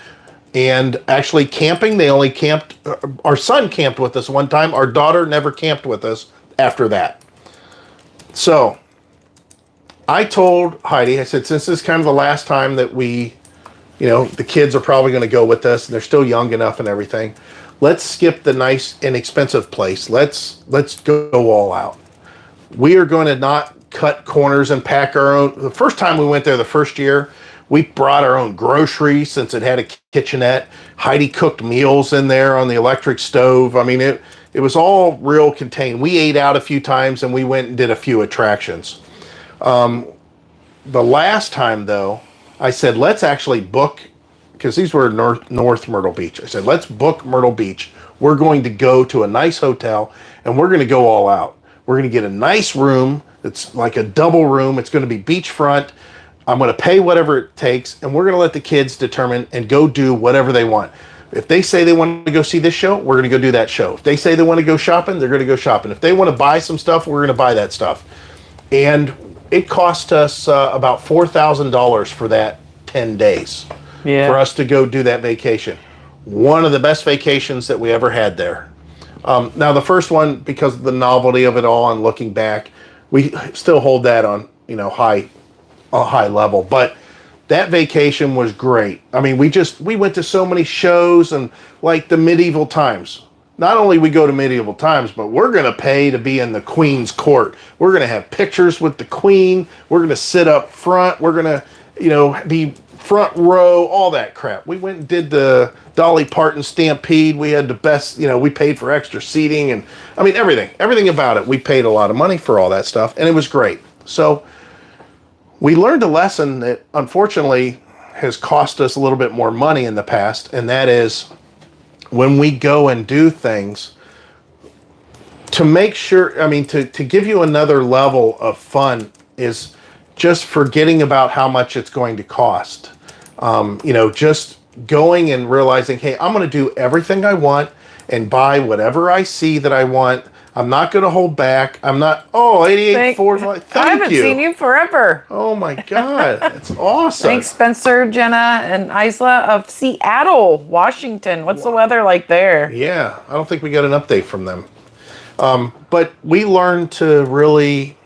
And actually camping, they only camped, our son camped with us one time. Our daughter never camped with us after that. So I told Heidi, I said, since this is kind of the last time that we, you know, the kids are probably going to go with us and they're still young enough and everything, let's skip the nice, inexpensive place. Let's go all out. We are going to not cut corners and pack our own. The first time we went there, the first year, we brought our own groceries since it had a kitchenette. Heidi cooked meals in there on the electric stove. I mean, it was all real contained. We ate out a few times and we went and did a few attractions. The last time, though, I said, let's actually book, because these were North Myrtle Beach. I said, let's book Myrtle Beach. We're going to go to a nice hotel and we're going to go all out. We're going to get a nice room. It's like a double room. It's going to be beachfront. I'm going to pay whatever it takes, and we're going to let the kids determine and go do whatever they want. If they say they want to go see this show, we're going to go do that show. If they say they want to go shopping, they're going to go shopping. If they want to buy some stuff, we're going to buy that stuff. And it cost us about $4,000 for that 10 days for us to go do that vacation. One of the best vacations that we ever had there. Now, the first one, because of the novelty of it all and looking back, we still hold that on, you know, a high level, but that vacation was great. I mean, we went to so many shows and like the medieval times. not only we go to medieval times, but we're going to pay to be in the Queen's court. We're going to have pictures with the Queen. We're going to sit up front. We're going to, be front row, all that crap. We went and did the Dolly Parton Stampede. We had the best, we paid for extra seating and I mean, everything about it. We paid a lot of money for all that stuff and it was great. So we learned a lesson that unfortunately has cost us a little bit more money in the past. And that is when we go and do things to make sure, to give you another level of fun is just forgetting about how much it's going to cost. Just going and realizing, hey, I'm going to do everything I want and buy whatever I see that I want. I'm not going to hold back. I'm not, 88 Ford. Thank you. I haven't seen you forever. Oh my God. That's awesome. Thanks, Spencer, Jenna, and Isla of Seattle, Washington. What's the weather like there? Yeah, I don't think we got an update from them. But we learned to really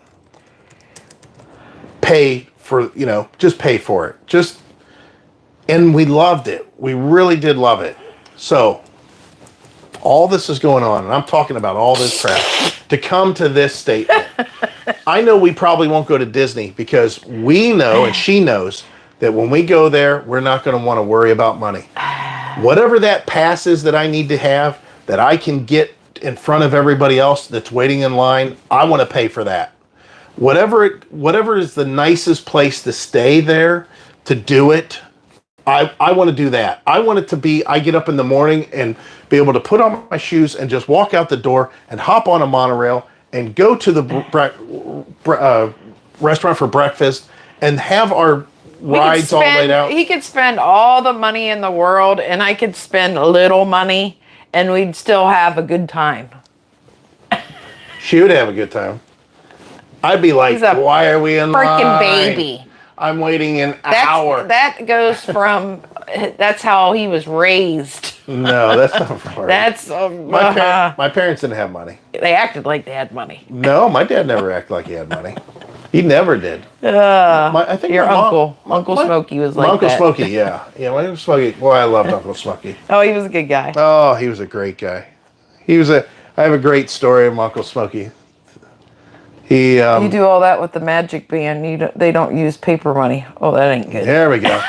pay for, just pay for it. And we loved it. We really did love it. So all this is going on, and I'm talking about all this crap, to come to this statement. I know we probably won't go to Disney because we know, and she knows, that when we go there, we're not going to want to worry about money. Whatever that pass is that I need to have, that I can get in front of everybody else that's waiting in line, I want to pay for that. Whatever is the nicest place to stay there, to do it, I want to do that. I want it to be, I get up in the morning and be able to put on my shoes and just walk out the door and hop on a monorail and go to the restaurant for breakfast and have our rides all laid out. He could spend all the money in the world and I could spend little money and we'd still have a good time. She would have a good time. I'd be like, why are we in line? Freaking baby. I'm waiting an hour. That goes from, that's how he was raised. No, that's not right. That's, my parents didn't have money. They acted like they had money. No, my dad never acted like he had money. He never did. I think your uncle, Uncle Smokey was like that. Uncle Smokey, yeah. Yeah, my Uncle Smokey. Boy, I loved Uncle Smokey. Oh, he was a good guy. Oh, he was a great guy. I have a great story of Uncle Smokey. You do all that with the magic band. They don't use paper money. Oh, that ain't good. There we go.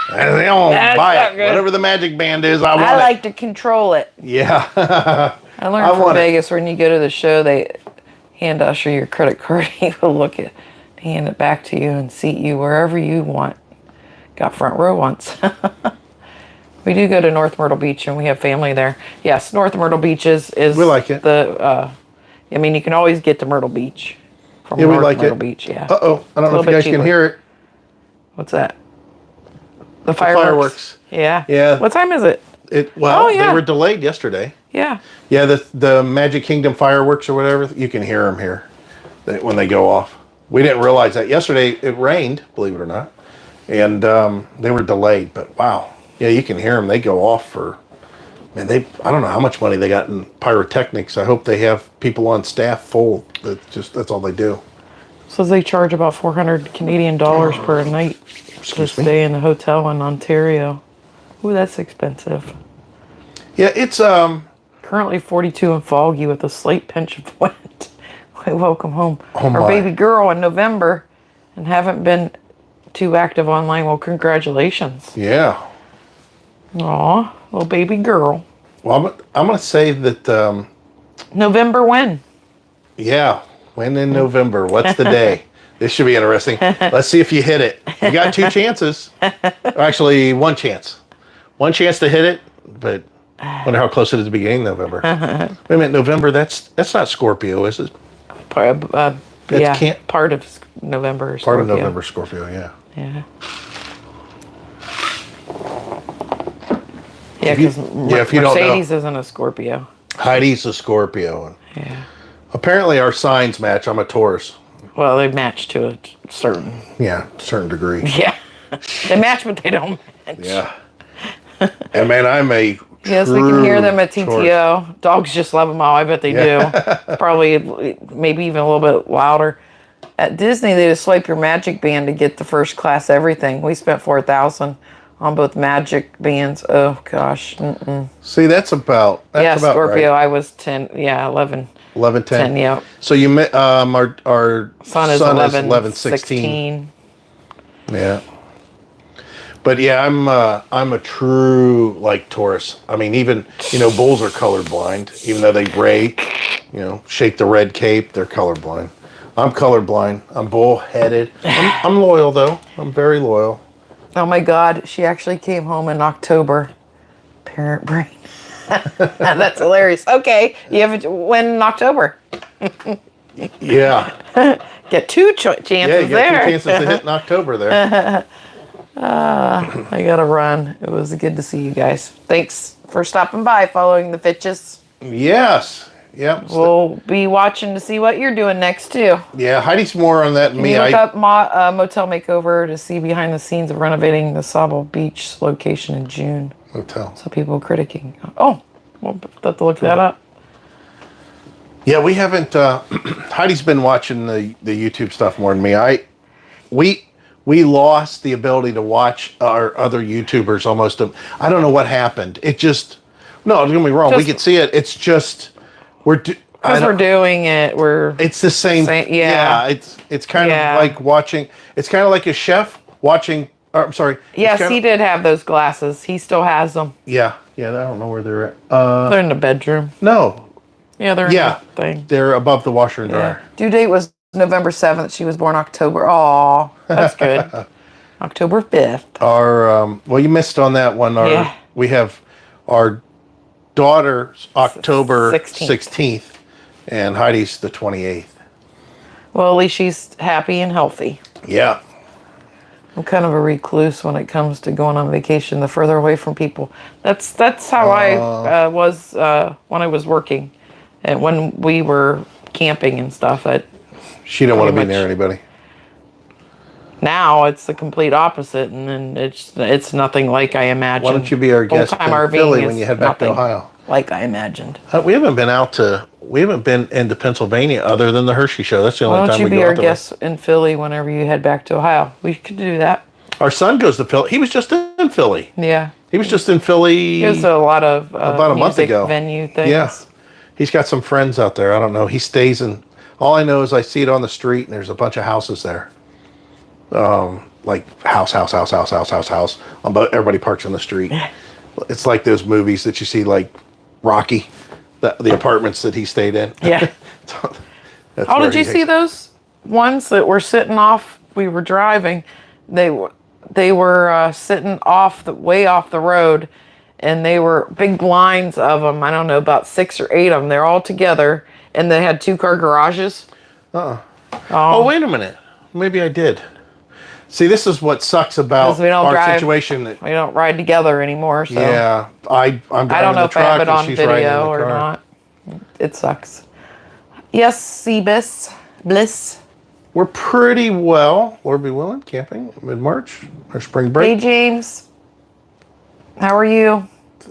They don't buy it. Good. Whatever the magic band is, I want it. I like to control it. Yeah. I learned from Vegas when you go to the show, they hand usher your credit card. He will look at, hand it back to you and seat you wherever you want. Got front row once. We do go to North Myrtle Beach and we have family there. Yes, North Myrtle Beach is we like it. You can always get to Myrtle Beach from North Myrtle Beach. Yeah. Uh-oh. I don't know if you guys can hear it. What's that? The fireworks. Yeah. Yeah. What time is it? They were delayed yesterday. Yeah. Yeah, the Magic Kingdom fireworks or whatever, you can hear them here when they go off. We didn't realize that. Yesterday it rained, believe it or not, and they were delayed. But wow, yeah, you can hear them. They go off for, man, I don't know how much money they got in pyrotechnics. I hope they have people on staff full. That's all they do. So they charge about 400 Canadian dollars per night to stay in a hotel in Ontario. Ooh, that's expensive. Yeah, it's currently 42 and foggy with a slight pinch of wind. Welcome home. Oh, our baby girl in November, and haven't been too active online. Well, congratulations. Yeah. Aw, little baby girl. Well, I'm gonna say that. November when? Yeah, when in November? What's the day? This should be interesting. Let's see if you hit it. You got 2 chances. Actually, 1 chance. 1 chance to hit it, but I wonder how close it is to beginning November. Wait a minute, November, that's not Scorpio, is it? Part of November. Part of November, Scorpio, yeah. Yeah. Yeah, because Mercedes isn't a Scorpio. HEIDI's a Scorpio. Yeah. Apparently our signs match. I'm a Taurus. Well, they match to a certain... Yeah, certain degree. Yeah. They match, but they don't match. Yeah. And man, I'm a Yes, we can hear them at TTO. Taurus. Dogs just love them all. I bet they do. Probably, maybe even a little bit louder. At Disney, they just swipe your magic band to get the first class everything. We spent $4,000 on both magic bands. Oh gosh. Mm-mm. See, that's about Scorpio. right. I was 10. Yeah, 11. 11, 10. 10. Yeah. So you met our Sun is sun 11, 11, 16. Yeah. But yeah, I'm a true like Taurus. I mean, even bulls are colorblind, even though they bray, shake the red cape. They're colorblind. I'm colorblind. I'm bullheaded. I'm loyal though. I'm very loyal. Oh my God, she actually came home in October. Parent brain. That's hilarious. Okay, you have when in October? Yeah. Get two chances Yeah, you got there. 2 chances to hit in October there. I gotta run. It was good to see you guys. Thanks for stopping by, following the Fitches. Yes. Yep. We'll be watching to see what you're doing next too. Yeah, Heidi's more on that than Can me. you look up Motel Makeover to see behind the scenes of renovating the Sable Beach location in June? Motel. So people critiquing. Oh, we'll have to look that up. Yeah, we haven't. Heidi's been watching the YouTube stuff more than me. We lost the ability to watch our other YouTubers almost. I don't know what happened. It just don't get me wrong. We could see it. It's just because we're doing it. It's the same. Yeah. It's kind of like watching. It's kind of like a chef watching. I'm sorry. Yes, he did have those glasses. He still has them. Yeah. I don't know where they're at. They're in the bedroom. No. Yeah, they're in the thing. They're above the washer and dryer. Due date was November 7th. She was born October. Oh, that's good. October 5th. Well, you missed on that one. We have our daughter's October 16th, and Heidi's the 28th. Well, at least she's happy and healthy. Yeah. I'm kind of a recluse when it comes to going on vacation. The further away from people. That's how I was when I was working, and when we were camping and stuff. She didn't want to be near anybody. Now it's the complete opposite, and then it's nothing like I imagined. Why don't you be our guest in Philly when you head back to Ohio? Like I imagined. We haven't been into Pennsylvania other than the Hershey show. That's the only time we go. Why don't you be our guest in Philly whenever you head back to Ohio? We could do that. Our son goes to Philly. He was just in Philly. Yeah. He was just in Philly. He was a lot of about a month ago. Venue things. Yeah. He's got some friends out there. I don't know. He stays in. All I know is I see it on the street, and there's a bunch of houses there. Like house. Everybody parks on the street. It's like those movies that you see, like Rocky, the apartments that he stayed in. Yeah. Did you see those ones that were sitting off? We were driving. They were sitting way off the road, and they were big lines of them. I don't know, about 6 or 8 of them. They're all together, and they had 2-car garages. Oh, wait a minute. Maybe I did. See, this is what sucks about our situation. We don't ride together anymore. So yeah, I'm driving I don't know if I have it on video or car. not. It sucks. Yes, Seabus. Bliss. We're pretty well, Lord be willing, camping mid-March, our spring break. Hey, James. How are you?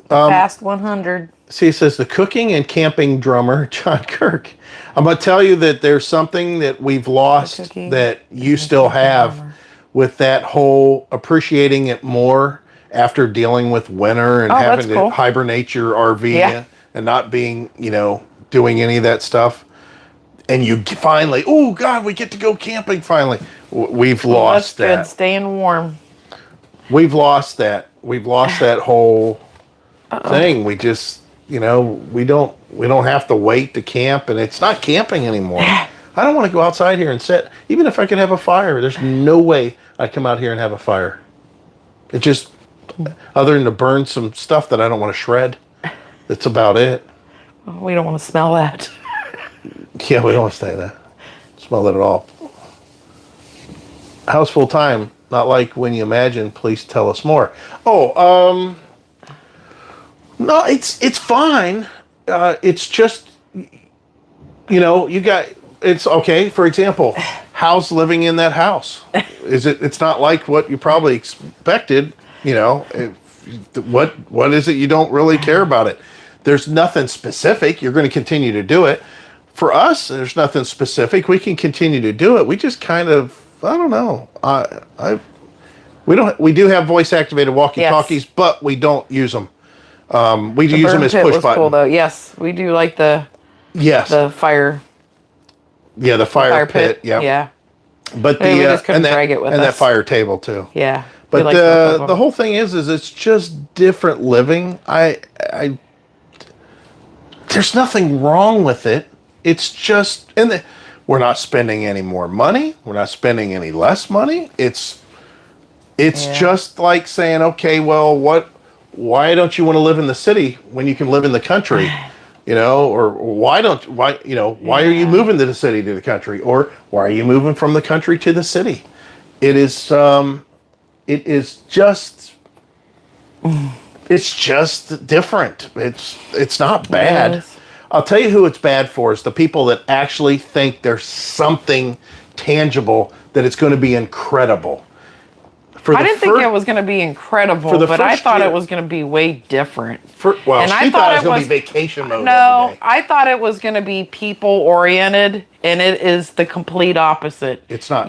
Past 100. See, it says the cooking and camping drummer, John Kirk. I'm going to tell you that there's something that we've lost that you still have with that whole appreciating it more after dealing with winter and having to hibernate your RV and not being, doing any of that stuff. And you finally, oh God, we get to go camping finally. We've lost that. That's good, staying warm. We've lost that. We've lost that whole thing. We just, we don't have to wait to camp, and it's not camping anymore. I don't want to go outside here and sit. Even if I could have a fire, there's no way I'd come out here and have a fire. It just, other than to burn some stuff that I don't want to shred, that's about it. We don't want to smell that. Yeah, we don't want to say that. Smell it at all. How's full time? Not like when you imagine. Please tell us more. No, it's fine. It's just, it's okay. For example, how's living in that house? It's not like what you probably expected. What is it you don't really care about it? There's nothing specific. You're going to continue to do it. For us, there's nothing specific. We can continue to do it. We just kind of, I don't know. We do have voice activated walkie talkies, but we don't use them. We do use them as push button. Cool though. Yes, we do like the fire. Yeah, the fire pit. Yeah. But we just couldn't drag it with and us. that fire table too. Yeah. But the whole thing is it's just different living. There's nothing wrong with it. It's just we're not spending any more money. We're not spending any less money. It's just like saying, okay, well, why don't you want to live in the city when you can live in the country? Or why are you moving to the city to the country? Or why are you moving from the country to the city? It is just different. It's not bad. Yes. I'll tell you who it's bad for is the people that actually think there's something tangible that it's going to be incredible. I didn't think it was going to be incredible, but I thought it was going to be way different. She thought it was going to be vacation mode. No, I thought it was going to be people oriented, and it is the complete opposite. It's not.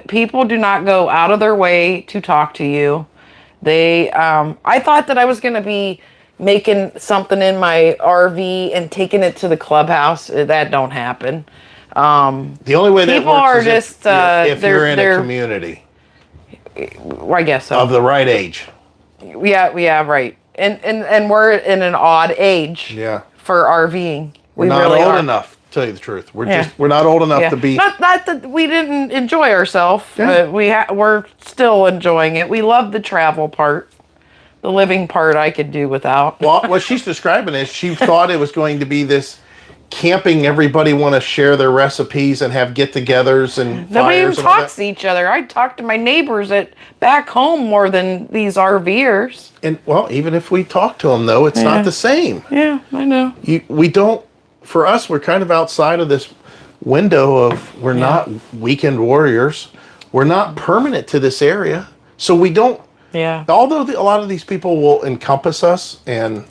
People do not go out of their way to talk to you. I thought that I was going to be making something in my RV and taking it to the clubhouse. That don't happen. The only way that works is if you're in a community. I guess so. Of the right age. Yeah, right. And we're in an odd age. Yeah. For RVing. We're not old enough, to tell you the truth. We're not old enough to be. Not that we didn't enjoy ourselves, but we're still enjoying it. We love the travel part. The living part I could do without. Well, what she's describing is she thought it was going to be this camping, everybody want to share their recipes and have get-togethers and nobody even talks to each other. I talk to my neighbors back home more than these RVers. And well, even if we talk to them though, it's not the same. Yeah, I know. We don't. For us, we're kind of outside of this window of we're not weekend warriors. We're not permanent to this area, so we don't. Yeah. Although a lot of these people will encompass us and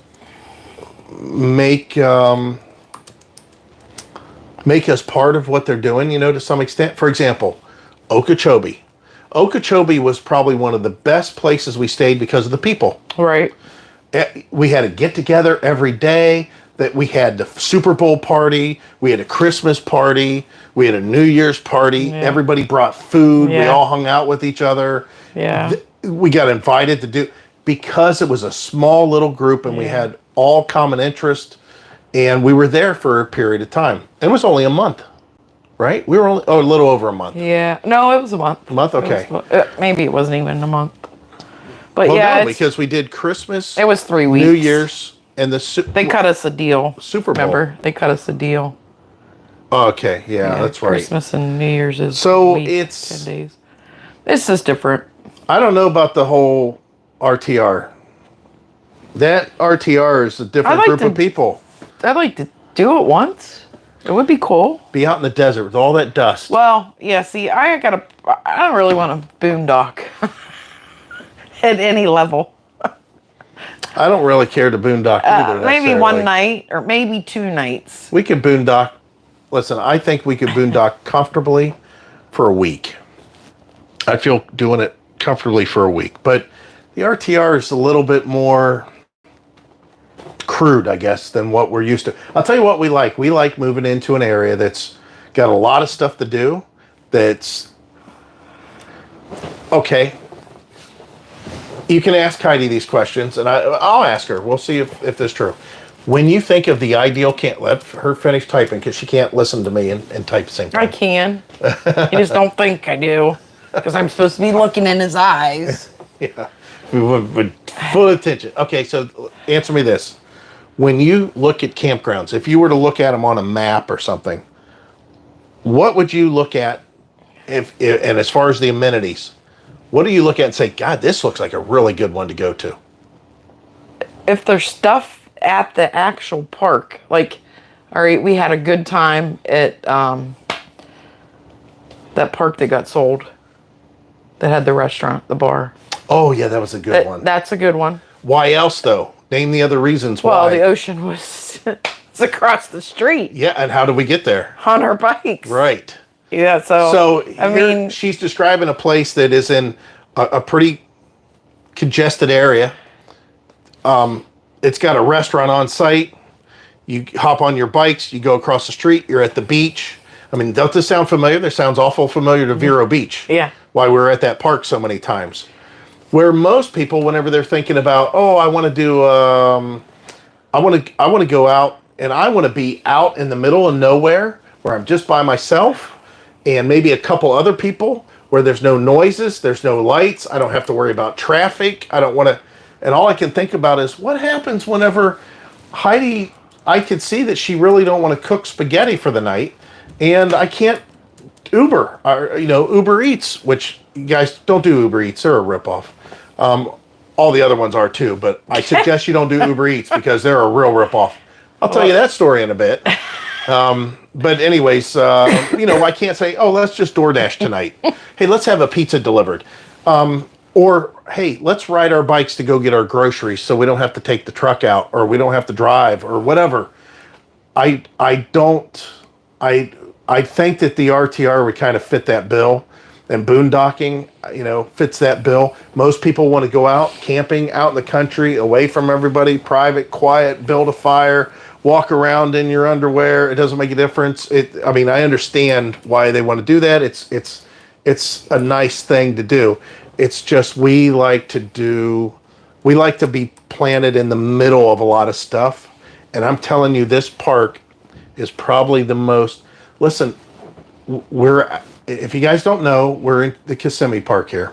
make us part of what they're doing, to some extent. For example, Okeechobee. Okeechobee was probably one of the best places we stayed because of the people. Right. We had a get-together every day. That we had the Super Bowl party. We had a Christmas party. We had a New Year's party. Yeah. Everybody brought food. Yeah. We all hung out with each other. Yeah. We got invited to because it was a small little group and we had all common interest. And we were there for a period of time. It was only a month, right? We were only a little over a month. Yeah. No, it was a month. A month? Okay. Maybe it wasn't even a month. But no, because we did Christmas. It was 3 weeks. New Year's and they cut us a deal. Super Bowl. Remember? They cut us a deal. Okay. Yeah, that's right. Christmas and New Year's is it's 10 days. This is different. I don't know about the whole RTR. That RTR is a different group of people. I'd like to do it once. It would be cool. Be out in the desert with all that dust. Well, yeah, see, I don't really want to boondock at any level. I don't really care to boondock either. Maybe one night or maybe 2 nights. We could boondock. Listen, I think we could boondock comfortably for a week. I feel doing it comfortably for a week. But the RTR is a little bit more crude, I guess, than what we're used to. I'll tell you what we like. We like moving into an area that's got a lot of stuff to do. That's okay. You can ask Heidi these questions, and I'll ask her. We'll see if this is true. When you think of the ideal, can't let her finish typing because she can't listen to me and type the same time. I can. You just don't think I do because I'm supposed to be looking in his eyes. Yeah, with full attention. Okay, so answer me this. When you look at campgrounds, if you were to look at them on a map or something, what would you look at and as far as the amenities, what do you look at and say, God, this looks like a really good one to go to? If there's stuff at the actual park, like, all right, we had a good time at that park that got sold that had the restaurant, the bar. Oh, yeah, that was a good one. That's a good one. Why else, though? Name the other reasons why. Well, the ocean was it's across the street. Yeah, and how do we get there? On our bikes. Right. Yeah, so I mean, she's describing a place that is in a pretty congested area. It's got a restaurant on site. You hop on your bikes, you go across the street, you're at the beach. I mean, does this sound familiar? This sounds awful familiar to Vero Beach. Yeah. Why we were at that park so many times. Where most people, whenever they're thinking about, oh, I want to do, I want to go out and I want to be out in the middle of nowhere where I'm just by myself and maybe a couple other people where there's no noises, there's no lights, I don't have to worry about traffic. I don't want to, and all I can think about is what happens whenever Heidi, I could see that she really don't want to cook spaghetti for the night, and I can't Uber, or, Uber Eats, which you guys don't do Uber Eats, they're a ripoff. All the other ones are too, but I suggest you don't do Uber Eats because they're a real ripoff. I'll tell you that story in a bit. But anyways, I can't say, oh, let's just DoorDash tonight. Hey, let's have a pizza delivered. Or, hey, let's ride our bikes to go get our groceries so we don't have to take the truck out or we don't have to drive or whatever. I think that the RTR would kind of fit that bill, and boondocking, fits that bill. Most people want to go out camping out in the country, away from everybody, private, quiet, build a fire, walk around in your underwear. It doesn't make a difference. I understand why they want to do that. It's a nice thing to do. It's just we like to be planted in the middle of a lot of stuff. And I'm telling you, this park is probably the most, listen, if you guys don't know, we're in the Kissimmee Park here.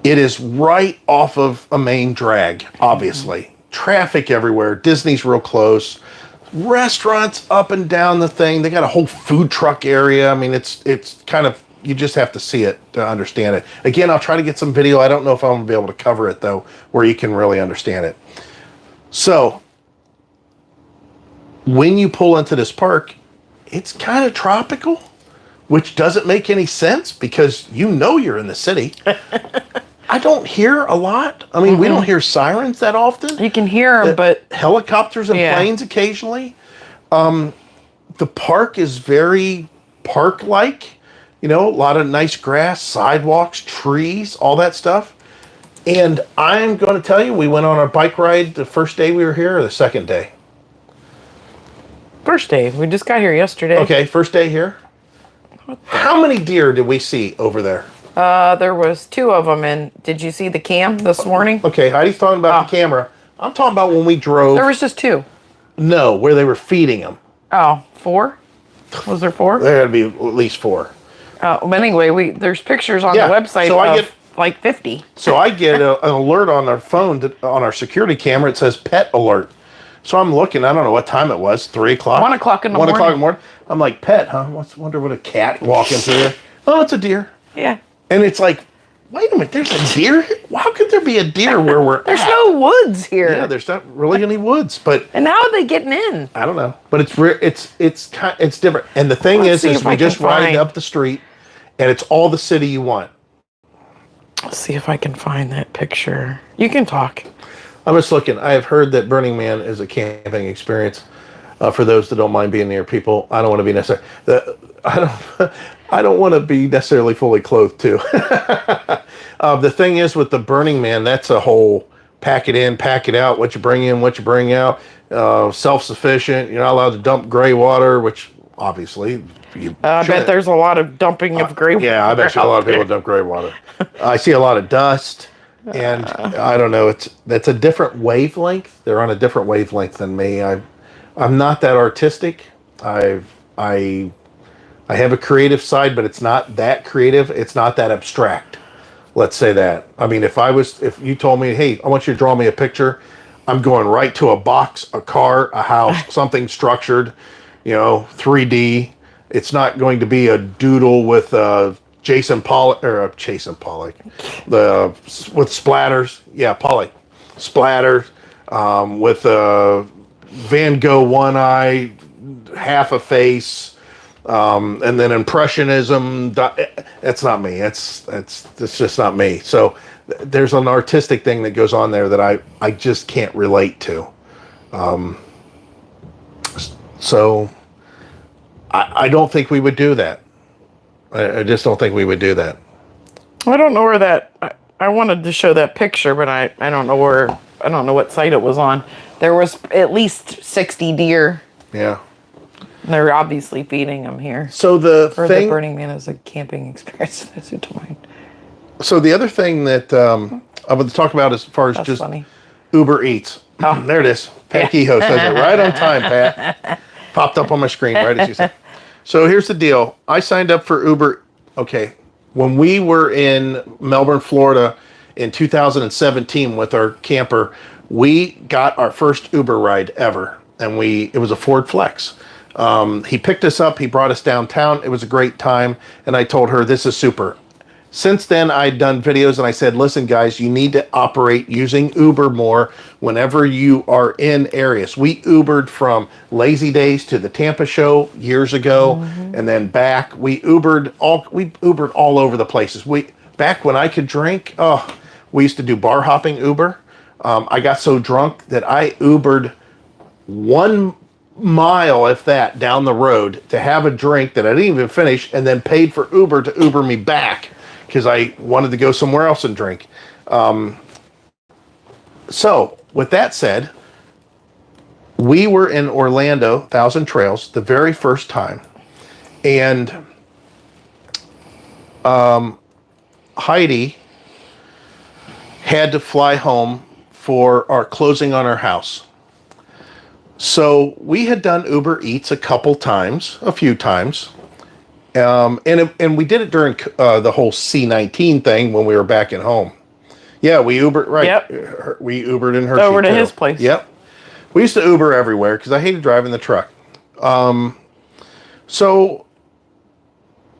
It is right off of a main drag, obviously. Mm-hmm. Traffic everywhere. Disney's real close. Restaurants up and down the thing. They got a whole food truck area. I mean, it's kind of, you just have to see it to understand it. Again, I'll try to get some video. I don't know if I'm going to be able to cover it, though, where you can really understand it. So, when you pull into this park, it's kind of tropical, which doesn't make any sense because you're in the city. I don't hear a lot. I mean, we don't hear sirens that often. You can hear them, but helicopters and planes occasionally. The park is very park-like. A lot of nice grass, sidewalks, trees, all that stuff. And I'm going to tell you, we went on our bike ride the first day we were here or the second day? First day. We just got here yesterday. Okay, first day here. How many deer did we see over there? There was 2 of them, and did you see the cam this morning? Okay, Heidi's talking about the camera. I'm talking about when we drove. There was just 2. No, where they were feeding them. Oh, 4? Was there 4? There had to be at least 4. But anyway, there's pictures on the website of like 50. So I get an alert on our phone, on our security camera. It says pet alert. So I'm looking. I don't know what time it was. 3 o'clock. 1 o'clock in the 1 morning. 1 o'clock in the morning. I'm like, pet, huh? Wonder what a cat walking through there. Oh, it's a deer. Yeah. And it's like, wait a minute. There's a deer here? How could there be a deer where we're There's at? no woods here. Yeah, there's not really any woods, but and how are they getting in? I don't know. But it's different. And the thing is we just ride up the street, and it's all the city you want. Let's see if I can find that picture. You can talk. I'm just looking. I have heard that Burning Man is a camping experience for those that don't mind being near people. I don't want to be necessarily. I don't want to be necessarily fully clothed too. The thing is with the Burning Man, that's a whole pack it in, pack it out. What you bring in, what you bring out. Self-sufficient. You're not allowed to dump gray water, which obviously. I bet there's a lot of dumping of gray water. Yeah, I bet you a lot of people dump gray water. I see a lot of dust. And I don't know, that's a different wavelength. They're on a different wavelength than me. I'm not that artistic. I have a creative side, but it's not that creative. It's not that abstract. Let's say that. I mean, if you told me, hey, I want you to draw me a picture, I'm going right to a box, a car, a house, something structured, 3D. It's not going to be a doodle with Jason Pollock, with splatters. Yeah, Pollock. Splatters, with Van Gogh one eye, half a face, and then Impressionism. That's not me. That's just not me. So there's an artistic thing that goes on there that I just can't relate to. So I don't think we would do that. I just don't think we would do that. I don't know where that. I wanted to show that picture, but I don't know where. I don't know what site it was on. There was at least 60 deer. Yeah. They're obviously feeding them here. So the Or thing, the Burning Man is a camping experience. Those who don't mind. so the other thing that I want to talk about as far as That's just funny. Uber Eats. Oh. There it is. Pat Kehoe says it right on time, Pat. Popped up on my screen right as you said. So here's the deal. I signed up for Uber. Okay. When we were in Melbourne, Florida in 2017 with our camper, we got our first Uber ride ever. And it was a Ford Flex. He picked us up. He brought us downtown. It was a great time. And I told her, this is super. Since then, I'd done videos and I said, listen, guys, you need to operate using Uber more whenever you are in areas. We Ubered from Lazy Days to the Tampa show years ago, and then back. We Ubered all over the places. Back when I could drink, we used to do bar hopping Uber. I got so drunk that I Ubered 1 mile, if that, down the road to have a drink that I didn't even finish, and then paid for Uber to Uber me back, because I wanted to go somewhere else and drink. So, with that said, we were in Orlando, Thousand Trails, the very first time. And Heidi had to fly home for our closing on our house. So, we had done Uber Eats a few times. And we did it during the whole C-19 thing when we were back at home. Yeah, we Ubered, right. Yep. We Ubered in Hershey, Over to too. his place. Yep. We used to Uber everywhere because I hated driving the truck. So,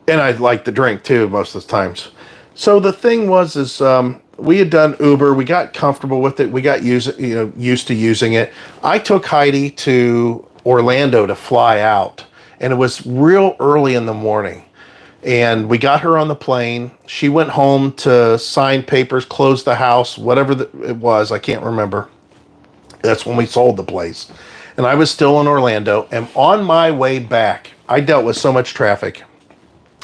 and I liked the drink, too, most of the times. So the thing was, we had done Uber. We got comfortable with it. We got used to using it. I took Heidi to Orlando to fly out. And it was real early in the morning. And we got her on the plane. She went home to sign papers, close the house, whatever it was. I can't remember. That's when we sold the place. And I was still in Orlando. And on my way back, I dealt with so much traffic.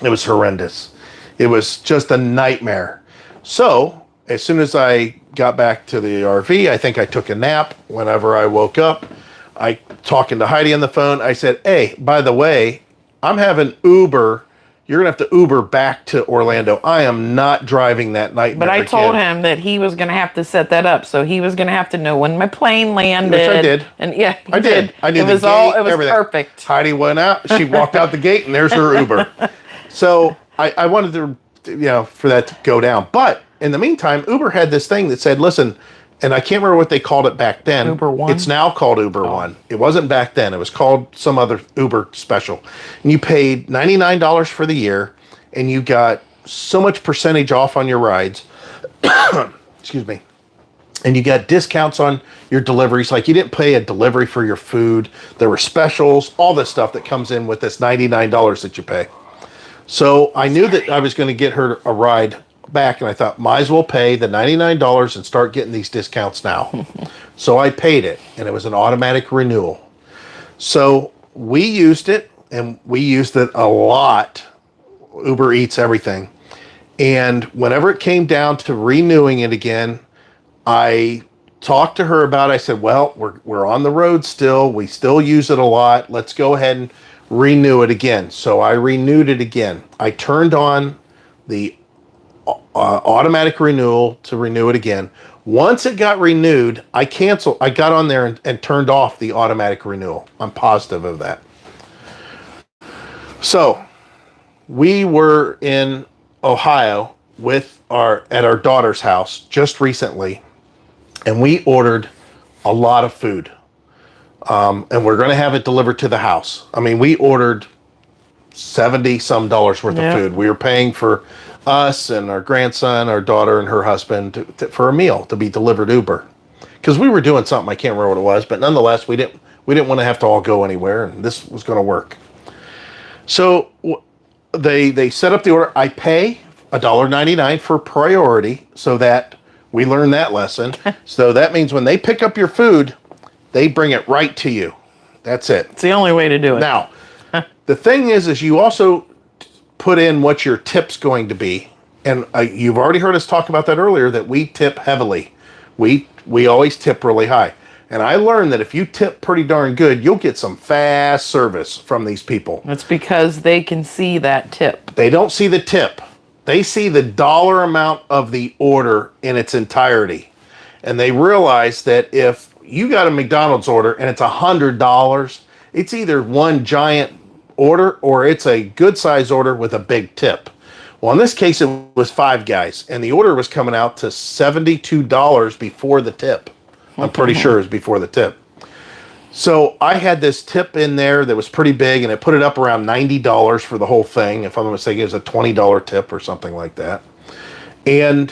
It was horrendous. It was just a nightmare. So, as soon as I got back to the RV, I think I took a nap. Whenever I woke up, talking to Heidi on the phone, I said, hey, by the way, I'm having Uber. You're going to have to Uber back to Orlando. I am not driving that night. But I told him that he was going to have to set that up. So he was going to have to know when my plane landed. Which I did. And yeah, I did. I knew it was everything. Perfect. Heidi went out. She walked out the gate and there's her Uber. So I wanted to, for that to go down. But in the meantime, Uber had this thing that said, listen, and I can't remember what they called it back then. Uber One? It's now called Uber One. It wasn't back then. It was called some other Uber special. And you paid $99 for the year, and you got so much percentage off on your rides. Excuse me. And you got discounts on your deliveries. Like, you didn't pay a delivery for your food. There were specials, all this stuff that comes in with this $99 that you pay. So I knew that I was going to get her a ride back, and I thought, might as well pay the $99 and start getting these discounts now. So I paid it, and it was an automatic renewal. So we used it, and we used it a lot. Uber Eats, everything. And whenever it came down to renewing it again, I talked to her about it. I said, well, we're on the road still. We still use it a lot. Let's go ahead and renew it again. So I renewed it again. I turned on the automatic renewal to renew it again. Once it got renewed, I got on there and turned off the automatic renewal. I'm positive of that. So we were in Ohio at our daughter's house just recently, and we ordered a lot of food. And we're going to have it delivered to the house. I mean, we ordered $70 some worth of food. We were paying for us and our grandson, our daughter, and her husband for a meal to be delivered Uber, because we were doing something, I can't remember what it was, but nonetheless, we didn't want to have to all go anywhere, and this was going to work. So they set up the order. I pay $1.99 for priority, so that we learned that lesson. So that means when they pick up your food, they bring it right to you. That's it. It's the only way to do it. Now, the thing is you also put in what your tip's going to be, And you've already heard us talk about that earlier, that we tip heavily. We always tip really high. And I learned that if you tip pretty darn good, you'll get some fast service from these people. It's because they can see that tip. They don't see the tip. They see the dollar amount of the order in its entirety. And they realize that if you got a McDonald's order and it's $100, it's either one giant order or it's a good size order with a big tip. Well, in this case, it was Five Guys, and the order was coming out to $72 before the tip. I'm pretty sure it was before the tip. So I had this tip in there that was pretty big, and it put it up around $90 for the whole thing. If I'm not mistaken, it was a $20 tip or something like that. And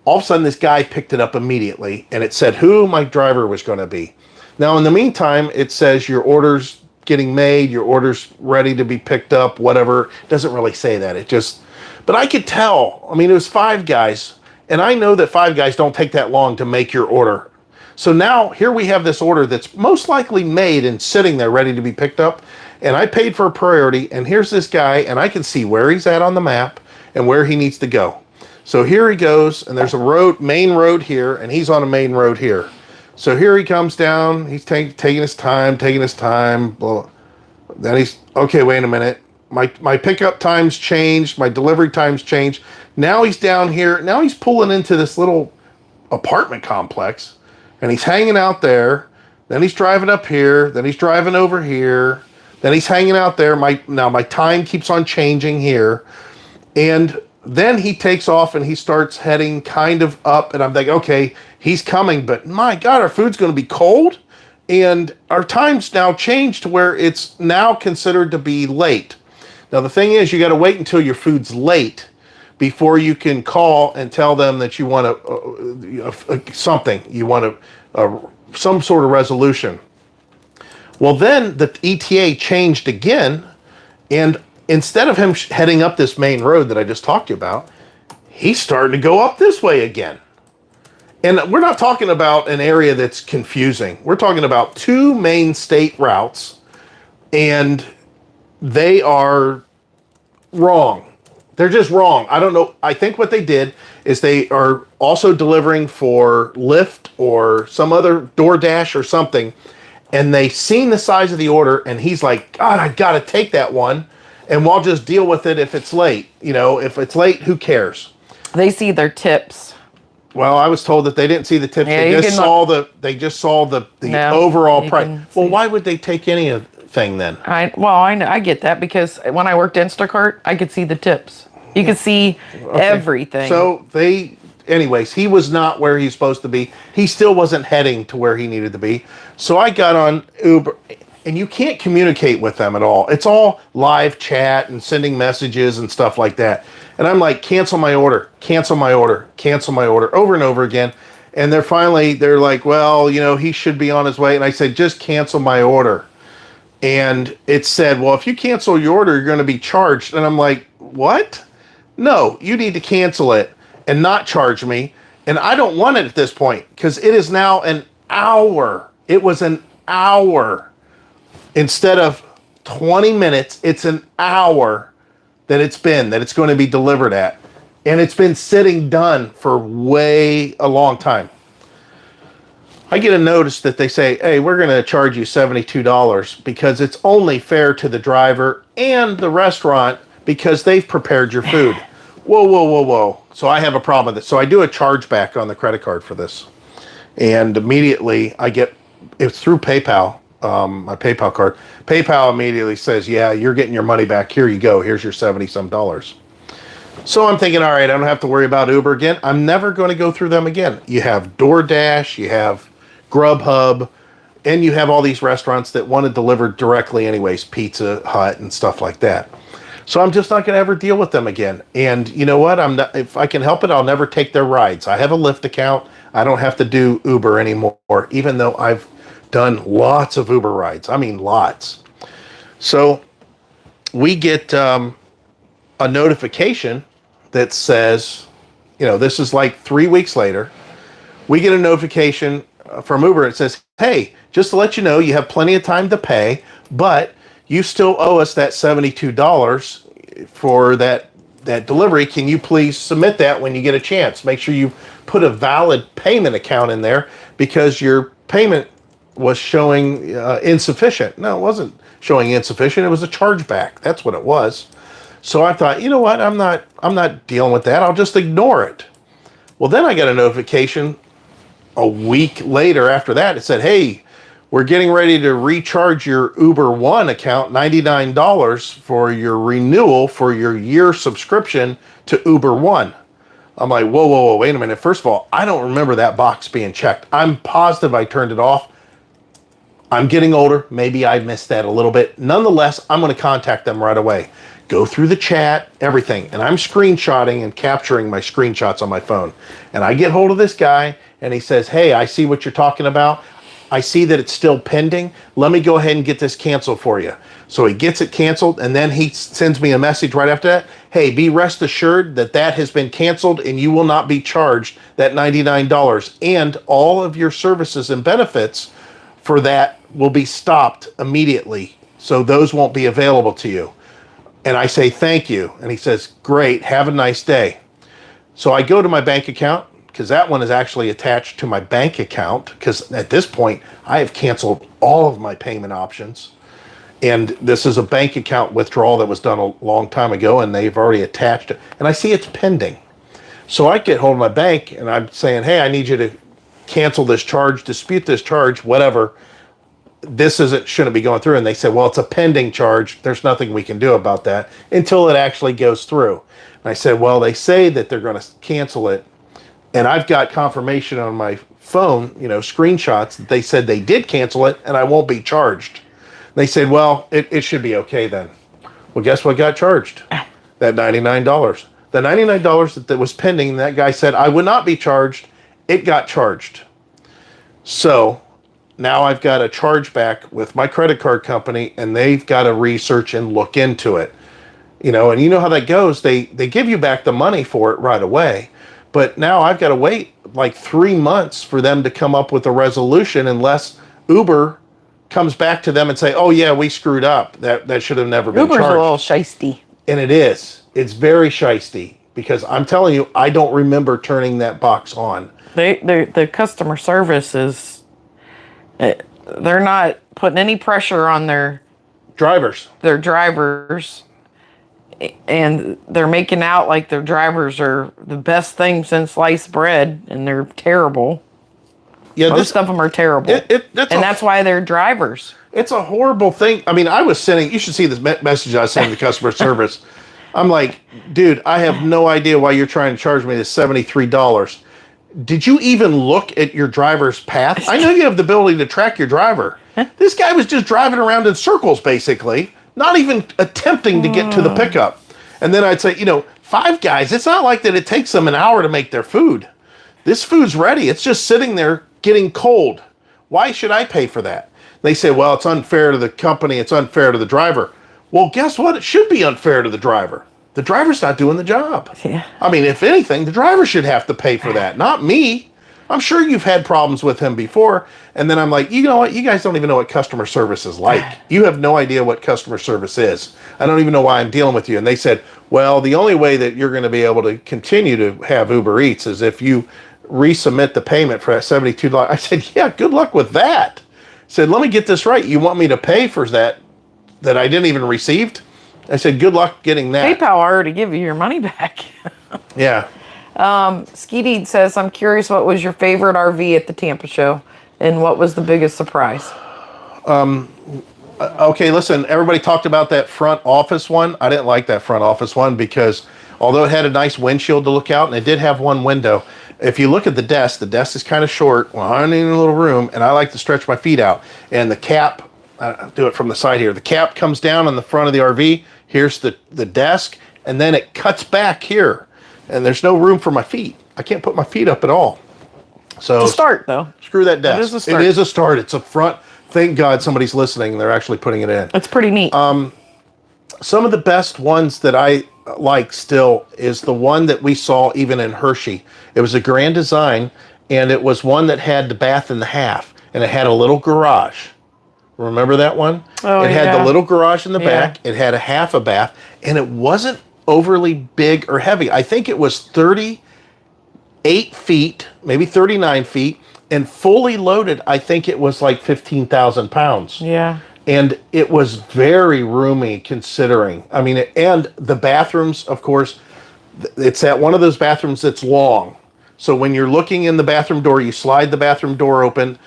all of a sudden, this guy picked it up immediately, and it said who my driver was going to be. Now, in the meantime, it says your order's getting made, your order's ready to be picked up, whatever. It doesn't really say that. It just... But I could tell. I mean, it was Five Guys, and I know that Five Guys don't take that long to make your order. So now, here we have this order that's most likely made and sitting there ready to be picked up, and I paid for a priority, and here's this guy, and I can see where he's at on the map and where he needs to go. So here he goes, and there's a road, main road here, and he's on a main road here. So here he comes down, he's taking his time, blah. Then he's, okay, wait a minute. My pickup time's changed, my delivery time's changed. Now he's down here, now he's pulling into this little apartment complex, and he's hanging out there. Then he's driving up here, then he's driving over here, then he's hanging out there. Now my time keeps on changing here. And then he takes off and he starts heading kind of up, and I'm like, okay, he's coming, but my God, our food's going to be cold, and our time's now changed to where it's now considered to be late. Now, the thing is, you got to wait until your food's late before you can call and tell them that you want something. You want some sort of resolution. Well, then the ETA changed again, and instead of him heading up this main road that I just talked to you about, he's starting to go up this way again. And we're not talking about an area that's confusing. We're talking about two main state routes, and they are wrong. They're just wrong. I don't know. I think what they did is they are also delivering for Lyft or some other DoorDash or something, and they seen the size of the order, and he's like, God, I got to take that one, and we'll just deal with it if it's late. You know, if it's late, who cares? They see their tips. Well, I was told that they didn't see the tips. Yeah, they just saw the overall price. Well, why would they take anything then? I get that, because when I worked Instacart, I could see the tips. You could see everything. So anyways, he was not where he's supposed to be. He still wasn't heading to where he needed to be. So I got on Uber, and you can't communicate with them at all. It's all live chat and sending messages and stuff like that. And I'm like, cancel my order, cancel my order, cancel my order, over and over again. And they're like, well, you know, he should be on his way. And I said, just cancel my order. And it said, well, if you cancel your order, you're going to be charged. And I'm like, what? No, you need to cancel it and not charge me. And I don't want it at this point, because it is now an hour. It was an hour. Instead of 20 minutes, it's an hour that it's going to be delivered at. And it's been sitting done for way a long time. I get a notice that they say, hey, we're going to charge you $72 because it's only fair to the driver and the restaurant because they've prepared your food. Whoa. So I have a problem with it. So I do a chargeback on the credit card for this. And immediately it's through PayPal. My PayPal card. PayPal immediately says, yeah, you're getting your money back. Here you go. Here's your $70-some. So I'm thinking, all right, I don't have to worry about Uber again. I'm never going to go through them again. You have DoorDash, you have Grubhub, and you have all these restaurants that want to deliver directly anyways, Pizza Hut and stuff like that. So I'm just not going to ever deal with them again. And you know what? If I can help it, I'll never take their rides. I have a Lyft account. I don't have to do Uber anymore, even though I've done lots of Uber rides. I mean, lots. So we get a notification that says, you know, this is like 3 weeks later. We get a notification from Uber. It says, hey, just to let you know, you have plenty of time to pay, but you still owe us that $72 for that that delivery. Can you please submit that when you get a chance? Make sure you put a valid payment account in there because your payment was showing insufficient. No, it wasn't showing insufficient. It was a chargeback. That's what it was. So I thought, you know what? I'm not dealing with that. I'll just ignore it. Well, then I got a notification a week later after that. It said, hey, we're getting ready to recharge your Uber One account $99 for your renewal for your year subscription to Uber One. I'm like, whoa, whoa, whoa, wait a minute. First of all, I don't remember that box being checked. I'm positive I turned it off. I'm getting older. Maybe I missed that a little bit. Nonetheless, I'm going to contact them right away. Go through the chat, everything. And I'm screenshotting and capturing my screenshots on my phone. And I get hold of this guy and he says, hey, I see what you're talking about. I see that it's still pending. Let me go ahead and get this canceled for you. So he gets it canceled and then he sends me a message right after that. Hey, be rest assured that that has been canceled and you will not be charged that $99. And all of your services and benefits for that will be stopped immediately. So those won't be available to you. And I say, thank you. And he says, great, have a nice day. So I go to my bank account because that one is actually attached to my bank account because at this point I have canceled all of my payment options. And this is a bank account withdrawal that was done a long time ago and they've already attached it. And I see it's pending. So I get hold of my bank and I'm saying, hey, I need you to cancel this charge, dispute this charge, whatever. This shouldn't be going through. And they said, well, it's a pending charge. There's nothing we can do about that until it actually goes through. And I said, well, they say that they're going to cancel it. And I've got confirmation on my phone, screenshots that they said they did cancel it and I won't be charged. They said, well, it should be okay then. Well, guess what got charged? That $99. The $99 that was pending, that guy said I would not be charged. It got charged. So now I've got a chargeback with my credit card company and they've got to research and look into it. And you know how that goes. They give you back the money for it right away. But now I've got to wait like 3 months for them to come up with a resolution unless Uber comes back to them and say, oh yeah, we screwed up. That should have never been charged. Uber's a little shisty. And it is. It's very shisty because I'm telling you, I don't remember turning that box on. The customer service is, they're not putting any pressure on their drivers, and they're making out like their drivers are the best thing since sliced bread, and they're terrible. Yeah, most of them are terrible, that's why they're drivers. It's a horrible thing. I mean, I was sending. You should see this message I was sending to customer service. I'm like, dude, I have no idea why you're trying to charge me this $73. Did you even look at your driver's path? I know you have the ability to track your driver. This guy was just driving around in circles, basically, not even attempting to get to the pickup. And then I'd say, Five Guys, it's not like that it takes them an hour to make their food. This food's ready. It's just sitting there getting cold. Why should I pay for that? They say, well, it's unfair to the company. It's unfair to the driver. Well, guess what? It should be unfair to the driver. The driver's not doing the job. Yeah. I mean, if anything, the driver should have to pay for that, not me. I'm sure you've had problems with him before. And then I'm like, you know what? You guys don't even know what customer service is like. You have no idea what customer service is. I don't even know why I'm dealing with you. And they said, well, the only way that you're going to be able to continue to have Uber Eats is if you resubmit the payment for that $72. I said, yeah, good luck with that. I said, let me get this right. You want me to pay for that I didn't even receive? I said, good luck getting that. PayPal already give you your money back. Yeah. Skeety says, I'm curious, what was your favorite RV at the Tampa show? And what was the biggest surprise? Okay, listen, everybody talked about that front office one. I didn't like that front office one because although it had a nice windshield to look out and it did have one window, if you look at the desk is kind of short. Well, I need a little room and I like to stretch my feet out. And the cap, I'll do it from the side here. The cap comes down on the front of the RV. Here's the desk, and then it cuts back here. And there's no room for my feet. I can't put my feet up at all. So it's a start, though. Screw that desk. It is a start. It is a start. It's a front. Thank God somebody's listening and they're actually putting it in. It's pretty neat. Some of the best ones that I like still is the one that we saw even in Hershey. It was a Grand Design, and it was one that had the bath and the half, and it had a little garage. Remember that one? Oh, it had yeah. the little garage in the back. It had a half a bath, and it wasn't overly big or heavy. I think it was 38 feet, maybe 39 feet, and fully loaded, I think it was like 15,000 pounds. Yeah. And it was very roomy considering. I mean, and the bathrooms, of course, it's at one of those bathrooms that's long. So when you're looking in the bathroom door, you slide the bathroom door open.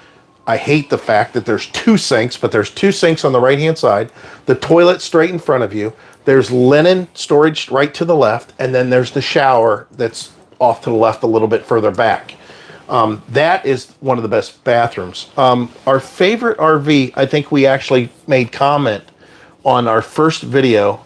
I hate the fact that there's two sinks, but there's two sinks on the right-hand side. The toilet straight in front of you. There's linen storage right to the left, and then there's the shower that's off to the left a little bit further back. That is one of the best bathrooms. Our favorite RV, I think we actually made comment on our first video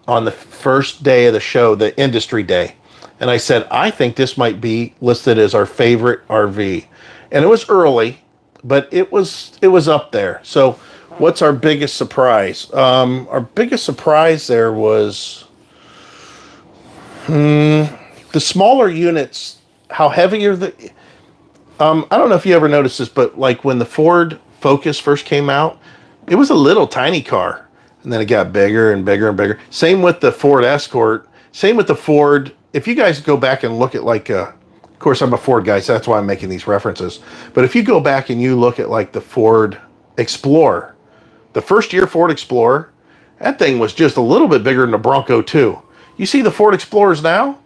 on the first day of the show, the industry day. And I said, I think this might be listed as our favorite RV. And it was early, but it was up there. So what's our biggest surprise? Our biggest surprise there was the smaller units, how heavier the... I don't know if you ever noticed this, but like when the Ford Focus first came out, it was a little tiny car. And then it got bigger and bigger and bigger. Same with the Ford Escort. Same with the Ford. If you guys go back and look at like, of course I'm a Ford guy, so that's why I'm making these references. But if you go back and you look at like the Ford Explorer, the first year Ford Explorer, that thing was just a little bit bigger than the Bronco too. You see the Ford Explorers now?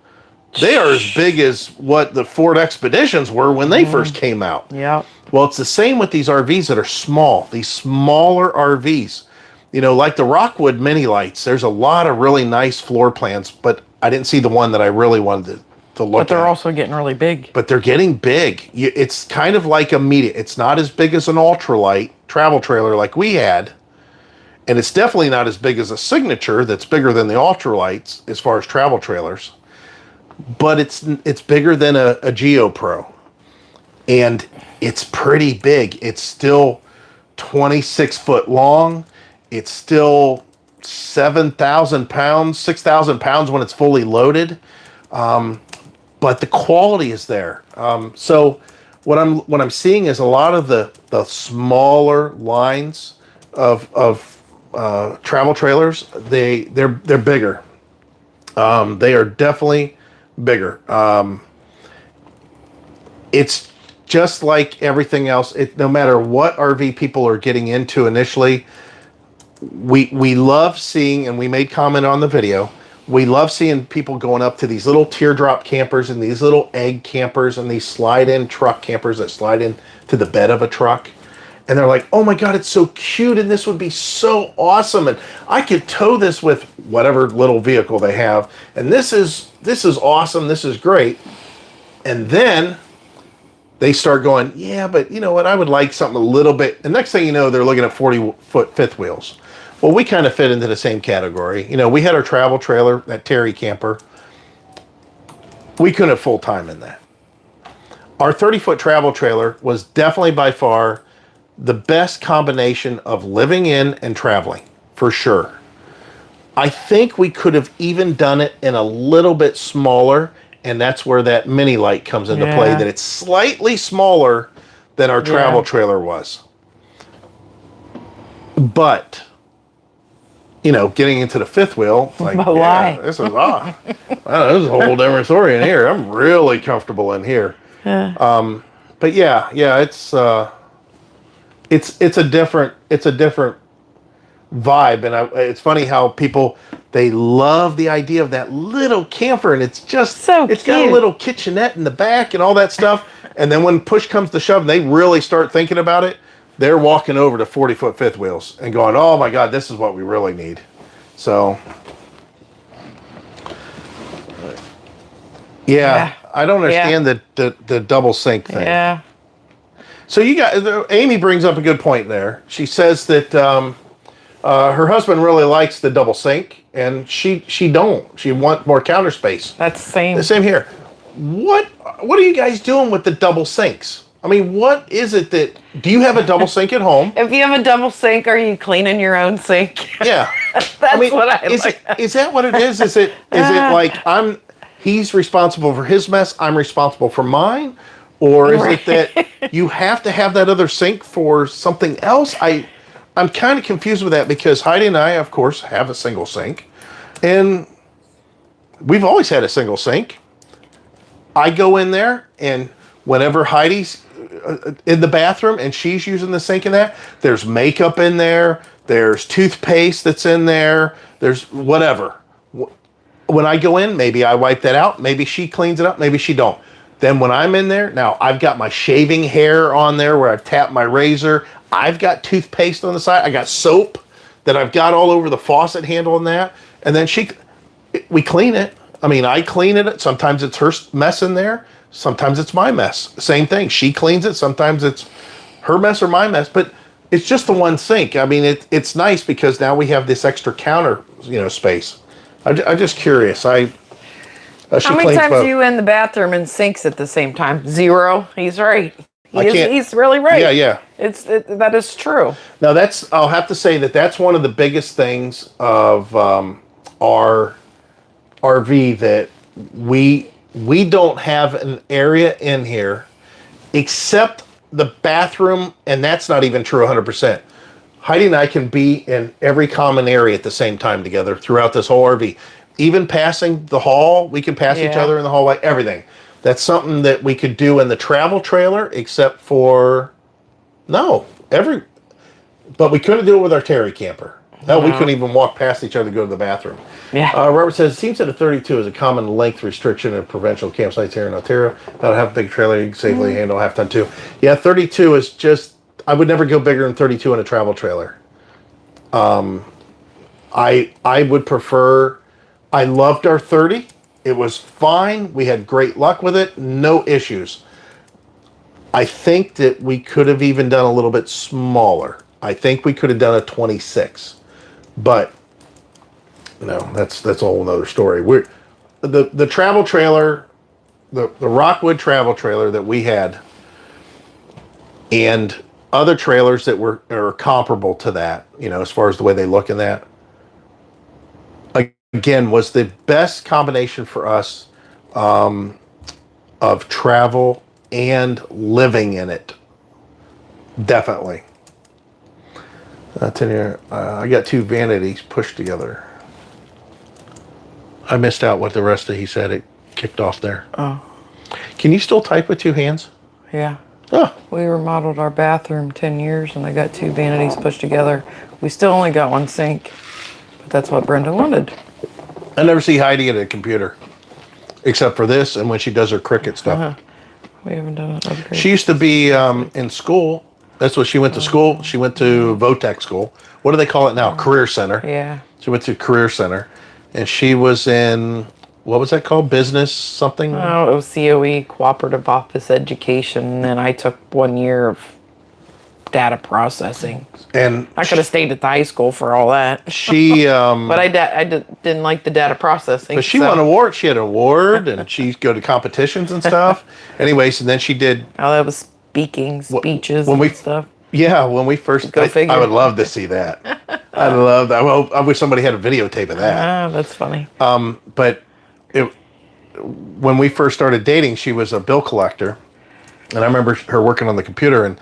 They are as big as what the Ford Expeditions were when they first came out. Yeah. Well, it's the same with these RVs that are small, these smaller RVs. You know, like the Rockwood Mini Lights, there's a lot of really nice floor plans, but I didn't see the one that I really wanted to look at. But they're also getting really big. But they're getting big. It's kind of like a medium. It's not as big as an ultralight travel trailer like we had. And it's definitely not as big as a Signature that's bigger than the ultralights as far as travel trailers. But it's bigger than a GeoPro. And it's pretty big. It's still 26 foot long. It's still 7,000 pounds, 6,000 pounds when it's fully loaded. But the quality is there. So what I'm seeing is a lot of the smaller lines of travel trailers. They're bigger. They are definitely bigger. It's just like everything else. No matter what RV people are getting into initially, we love seeing, and we made comment on the video, we love seeing people going up to these little teardrop campers and these little egg campers and these slide-in truck campers that slide in to the bed of a truck. And they're like, oh my God, it's so cute and this would be so awesome. And I could tow this with whatever little vehicle they have. And this is awesome. This is great. And then they start going, yeah, but you know what? I would like something a little bit. The next thing you know, they're looking at 40-foot fifth wheels. Well, we kind of fit into the same category. You know, we had our travel trailer, that Terry camper. We couldn't have full-time in that. Our 30-foot travel trailer was definitely by far the best combination of living in and traveling, for sure. I think we could have even done it in a little bit smaller, and that's where that mini light comes into play, that it's slightly smaller than our travel trailer was. But, you know, getting into the fifth wheel, like, yeah, this is wow, this is a whole different story in here. I'm really comfortable in here. But yeah, it's a different vibe, and it's funny how people, they love the idea of that little camper, and it's just so it's cute. Got a little kitchenette in the back and all that stuff. And then when push comes to shove, and they really start thinking about it, they're walking over to 40-foot fifth wheels and going, oh my God, this is what we really need. So yeah. I don't understand the double sync thing. Yeah. So you got, Amy brings up a good point there. She says that her husband really likes the double sync, and she don't. She want more counter space. That's the same here. What are you guys doing with the double sinks? I mean, what is it that, do you have a double sink at home? If you have a double sink, are you cleaning your own sink? Yeah. That's what I like. Is that what it is? Is it like he's responsible for his mess, I'm responsible for mine? Or is it that you have to have that other sink for something else? I'm kind of confused with that, because Heidi and I, of course, have a single sink. And we've always had a single sink. I go in there, and whenever Heidi's in the bathroom and she's using the sink in that, there's makeup in there, there's toothpaste that's in there, there's whatever. When I go in, maybe I wipe that out, maybe she cleans it up, maybe she don't. Then when I'm in there, now I've got my shaving hair on there where I've tapped my razor. I've got toothpaste on the side. I got soap that I've got all over the faucet handle and that. And then we clean it. I mean, I clean it. Sometimes it's her mess in there. Sometimes it's my mess. Same thing. She cleans it. Sometimes it's her mess or my mess. But it's just the one sink. I mean, it's nice because now we have this extra counter, space. I'm just curious. How many times are you in the bathroom and sinks at the same time? 0. He's right. He's really right. Yeah. That is true. Now I'll have to say that's one of the biggest things of our RV, that we don't have an area in here except the bathroom, and that's not even true 100%. Heidi and I can be in every common area at the same time together throughout this whole RV. Even passing the hall, we can pass each other in the hallway, everything. That's something that we could do in the travel trailer, except for, but we couldn't do it with our Terry camper. No, we couldn't even walk past each other to go to the bathroom. Yeah. Robert says, it seems that a 32 is a common length restriction in provincial campsites here in Ontario. That'll have a big trailer you can safely handle half ton too. Yeah, 32 is just, I would never go bigger than 32 in a travel trailer. I would prefer, I loved our 30. It was fine. We had great luck with it. No issues. I think that we could have even done a little bit smaller. I think we could have done a 26. But, that's a whole nother story. The travel trailer, the Rockwood travel trailer that we had, and other trailers that are comparable to that, as far as the way they look in that, again, was the best combination for us of travel and living in it. Definitely. 10 year, I got 2 vanities pushed together. I missed out what the rest of he said. It kicked off there. Oh. Can you still type with 2 hands? Yeah. Oh. We remodeled our bathroom 10 years and I got 2 vanities pushed together. We still only got 1 sink, but that's what Brenda wanted. I never see Heidi at a computer, except for this and when she does her Cricut stuff. We haven't done an upgrade. She used to be in school. That's what she went to school. She went to VOTEC school. What do they call it now? Career Center. Yeah. She went to Career Center. And she was in, what was that called? Business something? Oh, it was COE, Cooperative Office Education. And then I took 1 year of data processing. And I could have stayed at the high school for all that. She, but I didn't like the data processing. But she won awards. She had an award, and she'd go to competitions and stuff. Anyways, and then she did. Oh, that was speeches and stuff. Yeah, when we first, I would love to see that. I love that. Well, I wish somebody had a videotape of that. Ah, that's funny. But when we first started dating, she was a bill collector, and I remember her working on the computer,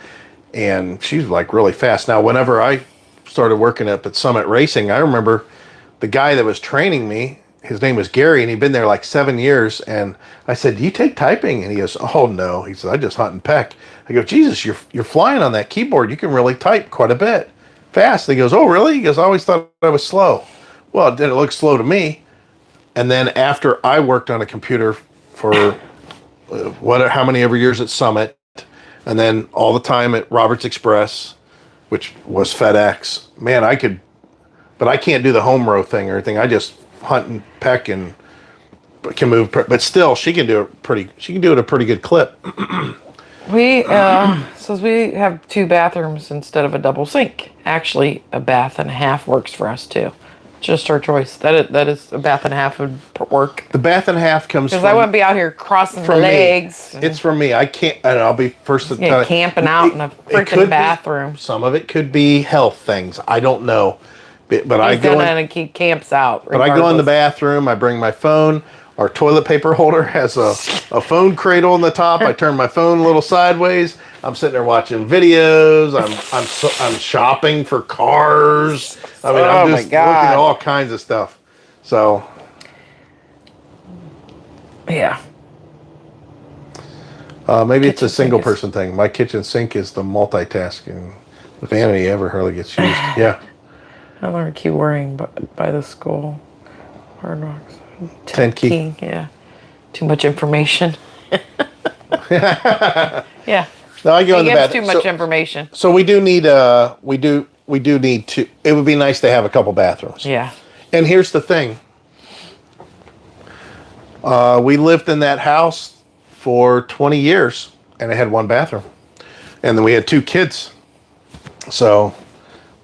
and she was like really fast. Now, whenever I started working up at Summit Racing, I remember the guy that was training me. His name was Gary, and he'd been there like 7 years. And I said, "Do you take typing?" And he goes, "Oh no." He said, "I just hunt and peck." I go, "Jesus, you're flying on that keyboard. You can really type quite a bit fast." He goes, "Oh really?" He goes, "I always thought I was slow." Well, it didn't look slow to me. And then after I worked on a computer for how many ever years at Summit, and then all the time at Roberts Express, which was FedEx. Man, but I can't do the home row thing or anything. I just hunt and peck and can move, but still she can do it at a pretty good clip. We says we have 2 bathrooms instead of a double sink. Actually, a bath and a half works for us too. Just our choice. That is a bath and a half would work. The bath and a half comes because I wouldn't be out here crossing my legs. It's from me. I can't, and I'll be first to tell you, camping out in a freaking bathroom. Some of it could be health things. I don't know. But I go in and keep camps out. But I go in the bathroom. I bring my phone. Our toilet paper holder has a phone cradle on the top. I turn my phone a little sideways. I'm sitting there watching videos. I'm shopping for cars. I mean, I'm just looking at all kinds of stuff. So Yeah. Maybe it's a Kitchen sink single is- person thing. My kitchen sink is the multitasking. The vanity ever hardly gets used. Yeah. I learned key worrying by the school. Hard Rocks. 10 key. Yeah. Too much information. Yeah. No, I go He in the gives bed. too much information. So we do need to. It would be nice to have a couple bathrooms. Yeah. And here's the thing. We lived in that house for 20 years, and it had one bathroom, and then we had 2 kids. So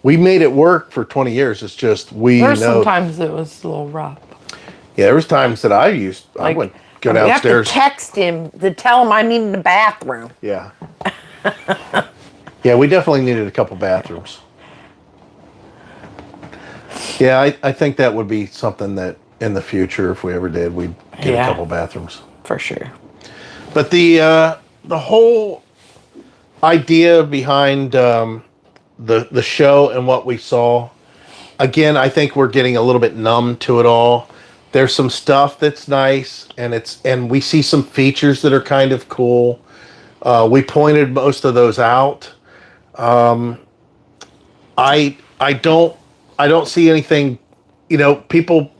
we made it work for 20 years. It's just Sometimes it was a little rough. Yeah, there was times that I would go downstairs. You have to text him to tell him I needed the bathroom. Yeah. Yeah, we definitely needed a couple bathrooms. Yeah, I think that would be something that in the future, if we ever did, we'd get a couple bathrooms. For sure. But the whole idea behind the show and what we saw, again, I think we're getting a little bit numb to it all. There's some stuff that's nice, and we see some features that are kind of cool. We pointed most of those out. I don't see anything. People.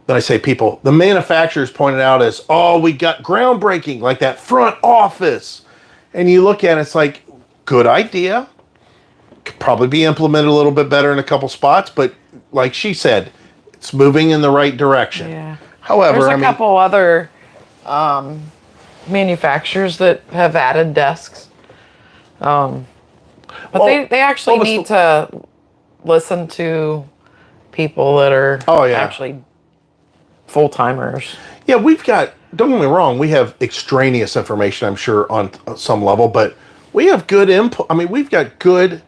When I say people, the manufacturers pointed out as, oh, we got groundbreaking, like that front office, and you look at it, it's like, good idea. Could probably be implemented a little bit better in a couple spots, but like she said, it's moving in the right direction. Yeah. However, there's a couple other manufacturers that have added desks. But they actually need to listen to people that are actually full-timers. Yeah, don't get me wrong, we have extraneous information, I'm sure, on some level, but we have good input. I mean, we've got good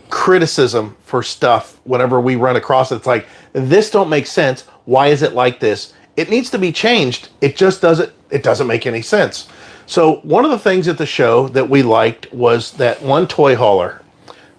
criticism for stuff whenever we run across it. It's like, this don't make sense. Why is it like this? It needs to be changed. It just doesn't make any sense. So one of the things at the show that we liked was that one toy hauler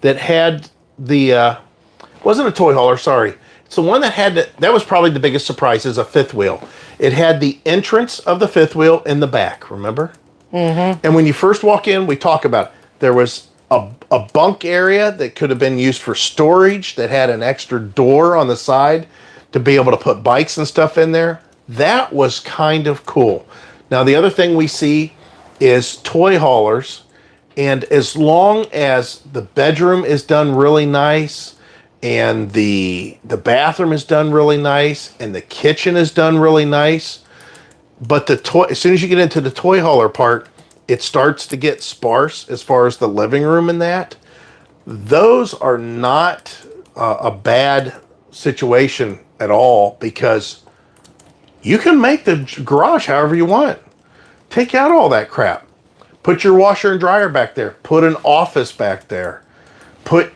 that had wasn't a toy hauler, sorry. It's the one that that was probably the biggest surprise, is a fifth wheel. It had the entrance of the fifth wheel in the back, remember? Mm-hmm. And when you first walk in, we talk about there was a bunk area that could have been used for storage that had an extra door on the side to be able to put bikes and stuff in there. That was kind of cool. Now, the other thing we see is toy haulers, and as long as the bedroom is done really nice, and the bathroom is done really nice, and the kitchen is done really nice, but as soon as you get into the toy hauler part, it starts to get sparse as far as the living room and that. Those are not a bad situation at all, because you can make the garage however you want. Take out all that crap. Put your washer and dryer back there. Put an office back there. Put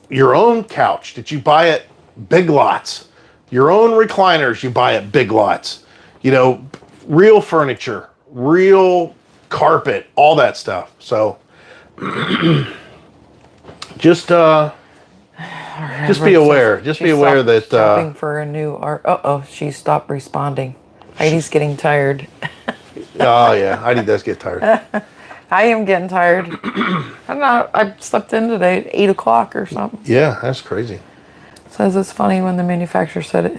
your own couch that you buy at Big Lots. Your own recliners you buy at Big Lots. Real furniture, real carpet, all that stuff. So just be aware. Just be aware that shopping for a new art. She stopped responding. Heidi's getting tired. Oh yeah, Heidi does get tired. I am getting tired. I slept in today at 8 o'clock or something. Yeah, that's crazy. Says it's funny when the manufacturer said it.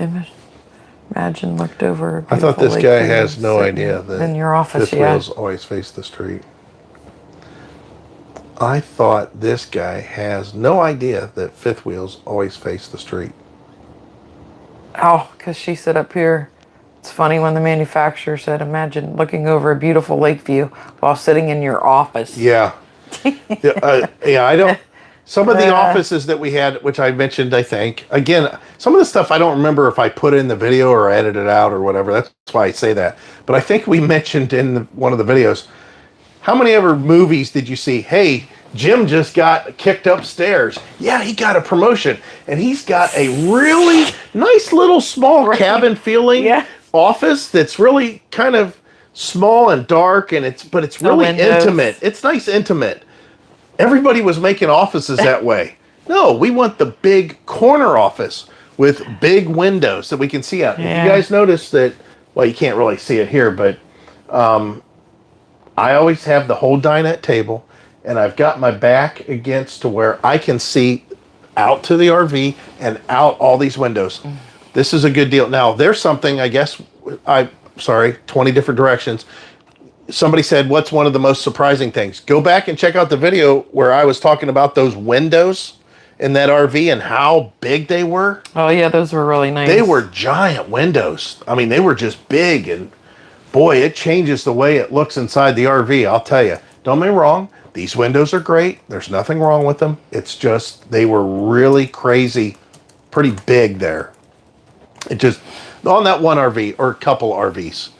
Imagine looked over. I thought this guy has no idea that in your office, fifth wheels always face the street. I thought this guy has no idea that fifth wheels always face the street. Oh, because she said up here, it's funny when the manufacturer said, imagine looking over a beautiful lake view while sitting in your office. Yeah. I don't. Some of the offices that we had, which I mentioned, I think, again, some of the stuff I don't remember if I put it in the video or edited it out or whatever. That's why I say that. But I think we mentioned in one of the videos, how many ever movies did you see? Hey, Jim just got kicked upstairs. Yeah, he got a promotion. And he's got a really nice little small cabin feeling office that's really kind of small and dark, and it's really intimate. It's nice, intimate. Everybody was making offices that way. No, we want the big corner office with big windows that we can see out. If you guys notice that well, you can't really see it here, but I always have the whole dinette table, and I've got my back against to where I can see out to the RV and out all these windows. This is a good deal. Now, there's something, I guess, 20 different directions. Somebody said, what's one of the most surprising things? Go back and check out the video where I was talking about those windows in that RV and how big they were. Oh, yeah, those were really nice. They were giant windows. I mean, they were just big, and boy, it changes the way it looks inside the RV, I'll tell you. Don't get me wrong, these windows are great. There's nothing wrong with them. It's just, they were really crazy, pretty big there. It just, on that one RV, or a couple RVs.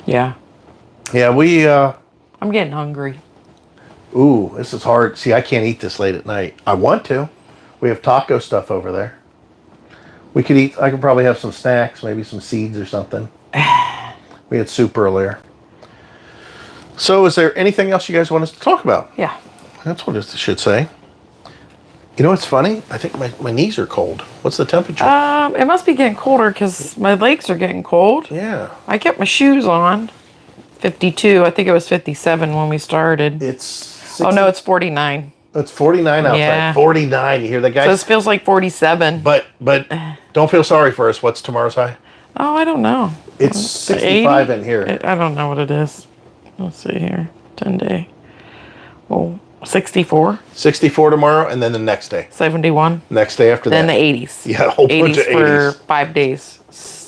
Yeah. Yeah, I'm getting hungry. ooh, this is hard. See, I can't eat this late at night. I want to. We have taco stuff over there. We could eat, I could probably have some snacks, maybe some seeds or something. We had soup earlier. So is there anything else you guys want us to talk about? Yeah. That's what it should say. You know what's funny? I think my knees are cold. What's the temperature? It must be getting colder because my legs are getting cold. Yeah. I kept my shoes on. 52. I think it was 57 when we started. It's 60, Oh, no, it's 49. it's 49 outside. Yeah. 49. You hear that, guys? So this feels like 47. But don't feel sorry for us. What's tomorrow's high? Oh, I don't know. It's 65 in here. I don't know what it is. Let's see here. 10 day. Well, 64. 64 tomorrow, and then the next day. 71. Next day after Then that. the 80s. Yeah, a whole bunch of 80s. for 5 days.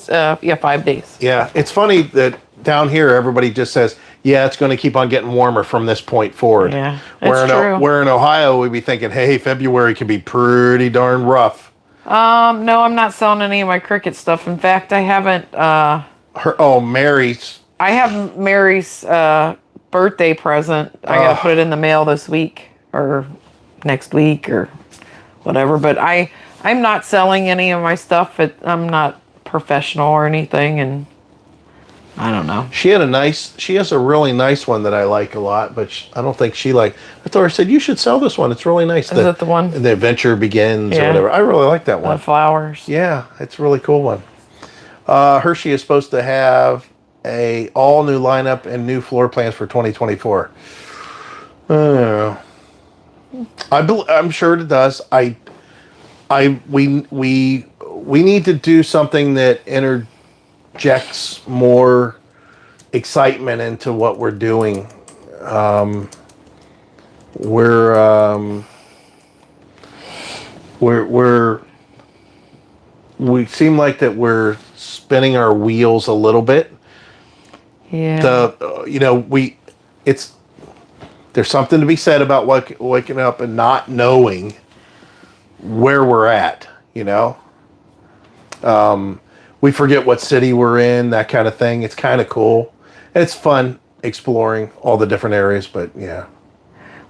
5 days. Yeah, it's funny that down here everybody just says, yeah, it's going to keep on getting warmer from this point forward. Yeah, Where it's true. Where in Ohio we'd be thinking, hey, February could be pretty darn rough. No, I'm not selling any of my Cricut stuff. In fact, I haven't. Mary's. I have Mary's birthday present. I gotta put it in the mail this week or next week or whatever. But I'm not selling any of my stuff. I'm not professional or anything, and I don't know. She has a really nice one that I like a lot, but I don't think she I told her, I said, you should sell this one. It's really nice. Is it the one? The Adventure Begins or Yeah. whatever. I really like that one. The flowers. Yeah, it's a really cool one. Hershey is supposed to have a all new lineup and new floor plans for 2024. I'm sure it does. We need to do something that interjects more excitement into what we're doing. We seem like that we're spinning our wheels a little bit. Yeah. There's something to be said about waking up and not knowing where we're at, we forget what city we're in, that kind of thing. It's kind of cool. And it's fun exploring all the different areas, but yeah.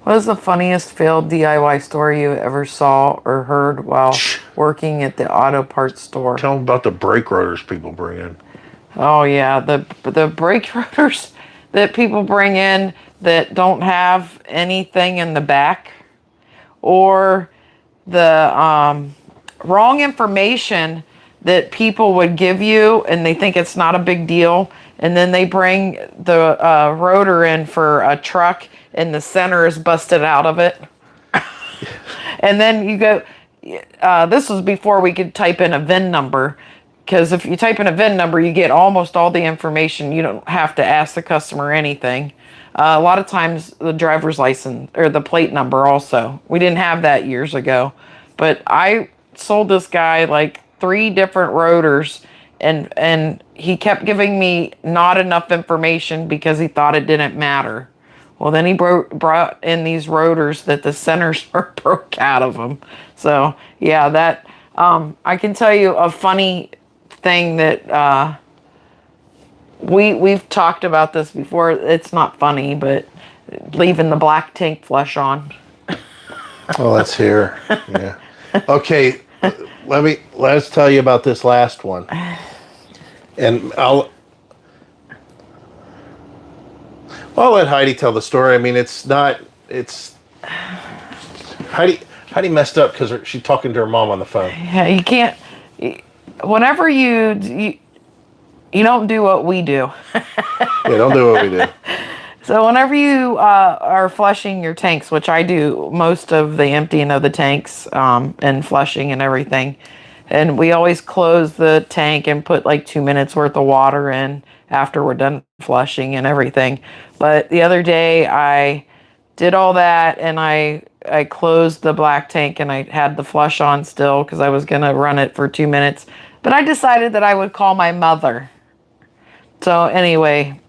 What is the funniest failed DIY story you ever saw or heard while working at the auto parts store? Tell them about the brake rotors people bring in. Oh yeah, the brake rotors that people bring in that don't have anything in the back, or the wrong information that people would give you and they think it's not a big deal, and then they bring the rotor in for a truck and the center is busted out of it. And then you go, this was before we could type in a VIN number, because if you type in a VIN number, you get almost all the information. You don't have to ask the customer anything. A lot of times the driver's license or the plate number also. We didn't have that years ago. But I sold this guy like 3 different rotors, and he kept giving me not enough information because he thought it didn't matter. Well, then he brought in these rotors that the centers are broke out of them. So yeah, that I can tell you a funny thing that we've talked about this before. It's not funny, but leaving the black tank flush on. Well, let's hear. Yeah. Okay, let's tell you about this last one. And I'll let Heidi tell the story. I mean, it's Heidi messed up because she's talking to her mom on the phone. Yeah, you can't. Whenever you You don't do what we do. Yeah, don't do what we do. So whenever you are flushing your tanks, which I do most of the emptying of the tanks and flushing and everything, and we always close the tank and put like 2 minutes worth of water in after we're done flushing and everything. But the other day I did all that and I closed the black tank and I had the flush on still because I was gonna run it for 2 minutes. But I decided that I would call my mother. So anyway,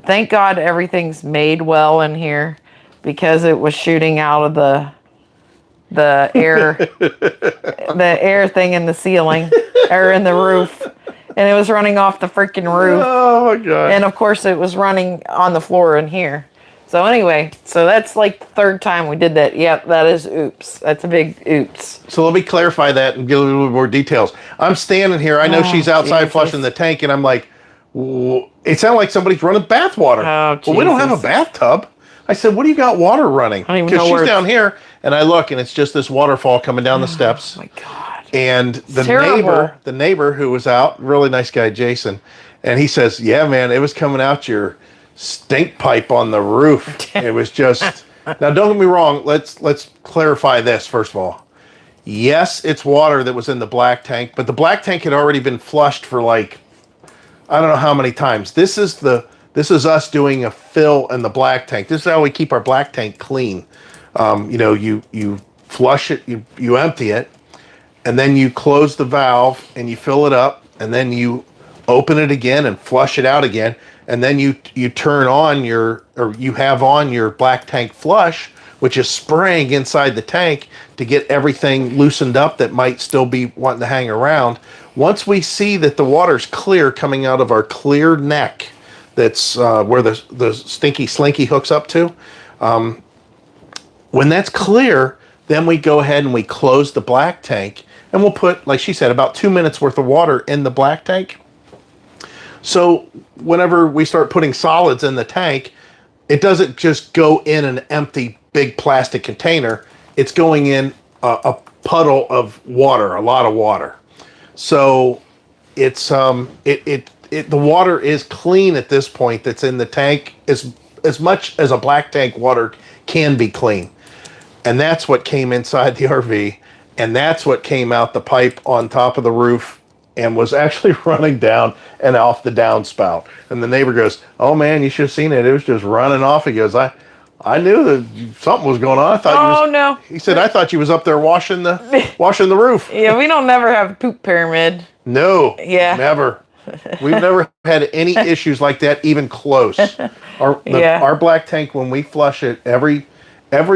thank God everything's made well in here because it was shooting out of the air the air thing in the ceiling or in the roof, and it was running off the freaking roof. Oh my God. And of course it was running on the floor in here. So anyway, so that's like the third time we did that. Yep, that is oops. That's a big oops. So let me clarify that and give a little more details. I'm standing here. I know she's outside Jesus. flushing the tank, and I'm like, it sounded like somebody's running bath water. Oh, well, we don't have a Jesus. bathtub. I said, what do you got water running? I don't even Because know she's where down here, and I look, and it's just this waterfall coming down the steps. Oh my God. And the Terrible. neighbor who was out, really nice guy, Jason, and he says, yeah, man, it was coming out your stink pipe on the roof. It was just, now don't get me wrong, let's clarify this first of all. Yes, it's water that was in the black tank, but the black tank had already been flushed for like, I don't know how many times. This is us doing a fill in the black tank. This is how we keep our black tank clean. You flush it, you empty it, and then you close the valve and you fill it up, and then you open it again and flush it out again, and then you turn on you have on your black tank flush, which is spraying inside the tank to get everything loosened up that might still be wanting to hang around. Once we see that the water's clear coming out of our clear neck, that's where the stinky slinky hooks up to, when that's clear, then we go ahead and we close the black tank, and we'll put, like she said, about 2 minutes worth of water in the black tank. So whenever we start putting solids in the tank, it doesn't just go in an empty big plastic container. It's going in a puddle of water, a lot of water. So it's the water is clean at this point that's in the tank, as much as a black tank water can be clean. And that's what came inside the RV, and that's what came out the pipe on top of the roof and was actually running down and off the downspout. And the neighbor goes, "Oh man, you should have seen it. It was just running off." He goes, I knew that something was going on. I thought no. He said, "I thought you was up there washing the roof." Yeah, we don't never have a poop pyramid. No. Yeah. Never. We've never had any issues like that, even close. Our black tank, when we flush it, every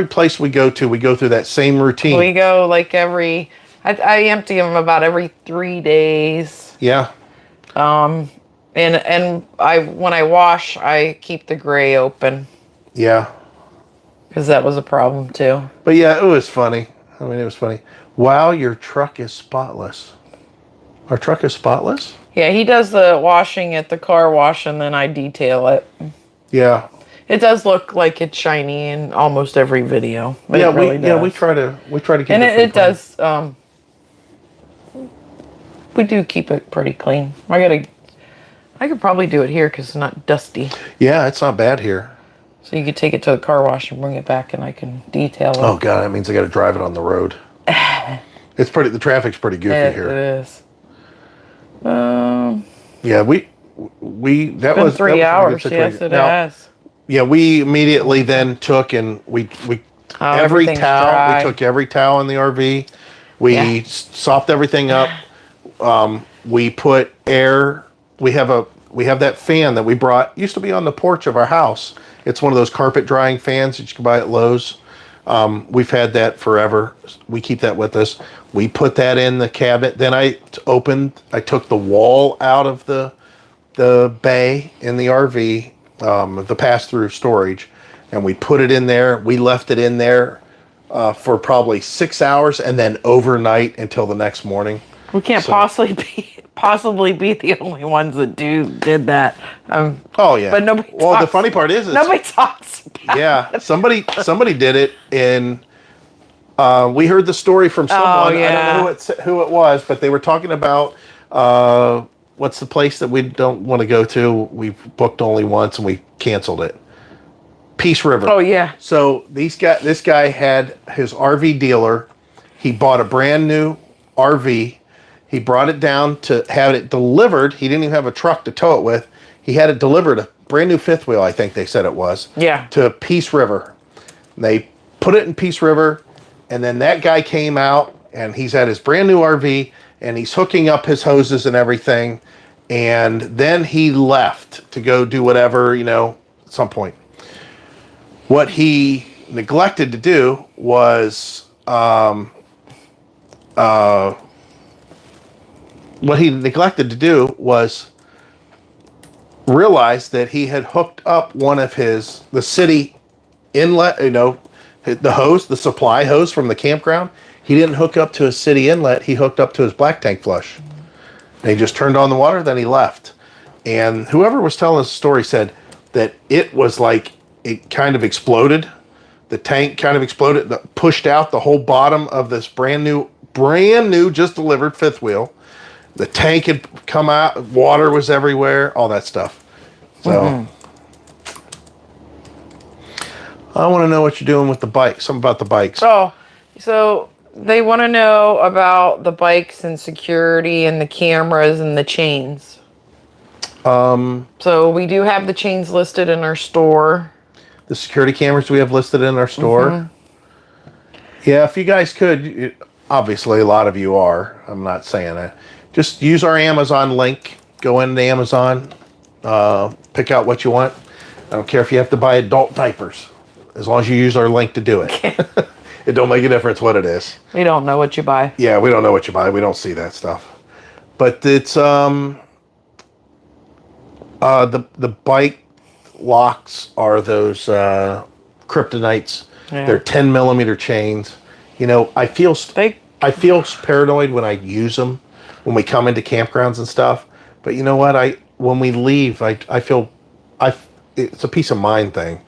place we go through that same routine. We go like I empty them about every 3 days. Yeah. And when I wash, I keep the gray open. Yeah. Because that was a problem too. But yeah, it was funny. I mean, it was funny. Wow, your truck is spotless. Our truck is spotless? Yeah, he does the washing at the car wash, and then I detail it. Yeah. It does look like it's shiny in almost every video. But Yeah, it really does. we try to keep and it. it does. We do keep it pretty clean. I could probably do it here because it's not dusty. Yeah, it's not bad here. So you could take it to the car wash and bring it back, and I can detail it. Oh god, that means I got to drive it on the road. It's pretty. The traffic's pretty goofy here. It is. Yeah, that Been was 3 hours. That was a good Yes, situation. it Now, has. Yeah, we immediately then took and we every everything's towel. dry. We took every towel in the RV. We sopped everything up. We put air. We have that fan that we brought. Used to be on the porch of our house. It's one of those carpet drying fans that you can buy at Lowe's. We've had that forever. We keep that with us. We put that in the cabinet. Then I took the wall out of the bay in the RV, the pass-through storage, and we put it in there. We left it in there for probably 6 hours, and then overnight until the next morning. We can't possibly be the only ones that did that. Oh yeah. But nobody. Well, the funny part is nobody talks about it. Yeah, somebody did it, and we heard the story from someone. Oh, yeah. I don't know who it was, but they were talking about what's the place that we don't want to go to? We've booked only once and we canceled it. Peace River. Oh yeah. So this guy had his RV dealer. He bought a brand new RV. He brought it down to have it delivered. He didn't even have a truck to tow it with. He had it delivered, a brand new fifth wheel, I think they said it was. Yeah. To Peace River. They put it in Peace River, and then that guy came out, and he's at his brand new RV, and he's hooking up his hoses and everything. And then he left to go do whatever, at some point. What he neglected to do was realize that he had hooked up one of the city inlet, the hose, the supply hose from the campground. He didn't hook up to his city inlet. He hooked up to his black tank flush. And he just turned on the water, then he left. And whoever was telling us the story said that it was like it kind of exploded. The tank kind of exploded, pushed out the whole bottom of this brand new, just delivered fifth wheel. The tank had come out, water was everywhere, all that stuff. So, I want to know what you're doing with the bike. Something about the bikes. Oh, so they want to know about the bikes and security and the cameras and the chains. So we do have the chains listed in our store. The security cameras we have listed in our store. Yeah, if you guys could, obviously a lot of you are. I'm not saying that. Just use our Amazon link. Go into Amazon. Pick out what you want. I don't care if you have to buy adult diapers, as long as you use our link to do it. It don't make a difference what it is. We don't know what you buy. Yeah, we don't know what you buy. We don't see that stuff. But it's the bike locks are those kryptonites. Yeah. They're 10 millimeter chains. I feel paranoid when I use them when we come into campgrounds and stuff. But you know what? When we leave, I feel it's a peace of mind thing.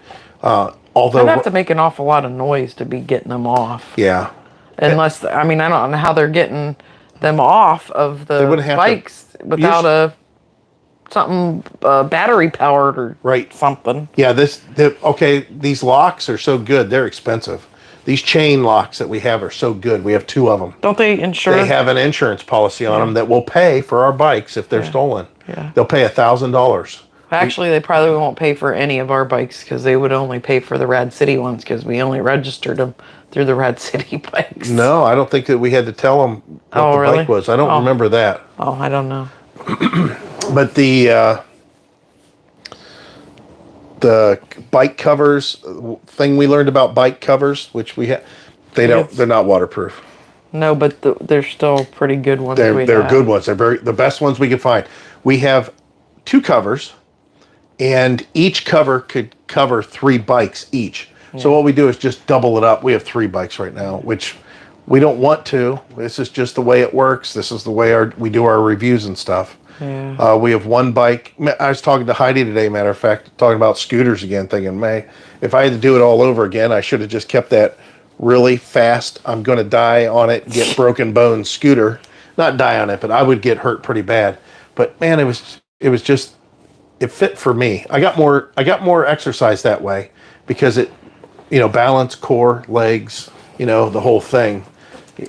Although I'd have to make an awful lot of noise to be getting them off. Yeah. Unless, I don't know how they're getting them off of the bikes without something battery powered or something. Yeah, these locks are so good. They're expensive. These chain locks that we have are so good. We have 2 of them. Don't they insure? They have an insurance policy on them that will pay for our bikes if they're stolen. Yeah. They'll pay $1,000. Actually, they probably won't pay for any of our bikes because they would only pay for the Rad City ones because we only registered them through the Rad City bikes. No, I don't think that we had to tell them what the bike was. I don't remember that. Oh, I don't know. But the bike covers thing we learned about bike covers, which we have, they're not waterproof. No, but they're still pretty good ones. They're good ones. They're the best ones we could find. We have 2 covers, and each cover could cover 3 bikes each. Yeah. So what we do is just double it up. We have 3 bikes right now, which we don't want to. This is just the way it works. This is the way we do our reviews and stuff. Yeah. We have 1 bike. I was talking to Heidi today, matter of fact, talking about scooters again, thinking, if I had to do it all over again, I should have just kept that really fast, I'm going to die on it, get broken bones scooter. Not die on it, but I would get hurt pretty bad. But man, it was just, it fit for me. I got more exercise that way because it, balance, core, legs, the whole thing,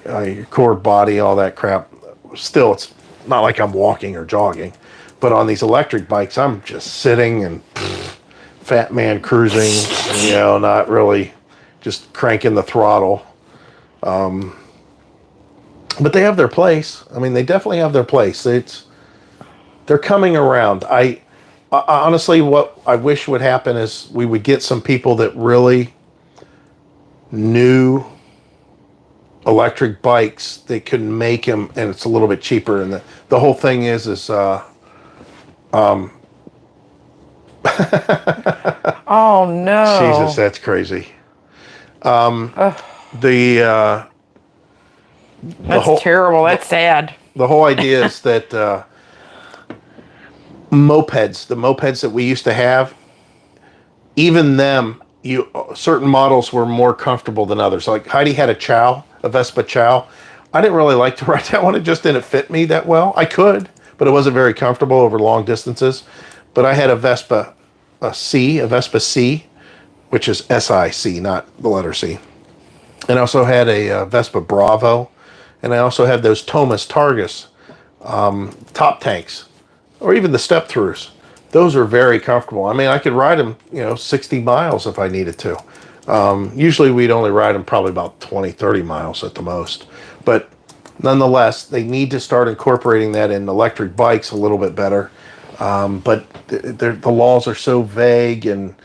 your core, body, all that crap. Still, it's not like I'm walking or jogging, but on these electric bikes, I'm just sitting and fat man cruising, not really just cranking the throttle. But they have their place. They definitely have their place. They're coming around. I honestly, what I wish would happen is we would get some people that really knew electric bikes. They could make them, and it's a little bit cheaper. And the whole thing is oh no! Jesus, that's crazy. That's terrible. That's sad. The whole idea is that the mopeds that we used to have, even them, certain models were more comfortable than others. Like Heidi had a Vespa Chow. I didn't really like to ride that one. It just didn't fit me that well. I could, but it wasn't very comfortable over long distances. But I had a Vespa C, which is SIC, not the letter C. And I also had a Vespa Bravo, and I also had those Thomas Targus top tanks, or even the step throughs. Those are very comfortable. I mean, I could ride them, 60 miles if I needed to. Usually we'd only ride them probably about 20, 30 miles at the most. But nonetheless, they need to start incorporating that in electric bikes a little bit better. But the laws are so vague, and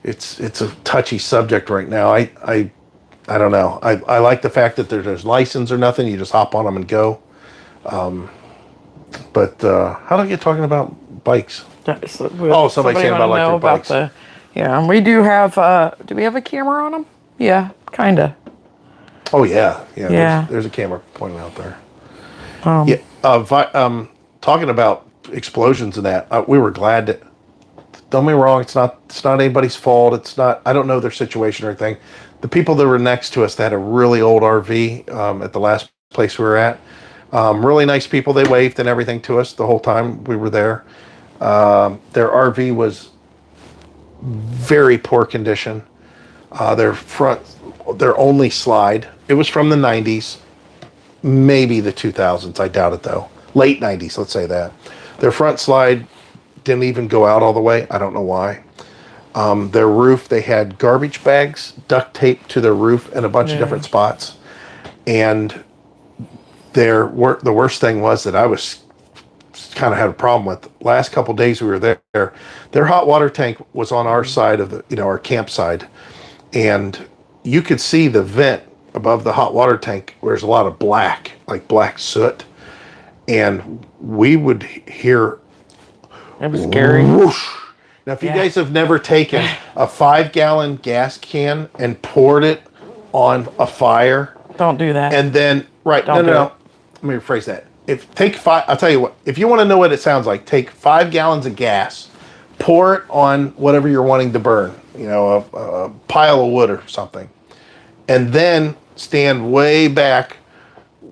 it's a touchy subject right now. I don't know. I like the fact that there's license or nothing. You just hop on them and go. But how do I get talking about bikes? Somebody saying about electric bikes. And we do have, do we have a camera on them? Yeah, kind of. Oh, yeah. There's a camera pointing out there. Talking about explosions and that, we were glad that, don't get me wrong, it's not anybody's fault. It's not, I don't know their situation or anything. The people that were next to us that had a really old RV at the last place we were at, really nice people. They waved and everything to us the whole time we were there. Their RV was very poor condition. Their only slide, it was from the 90s, maybe the 2000s. I doubt it though. Late 90s, let's say that. Their front slide didn't even go out all the way. I don't know why. Their roof, they had garbage bags duct taped to their roof in a bunch of different spots. And the worst thing was that I was kind of had a problem with. Last couple days we were there, their hot water tank was on our side of our campsite, and you could see the vent above the hot water tank where there's a lot of black soot, and we would hear it was scary. Whoosh. Now, if you guys have never taken a 5-gallon gas can and poured it on a fire, don't do that. And then no. Let me rephrase that. I'll tell you what, if you want to know what it sounds like, take 5 gallons of gas, pour it on whatever you're wanting to burn, a pile of wood or something, and then stand way back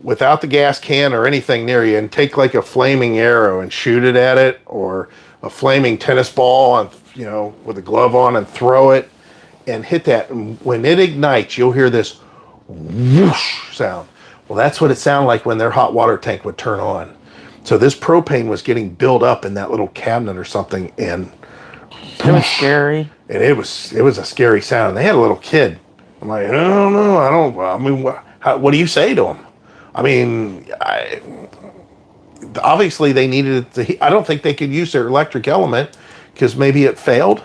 without the gas can or anything near you and take like a flaming arrow and shoot it at it, or a flaming tennis ball and, with a glove on, and throw it and hit that. And when it ignites, you'll hear this whoosh sound. Well, that's what it sounded like when their hot water tank would turn on. So this propane was getting built up in that little cabinet or something, and it was scary. And it was a scary sound. And they had a little kid. I'm like, I don't know. What do you say to them? I mean, obviously they needed I don't think they could use their electric element because maybe it failed.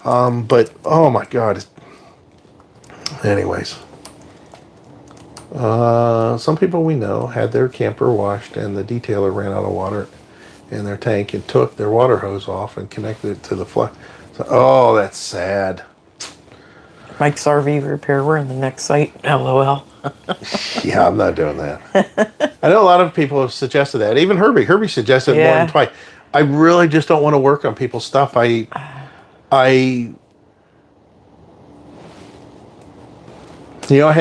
But oh my God. Anyways. Some people we know had their camper washed and the detailer ran out of water in their tank and took their water hose off and connected it to the flood. So, that's sad. Mike's RV repair, we're in the next site. LOL. Yeah, I'm not doing that. I know a lot of people have suggested that. Even Herbie. Herbie suggested more than twice. I really just don't want to work on people's stuff. I had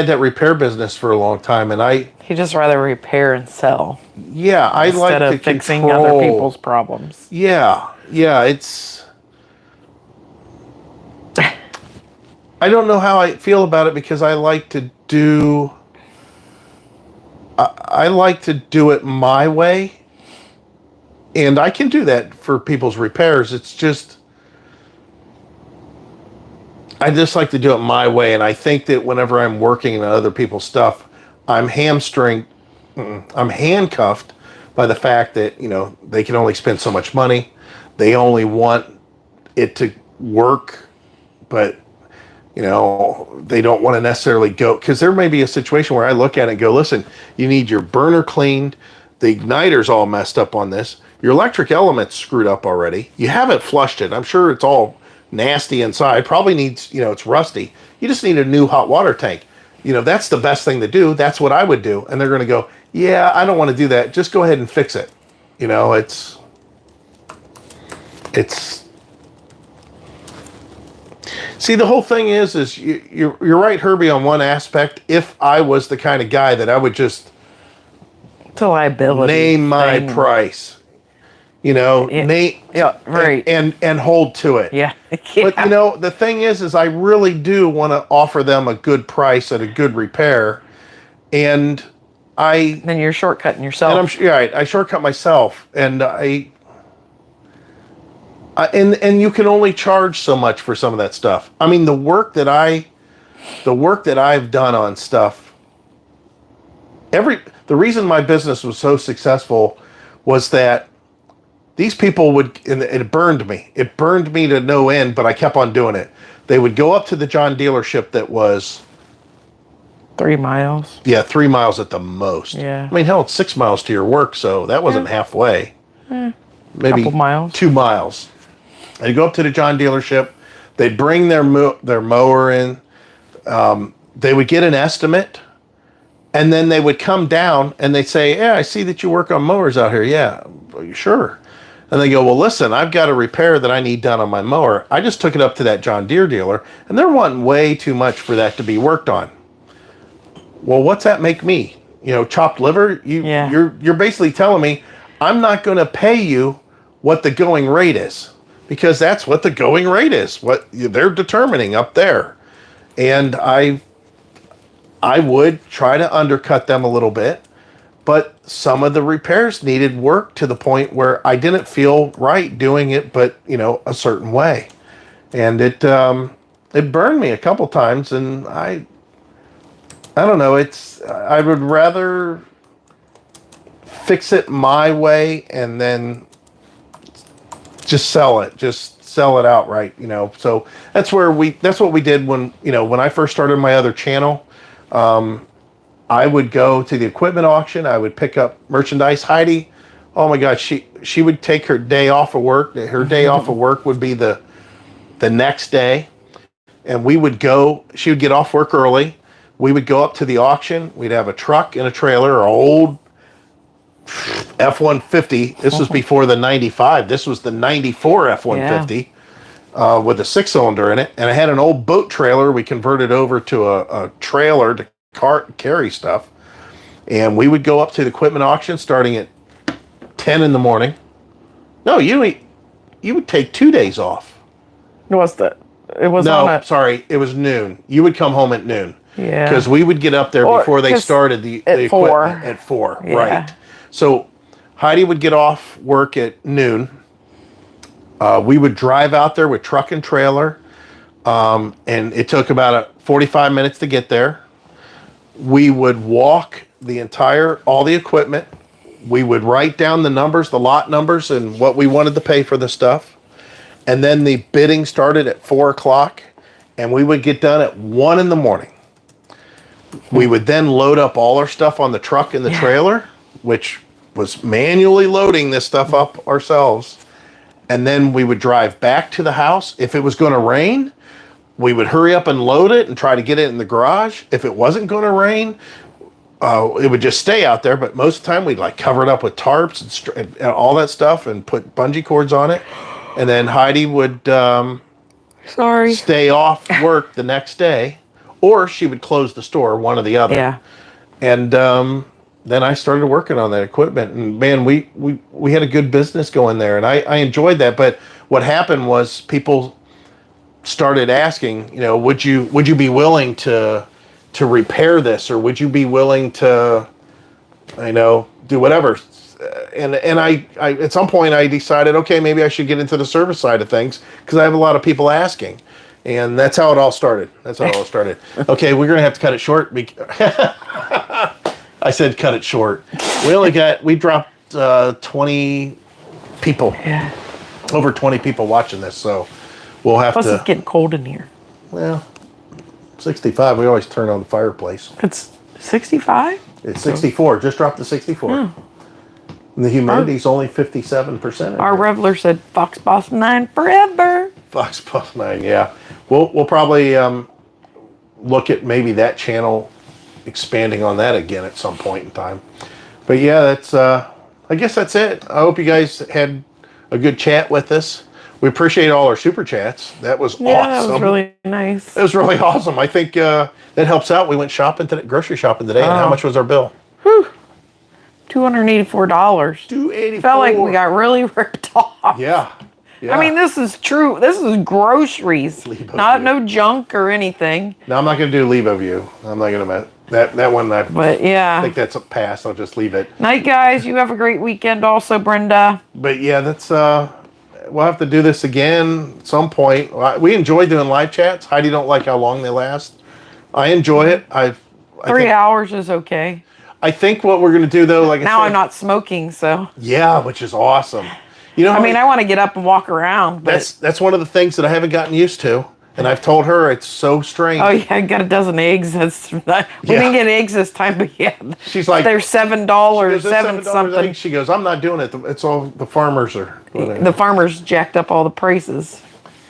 that repair business for a long time, and he'd just rather repair and sell. Yeah, I like to fixing other people's problems. Yeah, it's. I don't know how I feel about it because I like to do. I like to do it my way, and I can do that for people's repairs. It's just. I just like to do it my way, and I think that whenever I'm working on other people's stuff, I'm handcuffed by the fact that, they can only spend so much money. They only want it to work, but, they don't want to necessarily go, because there may be a situation where I look at it and go, listen, you need your burner cleaned, the igniter's all messed up on this, your electric element's screwed up already, you haven't flushed it, I'm sure it's all nasty inside, probably needs, it's rusty. You just need a new hot water tank. That's the best thing to do. That's what I would do. And they're going to go, yeah, I don't want to do that. Just go ahead and fix it. It's see, the whole thing is you're right, Herbie, on one aspect. If I was the kind of guy that I would just it's a liability name my thing. price. you know, Yeah. Nate, Yeah, right. and hold to it. Yeah. But you know, the thing is I really do want to offer them a good price and a good repair, and Then you're shortcutting and I'm yourself. yeah, I shortcut myself, and and you can only charge so much for some of that stuff. I mean, the work that I've done on stuff, the reason my business was so successful was that these people would, and it burned me. It burned me to no end, but I kept on doing it. They would go up to the John dealership that was, 3 miles. yeah, 3 miles at the most. Yeah. I mean, hell, it's 6 miles to your work, so that wasn't halfway. Maybe Couple miles. 2 miles. They'd go up to the John dealership. They'd bring their mower in. They would get an estimate, and then they would come down and they'd say, "Yeah, I see that you work on mowers out here." "Yeah, sure." And they go, "Well, listen, I've got a repair that I need done on my mower. I just took it up to that John Deere dealer, and they're wanting way too much for that to be worked on." Well, what's that make me? You know, chopped liver? You're basically telling me I'm not going to pay you what the going rate is, because that's what the going rate is, what they're determining up there. And I would try to undercut them a little bit, but some of the repairs needed work to the point where I didn't feel right doing it, but you know, a certain way. And it burned me a couple times, and I don't know, I would rather fix it my way and then just sell it outright, you know. So that's what we did when, you know, when I first started my other channel. I would go to the equipment auction. I would pick up merchandise. Heidi, oh my God, she would take her day off of work. Her day off of work would be the next day, and we would go. She would get off work early. We would go up to the auction. We'd have a truck and a trailer, an old F-150. This was before the 95. This was the 94 F-150 with a 6-cylinder in it. And I had an old boat trailer we converted over to a trailer to carry stuff. And we would go up to the equipment auction starting at 10 in the morning. No, you would take 2 days off. It was sorry, it was noon. You would come home at noon. Yeah. Because we would get up there before they started the equipment at 4. Yeah. Right. So Heidi would get off work at noon. We would drive out there with truck and trailer. And it took about 45 minutes to get there. We would walk all the equipment. We would write down the numbers, the lot numbers, and what we wanted to pay for the stuff. And then the bidding started at 4 o'clock, and we would get done at 1 in the morning. We would then load up all our stuff on the truck and the trailer, which was manually loading this stuff up ourselves. And then we would drive back to the house. If it was going to rain, we would hurry up and load it and try to get it in the garage. If it wasn't going to rain, it would just stay out there. But most of the time, we'd like cover it up with tarps and all that stuff and put bungee cords on it. And then Heidi would stay off work the next day, or she would close the store, one or the other. Yeah. And then I started working on that equipment, and man, we had a good business going there, and I enjoyed that. But what happened was people started asking, you know, would you be willing to repair this, or would you be willing to, you know, do whatever? And I at some point I decided, okay, maybe I should get into the service side of things because I have a lot of people asking, and that's how it all started. Okay, we're gonna have to cut it short. I said cut it short. We dropped 20 people. Yeah. Over 20 people watching this, so we'll have Plus to. it's getting cold in here. Well, 65. We always turn on the fireplace. It's 65? It's 64. Just dropped to 64. And the humidity's only 57%. Our Reveler said Fox Boss 9 forever. Fox Boss 9, yeah. We'll probably look at maybe that channel expanding on that again at some point in time. But yeah, that's I guess that's it. I hope you guys had a good chat with us. We appreciate all our super chats. That was awesome. Yeah, it was really nice. It was really awesome. I think that helps out. We went grocery shopping today. And how much was our bill? Whew. $284. $284. Felt like we got really ripped off. Yeah. Yeah. I mean, this is true. This is groceries, Lebo not view. no junk or anything. No, I'm not going to do Lebo View. I'm not going to that one. I But yeah. think that's a pass. I'll just leave it. Night, guys. You have a great weekend also, Brenda. But yeah, that's we'll have to do this again at some point. We enjoy doing live chats. Heidi don't like how long they last. I enjoy it. I 3 hours is okay. I think what we're going to do though, like Now I said, I'm not smoking, so. Yeah, which is awesome. You know, I mean, I want to get up and walk around. But... that's one of the things that I haven't gotten used to, and I've told her it's so strange. Oh yeah, I got a dozen eggs. That's we didn't get eggs this time, but yeah, she's like, they're $7, $7 something. Eggs. She goes, I'm not doing it. It's all the farmers are. The farmers jacked up all the prices.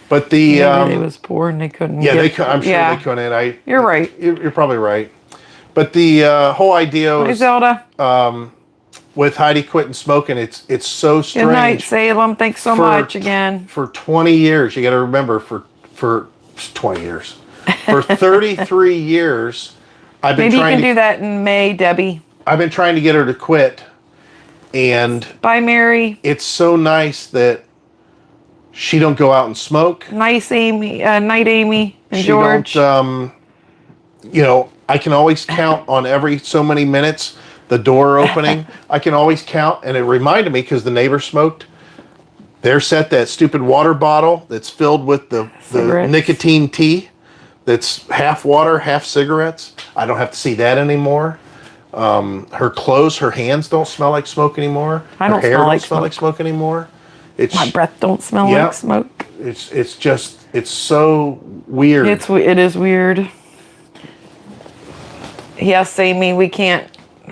But the it was poor and they couldn't. Yeah, I'm sure they couldn't. You're right. You're probably right. But the whole idea Hi, was, Zelda. with Heidi quitting smoking, it's so strange. Good night, Salem. Thanks so much again. For 20 years, you got to remember, for 20 years, for 33 years, I've been Maybe trying you can do that in May, Debbie. I've been trying to get her to quit, and bye, Mary. It's so nice that she don't go out and smoke. Nice, Amy. Night, Amy and George. Don't, you know, I can always count on every so many minutes the door opening. I can always count, and it reminded me because the neighbor smoked. They're set that stupid water bottle that's filled with the nicotine tea that's half water, half cigarettes. I don't have to see that anymore. Her clothes, her hands don't smell like smoke anymore. I don't her hair smell like don't smell like smoke anymore. My breath don't smell like smoke. It's just, it's so weird. It is weird. Yes, Amy, we can't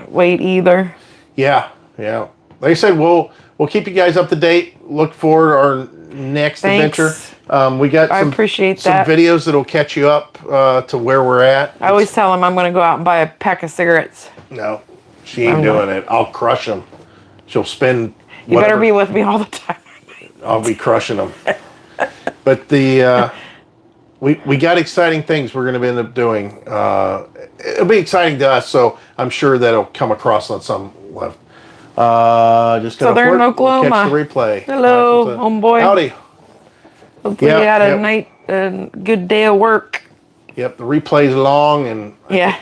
wait either. Yeah. Like I said, we'll keep you guys up to date. Look forward to our next adventure. We got I appreciate some that. videos that'll catch you up to where we're at. I always tell them I'm going to go out and buy a pack of cigarettes. No, she ain't doing it. I'll crush them. She'll spend. You better be with me all the time. I'll be crushing them. But we got exciting things we're going to end up doing. It'll be exciting to us, so I'm sure that'll come across on some level. Just Southern Oklahoma. Catch the replay. Hello, homeboy. Howdy. Hopefully you had a good day of work. Yep, the replay's long, and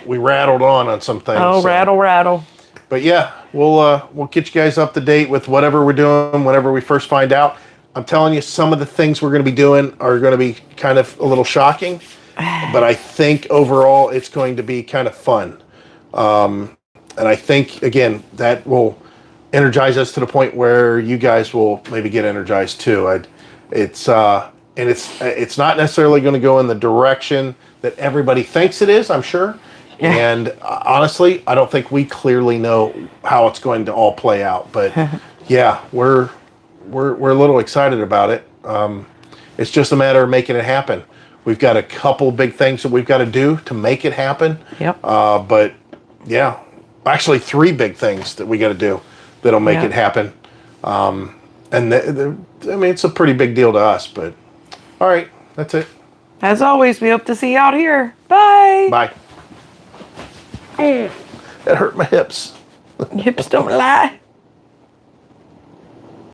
we rattled on some things. Oh, so. Rattle. But yeah, we'll get you guys up to date with whatever we're doing whenever we first find out. I'm telling you, some of the things we're going to be doing are going to be kind of a little shocking, but I think overall it's going to be kind of fun. And I think, again, that will energize us to the point where you guys will maybe get energized too. It's not necessarily going to go in the direction that everybody thinks it is, I'm sure. Yeah. And honestly, I don't think we clearly know how it's going to all play out. But yeah, we're a little excited about it. It's just a matter of making it happen. We've got a couple big things that we've got to do to make it happen. Yep. But yeah, actually 3 big things that we got to do that'll make it happen. And I mean, it's a pretty big deal to us, but all right, that's it. As always, we hope to see you out here. Bye. Bye. That hurt my hips. Hips don't lie.